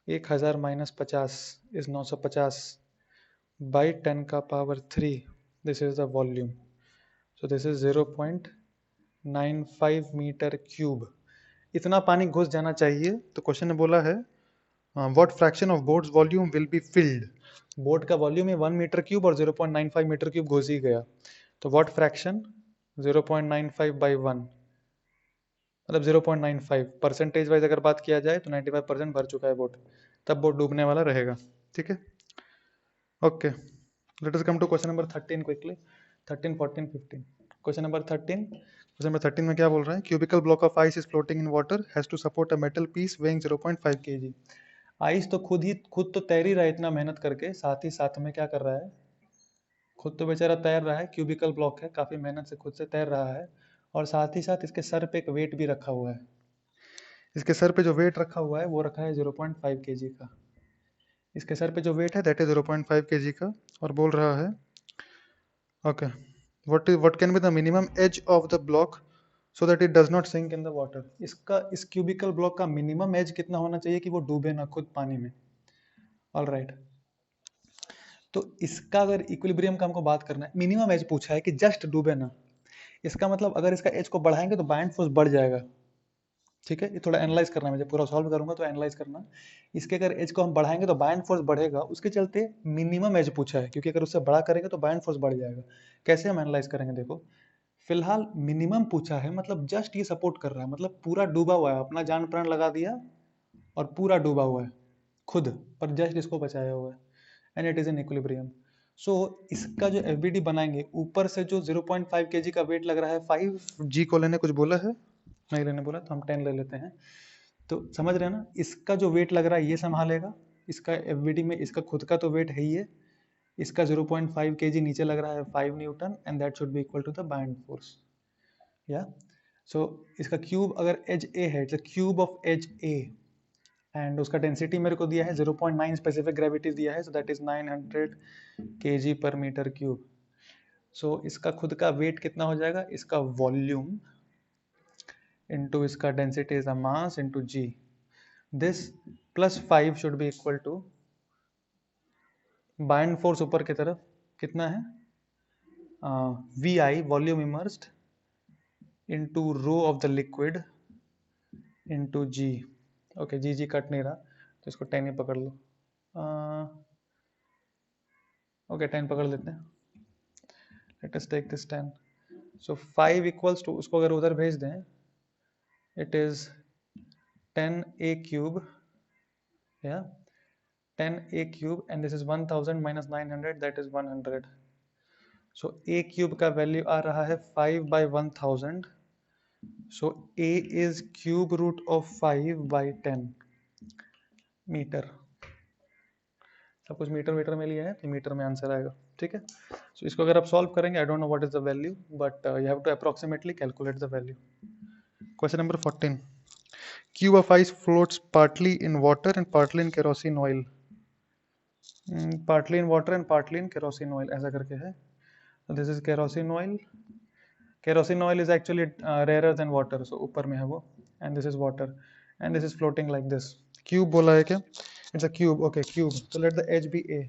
1000 minus 50 is 950 by 10⁻³, this is the volume, so this is 0.95 metre cube, इतना पानी घुस जाना चाहिए। तो question ने बोला है what fraction of boats volume will be filled, boat का वॉल्यूम है 1 मीटर क्यूब और 0.95 मीटर क्यूब घुस ही गया, तो व्हाट फ्रैक्शन 0.95 बाई 1, मतलब 0.95, परसेंटेज वाइज अगर बात किया जाए तो 95% भर चुका है बोट, तब बोट डूबने वाला रहेगा, ठीक है। Okay, let us come to question number 13 quickly, 13, 14, 15। Question number 13, question number 13 में क्या बोल रहा है, cubical block of ice is floating in water, has to support a metal piece weighing 0.5 kg। Ice तो खुद तो तैर ही रहा है इतना मेहनत करके, साथ ही साथ में क्या कर रहा है, खुद तो बेचारा तैर रहा है, क्यूबिकल ब्लॉक है, काफी मेहनत से खुद से तैर रहा है, और साथ ही साथ इसके सर पे एक वेट भी रखा हुआ है, इसके सर पे जो वेट रखा हुआ है वो रखा है 0.5 kg का, इसके सर पे जो वेट है दैट इज 0.5 kg का, और बोल रहा है okay what can be the minimum edge of the block so that it does not sink in the water. इसका, इस क्यूबिकल ब्लॉक का मिनिमम एज कितना होना चाहिए कि वो डूबे ना खुद पानी में। ऑल राइट, तो इसका अगर इक्विलिब्रियम का हमको बात करना है, मिनिमम एज पूछा है कि जस्ट डूबे ना, इसका मतलब अगर इसका एज को बढ़ाएंगे तो बैंड फोर्स बढ़ जाएगा, ठीक है। ये थोड़ा एनालाइज करना है, मैं जब पूरा सॉल्व करूंगा तो एनालाइज करना, इसके अगर एज को हम बढ़ाएंगे तो बैंड फोर्स बढ़ेगा, उसके चलते मिनिमम एज पूछा है, क्योंकि अगर उससे बड़ा करेंगे तो बैंड फोर्स बढ़ जाएगा। कैसे हम एनालाइज करेंगे, देखो फिलहाल मिनिमम पूछा है, मतलब जस्ट ये सपोर्ट कर रहा है, मतलब पूरा डूबा हुआ है, अपना जान प्राण लगा दिया और पूरा डूबा हुआ है खुद, पर जस्ट इसको बचाया हुआ है, and it is in equilibrium. So इसका जो एफबीडी बनाएंगे, ऊपर से जो 0.5 kg का वेट लग रहा है, 5 g को लेने कुछ बोला है, नहीं लेने बोला, तो हम 10 ले लेते हैं, तो समझ रहे हैं ना, इसका जो वेट लग रहा है ये संभालेगा, इसका एफबीडी में इसका खुद का तो वेट है ही है, इसका 0.5 kg नीचे लग रहा है 5 newton, and that should be equal to the buoyant force. या सो इसका क्यूब अगर एज ए है, it's cube of edge A, and उसका डेंसिटी मेरे को दिया है 0.9 स्पेसिफिक ग्रेविटी दिया है, so that is 900 kg per metre cube. So इसका खुद का वेट कितना हो जाएगा, इसका वॉल्यूम इंटू इसका density is a mass into g, this plus 5 should be equal to buoyant force ऊपर की तरफ कितना है, V I volume immersed into rho of the liquid into g. Okay, g g cut नहीं रहा तो इसको 10 ही पकड़ लो। ओके 10 पकड़ लेते हैं, let us take this 10। So 5 equals to, उसको अगर उधर भेज दें, इट इज 10a क्यूब, या 10a cube, and this is 1000 minus 900, that is 100। So a cube का वैल्यू आ रहा है 5/1000, so a is cube root of 5/10 metre. सब कुछ मीटर मीटर में लिया है तो मीटर में आंसर आएगा, ठीक है। सो इसको अगर आप सॉल्व करेंगे, I don't know what is the value, but you have to approximately calculate the value. Question number 14, cube of ice floats partly in water and partly in kerosene oil, partly in water and partly in kerosene oil ऐसा करके है। so this is kerosene oil, kerosene oil is actually rarer than water, so ऊपर में है वो, and this is water and this is floating like this। cube बोला है क्या, it's a cube, okay cube, so let the edge be a,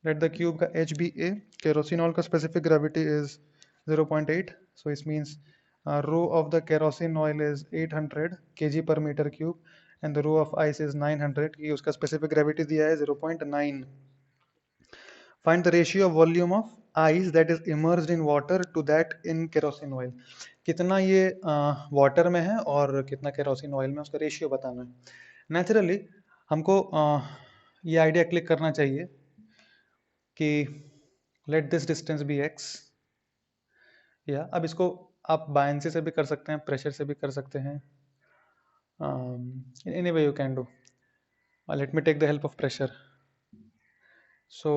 let the cube का edge be a, kerosene oil का specific gravity is 0.8, so it means rho of the kerosene oil is 800 kg per meter cube and the rho of ice is 900, ये उसका specific gravity दिया है 0.9। find the ratio of volume of ice that is immersed in water to that in kerosene oil, कितना ये water में है और कितना केरोसिन ऑयल में, उसका रेशियो बताना है। नेचुरली हमको ये आइडिया क्लिक करना चाहिए कि let this distance be x, या अब इसको आप बायंसी से भी कर सकते हैं, प्रेशर से भी कर सकते हैं, any way you can do. Let me take the help of pressure. So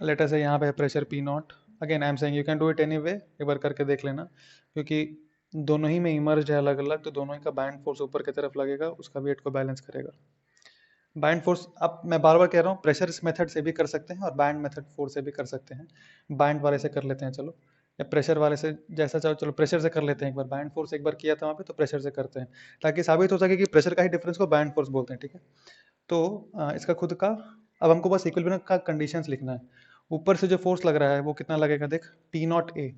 let us say यहाँ पे है pressure P naught, again I am saying you can do it any way, एक बार करके देख लेना, क्योंकि दोनों ही में इमर्ज है अलग अलग, तो दोनों ही का बैंड फोर्स ऊपर की तरफ लगेगा, उसका वेट को बैलेंस करेगा। बैंड फोर्स, अब मैं बार बार कह रहा हूँ, प्रेशर इस मेथड से भी कर सकते हैं और बैंड मेथड फोर्स से भी कर सकते हैं। बैंड वाले से कर लेते हैं चलो, या प्रेशर वाले से, जैसा चाहो, चलो प्रेशर से कर लेते हैं एक बार, बैंड फोर्स एक बार किया था वहाँ पे, तो प्रेशर से करते हैं ताकि साबित हो सके कि प्रेशर का ही डिफरेंस को बैंड फोर्स बोलते हैं, ठीक है। तो इसका खुद का, अब हमको बस इक्विलिब्रियम का कंडीशंस लिखना है। ऊपर से जो फोर्स लग रहा है वो कितना लगेगा, देख P नॉट ए,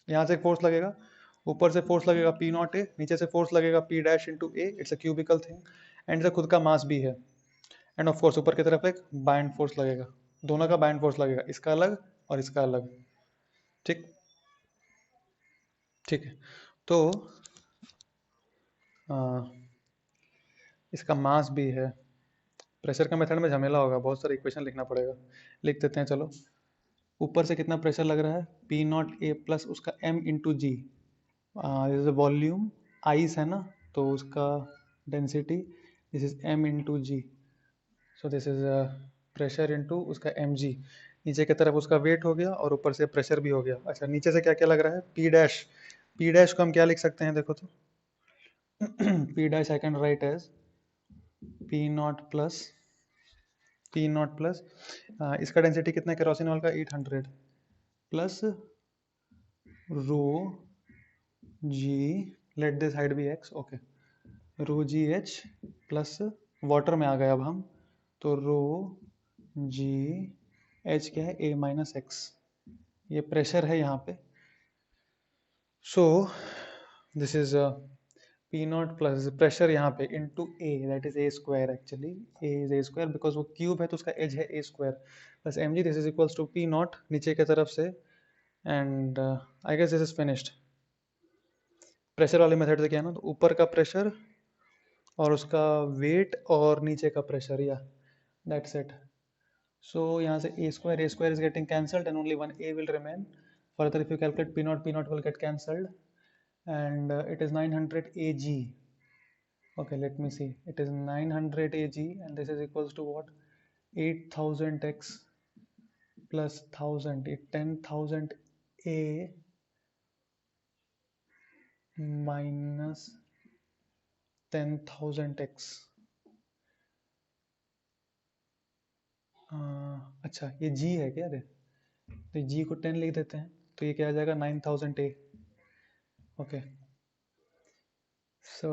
यहाँ से फोर्स लगेगा, ऊपर से फोर्स लगेगा P नॉट ए, नीचे से फोर्स लगेगा P dash into A, it's a cubical thing, and इसका खुद का मास भी है, एंड ऑफ कोर्स ऊपर की तरफ एक बाइंड फोर्स लगेगा, दोनों का बाइंड फोर्स लगेगा, इसका अलग और इसका अलग, ठीक, ठीक है। तो इसका मास भी है, प्रेशर का मेथड में झमेला होगा, बहुत सारे इक्वेशन लिखना पड़ेगा, लिख देते हैं चलो। ऊपर से कितना प्रेशर लग रहा है, P नॉट ए प्लस उसका m into g, volume ice है ना, तो उसका density, this is m into g, so this is pressure into उसका एम जी, नीचे की तरफ उसका वेट हो गया और ऊपर से प्रेशर भी हो गया। अच्छा, नीचे से क्या क्या लग रहा है, P डैश, P डैश को हम क्या लिख सकते हैं, देखो तो P dash I can write as P not plus, P not plus इसका डेंसिटी कितना है केरोसिन ऑयल का, 800 plus rho g, let this height be X, okay, rho ji H plus water में आ गए अब हम, तो रो जी एच क्या है, ए माइनस एक्स, ये प्रेशर है यहाँ पे। So this is P not plus pressure यहाँ पे into A, that is A square, actually A is A square because वो क्यूब है तो उसका एज है A square, plus M G, this is equals to P naught नीचे की तरफ से, and I guess this is finished. Pressure वाले मेथड से क्या है ना, तो ऊपर का प्रेशर और उसका वेट और नीचे का प्रेशर, या दैट्स इट। सो यहाँ से A square is getting cancelled and only one A will remain. Further if you calculate P naught will get cancelled, and it is 900 AG, Okay, let me see. It is 900 AG and this is equals to what? 8000 x plus 1000, 10,000 A minus 10,000 x. अच्छा ये g है क्या रे? तो g को 10 लिख देते हैं तो ये क्या आ जाएगा 9000 A. Okay so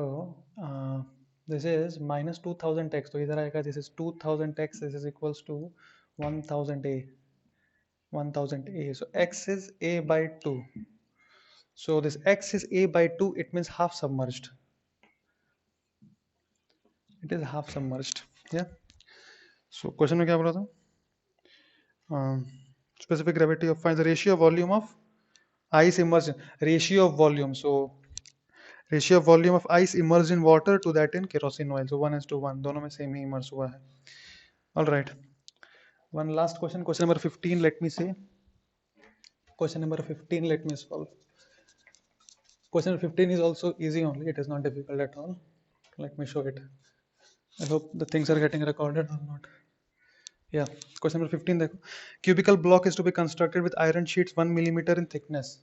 this is minus 2000 x तो इधर आएगा this is 2000 x this is equals to 1000 A 1000 A so x is A by 2 so this x is A by 2 it means half submerged it is half submerged yeah so question में क्या बोला था specific gravity of find the ratio of volume of ice immersion ratio of volume so ratio of volume of ice immersed in water to that in kerosene oil so 1:1 दोनों में same ही immerse हुआ है all right one last question number 15 let me see question number 15 let me solve question number 15 is also easy only it is not difficult at all let me show it I hope the things are getting recorded or not yeah question number 15 देखो cubical block is to be constructed with iron sheets 1 millimeter in thickness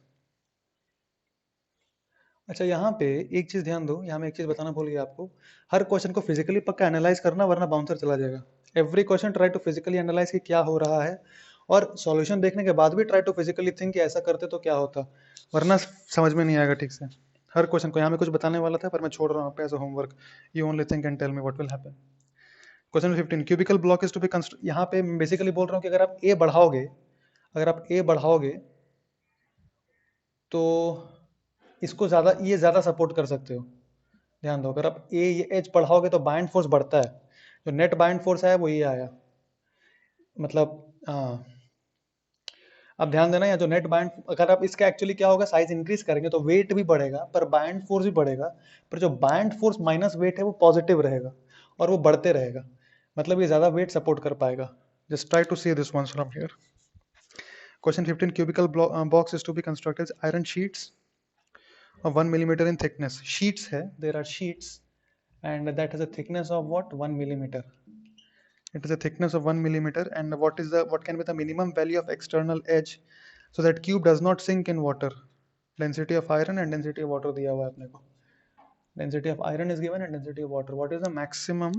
अच्छा यहाँ पे एक चीज ध्यान दो यहाँ मैं एक चीज बताना भूल गया आपको हर क्वेश्चन को फिजिकली पक्का एनालाइज करना वरना बाउंसर चला जाएगा every question try to physically analyse कि क्या हो रहा है और सॉल्यूशन देखने के बाद भी ट्राई टू फिजिकली थिंक कि ऐसा करते तो क्या होता वरना समझ में नहीं आएगा ठीक से हर क्वेश्चन को यहाँ में कुछ बताने वाला था पर मैं छोड़ रहा हूँ as a homework you only think and tell me what will happen question 15 cubical block is to be construct यहाँ पे बेसिकली बोल रहा हूँ कि अगर आप ए बढ़ाओगे तो इसको ज्यादा ये ज्यादा सपोर्ट कर सकते हो ध्यान दो अगर आप ये एच बढ़ाओगे तो बाइंड फोर्स बढ़ता है जो नेट बाइंड फोर्स आया वो ये आया मतलब अब ध्यान देना या जो नेट बाइंड अगर आप इसका एक्चुअली क्या होगा साइज इंक्रीज करेंगे तो वेट भी बढ़ेगा पर बाइंड फोर्स भी बढ़ेगा पर जो बाइंड फोर्स माइनस वेट है वो पॉजिटिव रहेगा और वो बढ़ते रहेगा मतलब ये ज्यादा वेट सपोर्ट कर पाएगा just try to see this once from here question 15 cubical box is to be constructed as iron sheets of 1 millimeter in thickness sheets है there are sheets and that has a thickness of what 1 millimeter it is a thickness of 1 millimeter and what can be the minimum value of external edge so that cube does not sink in water density of iron and density of water दिया हुआ है अपने को density of iron is given and density of water what is the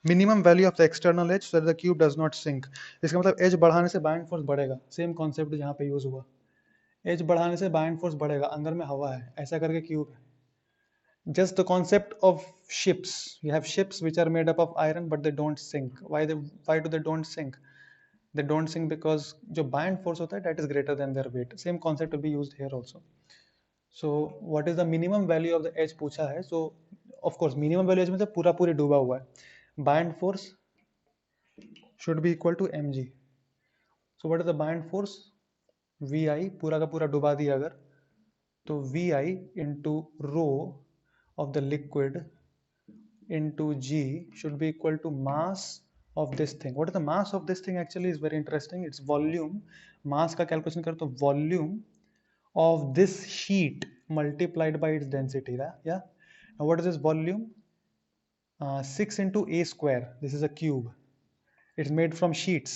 minimum value of the external edge so that the cube does not sink इसका मतलब edge बढ़ाने से bind force बढ़ेगा सेम कॉन्सेप्ट यहाँ पे यूज हुआ as बढ़ाने से बाइंड फोर्स बढ़ेगा अंदर में हवा है ऐसा करके क्यूब है just the concept of ships you have ships which are made up of iron but they don't sink why do they don't sink they don't sink because जो bind force होता है that is greater than their weight same concept will be used here also so what is the minimum value of the edge पूछा है so of course minimum value edge में पूरा पूरी डूबा हुआ है bind force should be equal to mg so what is the bind force vi पूरा का पूरा डुबा दिया अगर तो vi into rho of the liquid into g should be equal to mass of this thing what is the mass of this thing actually is very interesting it's volume mass का calculation करो तो volume of this sheet multiplied by its density yeah now what is this volume 6 into a square this is a cube it's made from sheets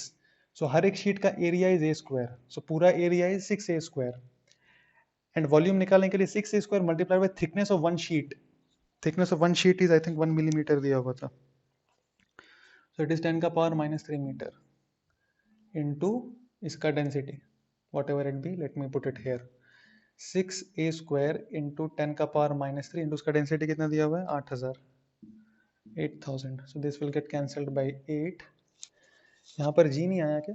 so हर एक sheet का area is a square so पूरा area is 6a square and volume निकालने के लिए 6a square multiplied by thickness of one sheet thickness of one sheet is I think 1 millimeter दिया हुआ था so it is 10 का power minus 3 meter into इसका density whatever it be let me put it here 6a square into 10 का power minus 3 into उसका density कितना दिया हुआ है 8000 8000 so this will get cancelled by 8 यहाँ पर g नहीं आया क्या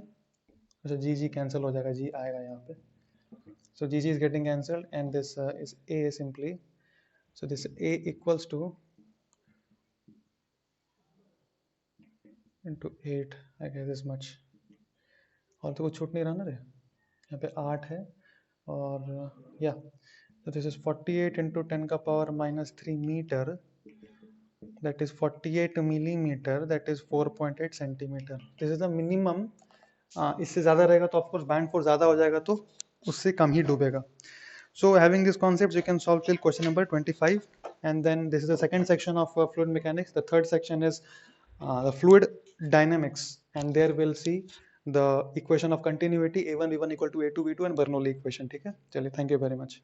अच्छा g cancel हो जाएगा g आएगा यहाँ पे so g is getting cancelled and this is a simply so this a equals to into 8 I guess this much और तो कुछ छूट नहीं रहा ना रे यहाँ पे 8 है और या so this is 48 into 10 का power minus 3 meter that is 48 millimeter that is 4.8 centimeter this is the minimum इससे ज़्यादा रहेगा तो ऑफकोर्स बैंड फोर्स ज़्यादा हो जाएगा तो उससे कम ही डूबेगा So having these concepts, you can solve till question number 25, and then this is the second section of fluid mechanics. The third section is the fluid dynamics, and there we'll see the equation of continuity A1 V1 equal to A2 V2 and Bernoulli equation. ठीक है, चलिए, thank you very much.